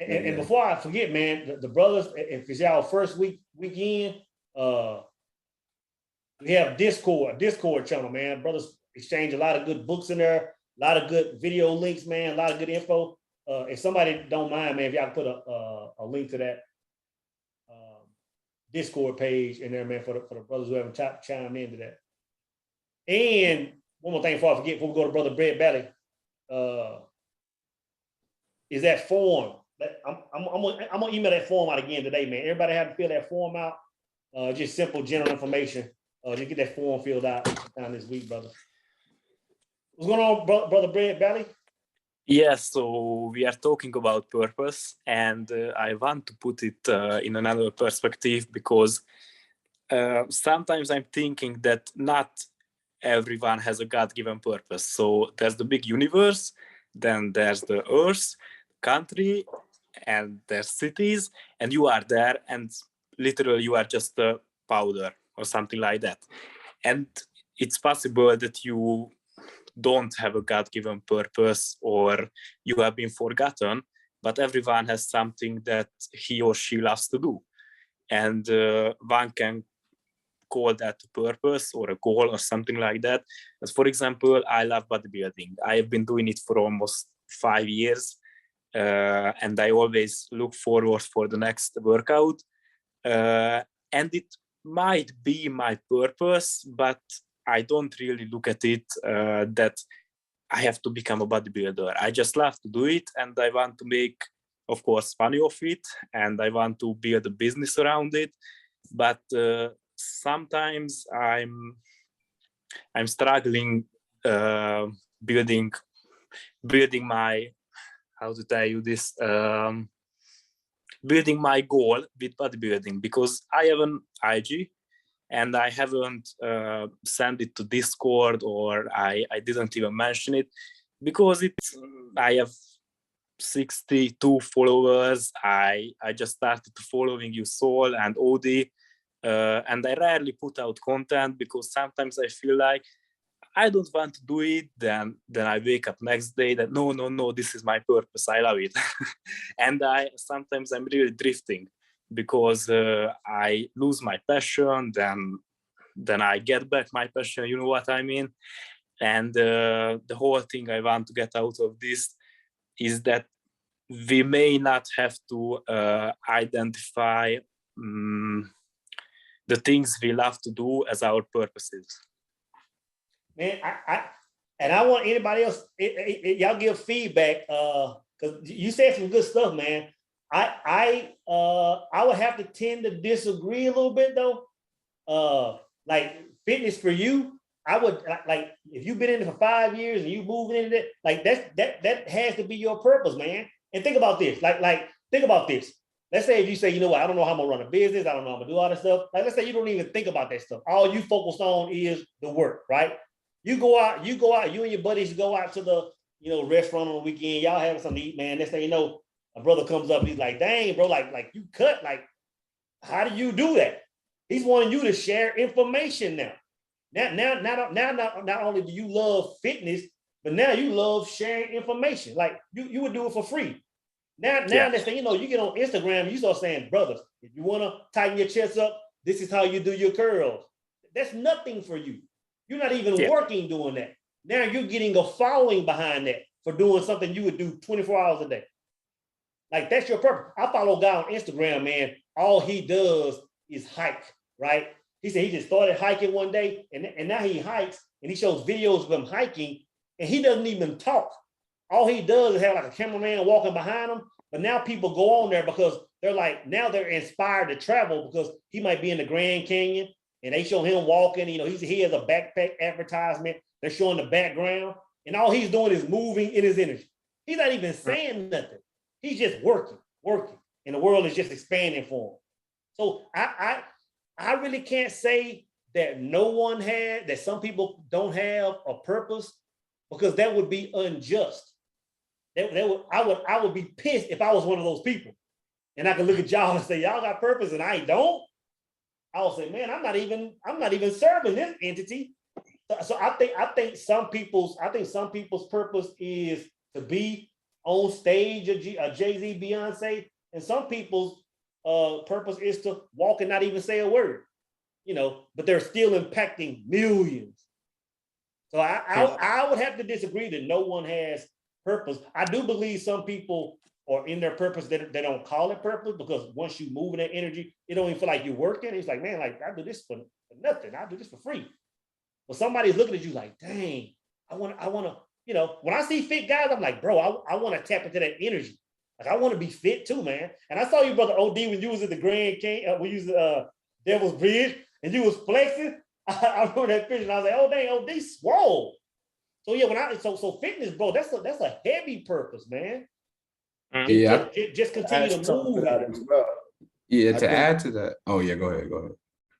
And before I forget, man, the brothers, if it's y'all first weekend, we have a Discord channel, man. Brothers exchange a lot of good books in there, a lot of good video links, man, a lot of good info. If somebody don't mind, man, if y'all put a link to that Discord page in there, man, for the brothers who haven't chimed into that. And one more thing before I forget, before we go to Brother Bread Belly, is that form. I'm gonna email that form out again today, man. Everybody have to fill that form out. Just simple general information. Just get that form filled out sometime this week, brother. What's going on, Brother Bread Belly?
Yes, so we are talking about purpose, and I want to put it in another perspective because sometimes I'm thinking that not everyone has a God-given purpose. So there's the big universe, then there's the earth, country, and there's cities, and you are there, and literally you are just a powder or something like that. And it's possible that you don't have a God-given purpose or you have been forgotten, but everyone has something that he or she loves to do. And one can call that a purpose or a goal or something like that. As for example, I love bodybuilding. I have been doing it for almost 5 years. And I always look forward for the next workout. And it might be my purpose, but I don't really look at it that I have to become a bodybuilder. I just love to do it, and I want to make, of course, money of it, and I want to build a business around it. But sometimes I'm struggling building my, how to tell you this, building my goal with bodybuilding, because I have an IG and I haven't sent it to Discord, or I didn't even mention it because I have 62 followers. I just started following you, Sol and Odi, and I rarely put out content because sometimes I feel like I don't want to do it. Then I wake up next day that no, this is my purpose. I love it. And sometimes I'm really drifting because I lose my passion, then I get back my passion, you know what I mean? And the whole thing I want to get out of this is that we may not have to identify the things we love to do as our purposes.
Man, I want anybody else, y'all give feedback, because you said some good stuff, man. I would have to tend to disagree a little bit though. Like fitness for you, I would like if you've been in it for 5 years and you moving into it, like that has to be your purpose, man. And think about this, like think about this. Let's say if you say, you know what, I don't know how I'm gonna run a business, I don't know how I'm gonna do all this stuff. Like let's say you don't even think about that stuff. All you focus on is the work, right? You go out, you and your buddies go out to the restaurant on the weekend, y'all having something to eat, man. Next thing you know, a brother comes up, he's like, dang, bro, like you cut, like, how do you do that? He's wanting you to share information now. Not only do you love fitness, but now you love sharing information. Like you would do it for free. Now next thing you know, you get on Instagram and you start saying, brothers, if you want to tighten your chest up, this is how you do your curls. That's nothing for you. You're not even working doing that. Now you're getting a following behind that for doing something you would do 24 hours a day. Like that's your purpose. I follow a guy on Instagram, man. All he does is hike, right? He said he just started hiking one day and now he hikes and he shows videos of him hiking and he doesn't even talk. All he does is have like a cameraman walking behind him. But now people go on there because they're like, now they're inspired to travel because he might be in the Grand Canyon and they show him walking, he has a backpack advertisement. They're showing the background and all he's doing is moving in his energy. He's not even saying nothing. He's just working, and the world is just expanding for him. So I really can't say that that some people don't have a purpose because that would be unjust. I would be pissed if I was one of those people and I could look at y'all and say, y'all got purpose and I don't. I would say, man, I'm not even serving this entity. So I think some people's purpose is to be on stage, a Jay-Z, Beyonce, and some people's purpose is to walk and not even say a word, but they're still impacting millions. So I would have to disagree that no one has purpose. I do believe some people are in their purpose that they don't call it purpose because once you move in that energy, it don't even feel like you're working. It's like, man, like I do this for nothing. I do this for free. But somebody's looking at you like, dang, I want to, when I see fit guys, I'm like, bro, I want to tap into that energy. Like I want to be fit too, man. And I saw you, brother OD, when you was at the Grand Canyon, when you was Devil's Bridge, and you was flexing. I remember that picture, and I was like, oh dang, OD swole. So yeah, so fitness, bro, that's a heavy purpose, man.
Yeah,
just continue to move
that as well.
Yeah, add to that. Oh yeah, go ahead.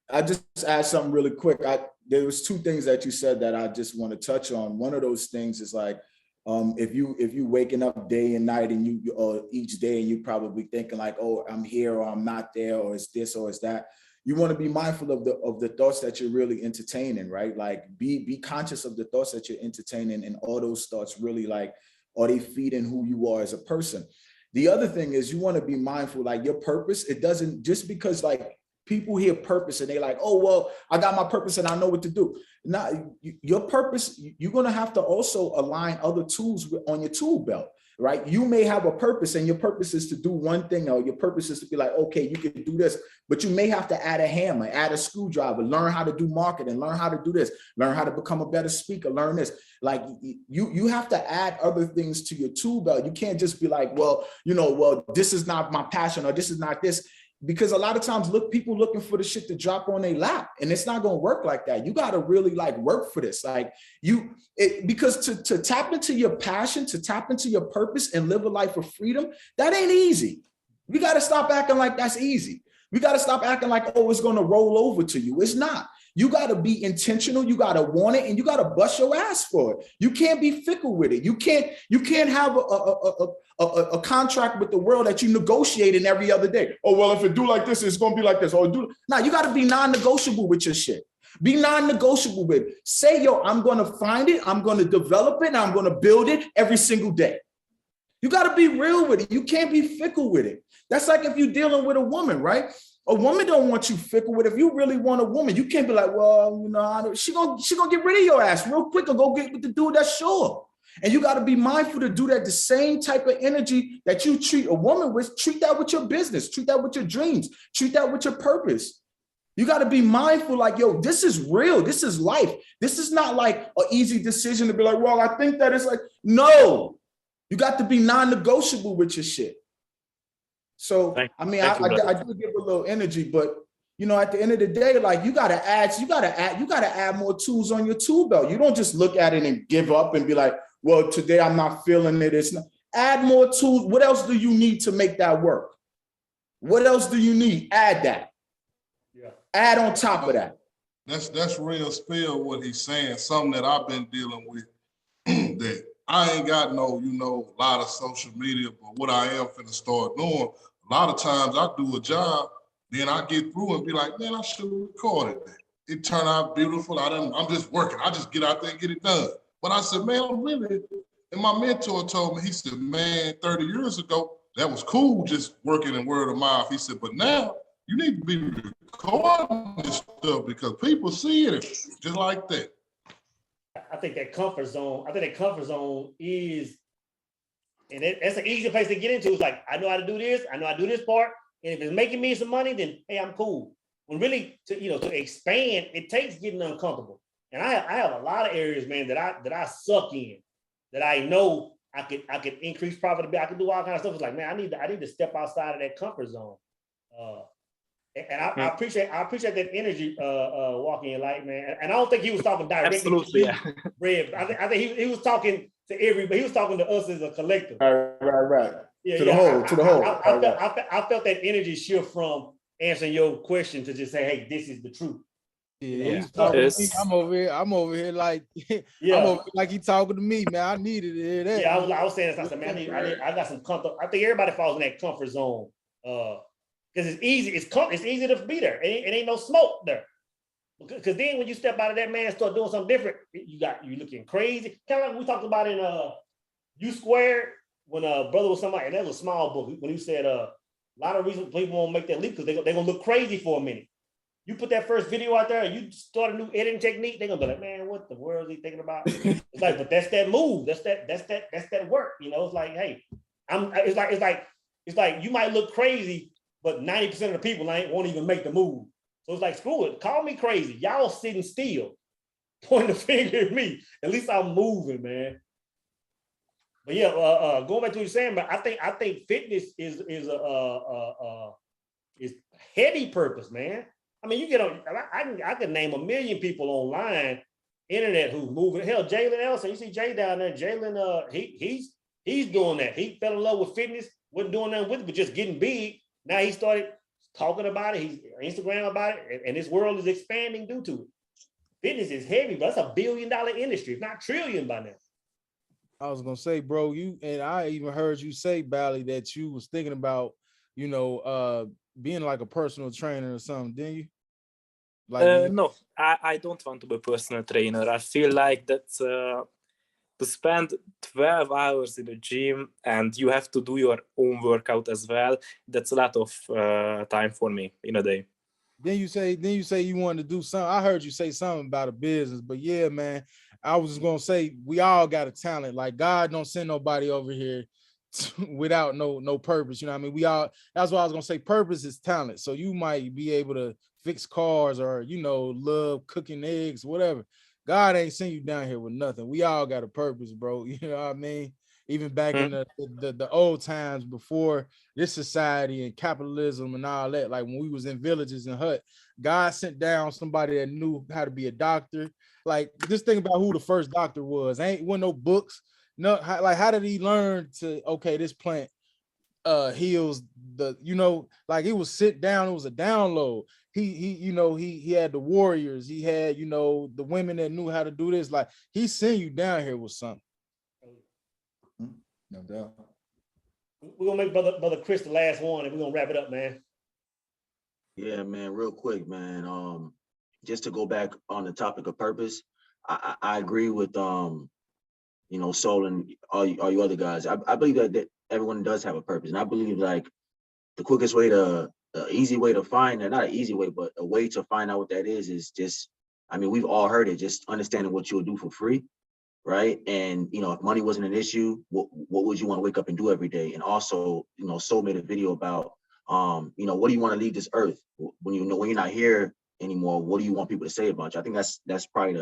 I just add something really quick. There was two things that you said that I just want to touch on. One of those things is like, if you waking up day and night and you each day and you probably thinking like, oh, I'm here or I'm not there or it's this or it's that. You want to be mindful of the thoughts that you're really entertaining, right? Like be conscious of the thoughts that you're entertaining and all those thoughts really like, are they feeding who you are as a person? The other thing is you want to be mindful, like your purpose, it doesn't just because like people hear purpose and they like, oh, well, I got my purpose and I know what to do. Now, your purpose, you're going to have to also align other tools on your tool belt, right? You may have a purpose and your purpose is to do one thing, or your purpose is to be like, okay, you can do this, but you may have to add a hammer, add a screwdriver, learn how to do marketing, learn how to do this, learn how to become a better speaker, learn this. Like you have to add other things to your tool belt. You can't just be like, well, this is not my passion or this is not this. Because a lot of times people looking for the shit to drop on their lap, and it's not going to work like that. You got to really like work for this. Like because to tap into your passion, to tap into your purpose and live a life of freedom, that ain't easy. We got to stop acting like that's easy. We got to stop acting like, oh, it's going to roll over to you. It's not. You got to be intentional. You got to want it, and you got to bust your ass for it. You can't be fickle with it. You can't have a contract with the world that you negotiating every other day. Oh, well, if it do like this, it's going to be like this. Or do now, you got to be non-negotiable with your shit. Be non-negotiable with it. Say, yo, I'm going to find it. I'm going to develop it. And I'm going to build it every single day. You got to be real with it. You can't be fickle with it. That's like if you're dealing with a woman, right? A woman don't want you fickle with it. If you really want a woman, you can't be like, well, you know, she gonna get rid of your ass real quick and go get with the dude that's sure. And you got to be mindful to do that. The same type of energy that you treat a woman with, treat that with your business, treat that with your dreams, treat that with your purpose. You got to be mindful, like, yo, this is real. This is life. This is not like an easy decision to be like, well, I think that it's like, no, you got to be non-negotiable with your shit. So, I mean, I do give a little energy, but you know, at the end of the day, like you got to add more tools on your tool belt. You don't just look at it and give up and be like, well, today I'm not feeling it. It's not. Add more tools. What else do you need to make that work? What else do you need? Add that.
Yeah.
Add on top of that.
That's real spill what he's saying. Something that I've been dealing with that I ain't got no, you know, a lot of social media, but what I am finna start doing, a lot of times I do a job, then I get through and be like, man, I should have recorded that. It turned out beautiful. I'm just working. I just get out there and get it done. But I said, man, I'm really, and my mentor told me, he said, man, 30 years ago, that was cool just working in word of mouth. He said, but now you need to be recording this stuff because people see it just like that.
I think that comfort zone is, and that's an easy place to get into. It's like, I know how to do this. I know how to do this part. And if it's making me some money, then, hey, I'm cool. When really, to expand, it takes getting uncomfortable. And I have a lot of areas, man, that I suck in, that I know I could increase profitability. I could do all kinds of stuff. It's like, man, I need to step outside of that comfort zone. And I appreciate that energy, walking in light, man. And I don't think he was talking directly
Absolutely,
to you, Red. I think he was talking to everybody. He was talking to us as a collective.
Right.
Yeah,
to the whole.
I felt that energy shift from answering your question to just say, hey, this is the truth.
Yeah.
I'm
over here like
Yeah.
I'm over here like he talking to me, man. I needed to hear that.
Yeah, I was saying this. I said, man, I got some comfort. I think everybody falls in that comfort zone. Because it's easy, it's easy to be there. It ain't no smoke there. Because then when you step out of that, man, start doing something different, you looking crazy. Kind of like we talked about in U Squared, when brother was somebody, and that was a small book, when he said a lot of reasons people won't make that leap because they're gonna look crazy for a minute. You put that first video out there, you start a new editing technique, they're gonna be like, man, what the world is he thinking about? It's like, but that's that move, that's that work. It's like, hey, it's like you might look crazy, but 90% of the people won't even make the move. So it's like, screw it, call me crazy. Y'all sitting still, pointing the finger at me. At least I'm moving, man. But yeah, going back to what you're saying, but I think fitness is heavy purpose, man. I mean, you get on. I can name a million people online, internet, who's moving. Hell, Jalen Ellison, you see Jay down there. Jalen, he's doing that. He fell in love with fitness, wasn't doing nothing with it, but just getting big. Now he started talking about it. He's Instagram about it, and this world is expanding due to it. Fitness is heavy, but that's $1 billion industry, if not trillion by now.
I was gonna say, bro, I even heard you say, Bally, that you was thinking about, being like a personal trainer or something, didn't you? Like
no, I don't want to be a personal trainer. I feel like that to spend 12 hours in the gym and you have to do your own workout as well. That's a lot of time for me in a day.
Then you say you wanted to do something. I heard you say something about a business, but yeah, man, I was just gonna say we all got a talent. Like God don't send nobody over here without no purpose. You know what I mean? That's why I was gonna say purpose is talent. So you might be able to fix cars or love cooking eggs, whatever. God ain't send you down here with nothing. We all got a purpose, bro. You know what I mean? Even back in the old times before this society and capitalism and all that, like when we was in villages and hut, God sent down somebody that knew how to be a doctor. Like just think about who the first doctor was. Wasn't no books. No, how did he learn to, okay, this plant heals like he was sit down, it was a download. He had the warriors, he had, the women that knew how to do this. Like he sent you down here with something.
No doubt.
We're gonna make brother Chris the last one, and we're gonna wrap it up, man.
Yeah, man, real quick, man. Just to go back on the topic of purpose, I agree with Soul and all you other guys. I believe that everyone does have a purpose, and I believe like the quickest way easy way to find that, not an easy way, but a way to find out what that is just, I mean, we've all heard it, just understanding what you'll do for free, right? And if money wasn't an issue, what would you want to wake up and do every day? And also, Soul made a video about what do you want to leave this earth when when you're not here anymore? What do you want people to say about you? I think that's probably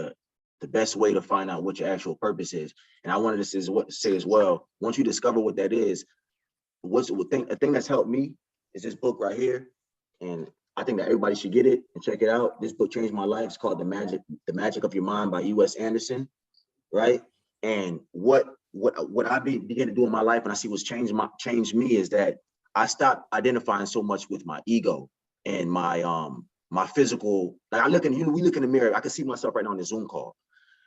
the best way to find out what your actual purpose is. And I wanted to say as well, once you discover what that is, a thing that's helped me is this book right here. And I think that everybody should get it and check it out. This book changed my life. It's called The Magic of Your Mind by U.S. Anderson, right? And what I began to do in my life, and I see what's changed me, is that I stopped identifying so much with my ego and my physical. Like we look in the mirror, I can see myself right now on the Zoom call.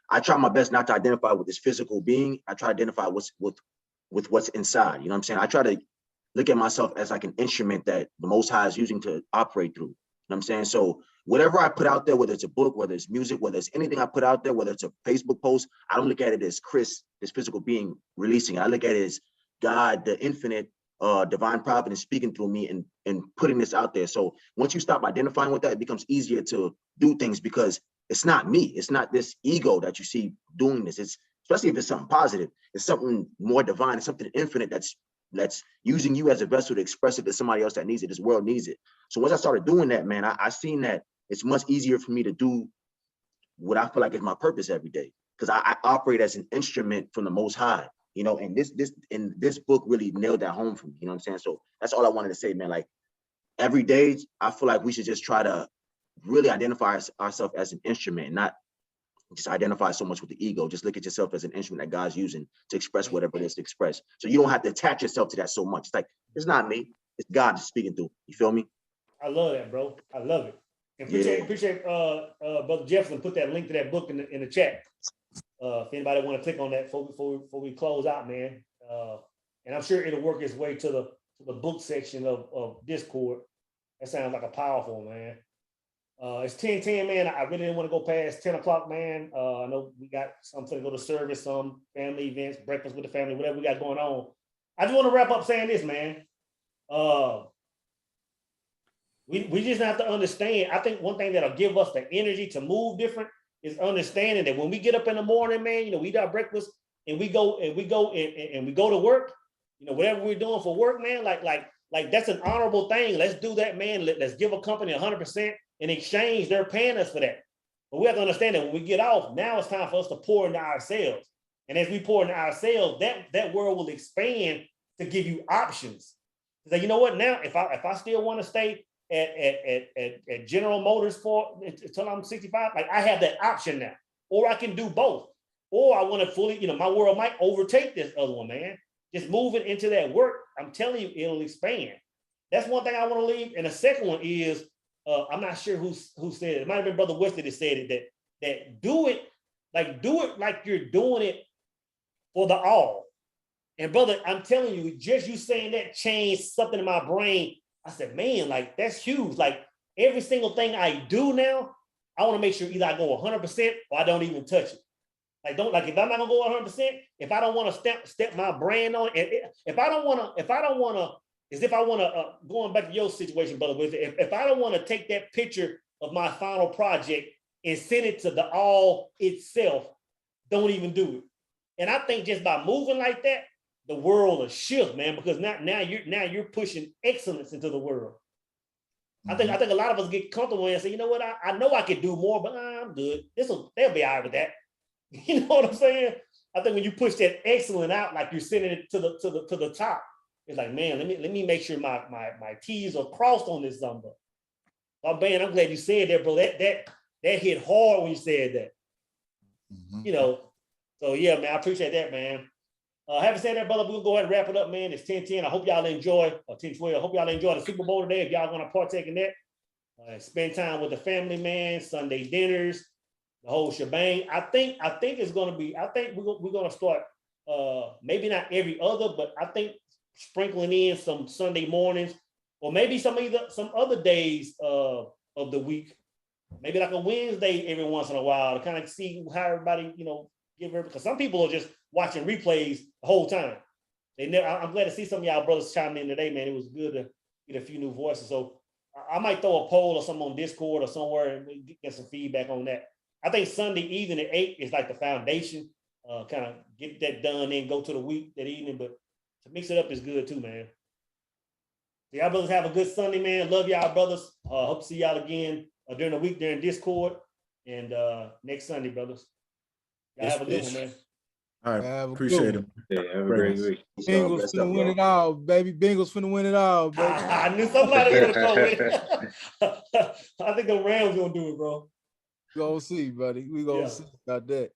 I try my best not to identify with this physical being. I try to identify with what's inside. You know what I'm saying? I try to look at myself as like an instrument that the Most High is using to operate through. You know what I'm saying? So whatever I put out there, whether it's a book, whether it's music, whether it's anything I put out there, whether it's a Facebook post, I don't look at it as Chris, this physical being releasing. I look at it as God, the infinite divine providence speaking through me and putting this out there. So once you stop identifying with that, it becomes easier to do things because it's not me. It's not this ego that you see doing this. It's especially if it's something positive. It's something more divine. It's something infinite that's using you as a vessel to express it to somebody else that needs it. This world needs it. So once I started doing that, man, I seen that it's much easier for me to do what I feel like is my purpose every day, because I operate as an instrument from the Most High, and this book really nailed that home for me. You know what I'm saying? So that's all I wanted to say, man. Like every day, I feel like we should just try to really identify ourselves as an instrument, and not just identify so much with the ego. Just look at yourself as an instrument that God's using to express whatever it is to express. So you don't have to attach yourself to that so much. It's like, it's not me, it's God just speaking through. You feel me?
I love that, bro. I love it. And appreciate Brother Jefferson put that link to that book in the chat. If anybody want to click on that before we close out, man. And I'm sure it'll work its way to the book section of Discord. That sounds like a powerful, man. It's 10:10, man. I really didn't want to go past 10 o'clock, man. I know we got something to go to service, some family events, breakfast with the family, whatever we got going on. I just want to wrap up saying this, man. We just have to understand. I think one thing that'll give us the energy to move different is understanding that when we get up in the morning, man, we eat our breakfast and we go to work, whatever we're doing for work, man, like that's an honorable thing. Let's do that, man. Let's give a company 100%. In exchange, they're paying us for that. But we have to understand that when we get off, now it's time for us to pour into ourselves. And as we pour into ourselves, that world will expand to give you options. So you know what? Now, if I still want to stay at General Motors until I'm 65, like I have that option now. Or I can do both. Or I want to fully, my world might overtake this other one, man. Just moving into that work, I'm telling you, it'll expand. That's one thing I want to leave. And the second one is, I'm not sure who said it. It might have been Brother Wesley that said it, that do it like you're doing it for the all. And brother, I'm telling you, just you saying that changed something in my brain. I said, man, like that's huge. Like every single thing I do now, I want to make sure either I go 100% or I don't even touch it. If I'm not gonna go 100%, if I don't want to step my brand on it, if I don't want to, as if I want to, going back to your situation, brother, if I don't want to take that picture of my final project and send it to the all itself, don't even do it. And I think just by moving like that, the world will shift, man, because now you're pushing excellence into the world. I think a lot of us get comfortable and say, you know what, I know I could do more, but I'm good. They'll be all right with that. You know what I'm saying? I think when you push that excellence out, like you're sending it to the top, it's like, man, let me make sure my T's are crossed on this number. Oh man, I'm glad you said that, bro. That hit hard when you said that. So yeah, man, I appreciate that, man. Having said that, brother, we'll go ahead and wrap it up, man. It's 10:10. I hope y'all enjoy, or 10:12. I hope y'all enjoy the Super Bowl today. If y'all gonna partake in that, spend time with the family, man. Sunday dinners, the whole shebang. I think it's gonna be. I think we're gonna start. Maybe not every other, but I think sprinkling in some Sunday mornings, or maybe some other days of the week. Maybe like a Wednesday every once in a while to kind of see how everybody, because some people are just watching replays the whole time. I'm glad to see some of y'all brothers chime in today, man. It was good to get a few new voices. So I might throw a poll or something on Discord or somewhere and get some feedback on that. I think Sunday evening at 8 is like the foundation. Kind of get that done, then go to the week that evening. But to mix it up is good too, man. So y'all brothers have a good Sunday, man. Love y'all, brothers. Hope to see y'all again during the week during Discord and next Sunday, brothers. Y'all have a good one, man.
All right,
Have a
appreciate
good
it.
Yeah, have a great week.
Bengals
Best
finna
of
win
luck.
it all, baby. Bengals finna win it all, baby.
I knew somebody was gonna go with it. I think the Rams gonna do it, bro.
We gonna see, buddy. We gonna see about that.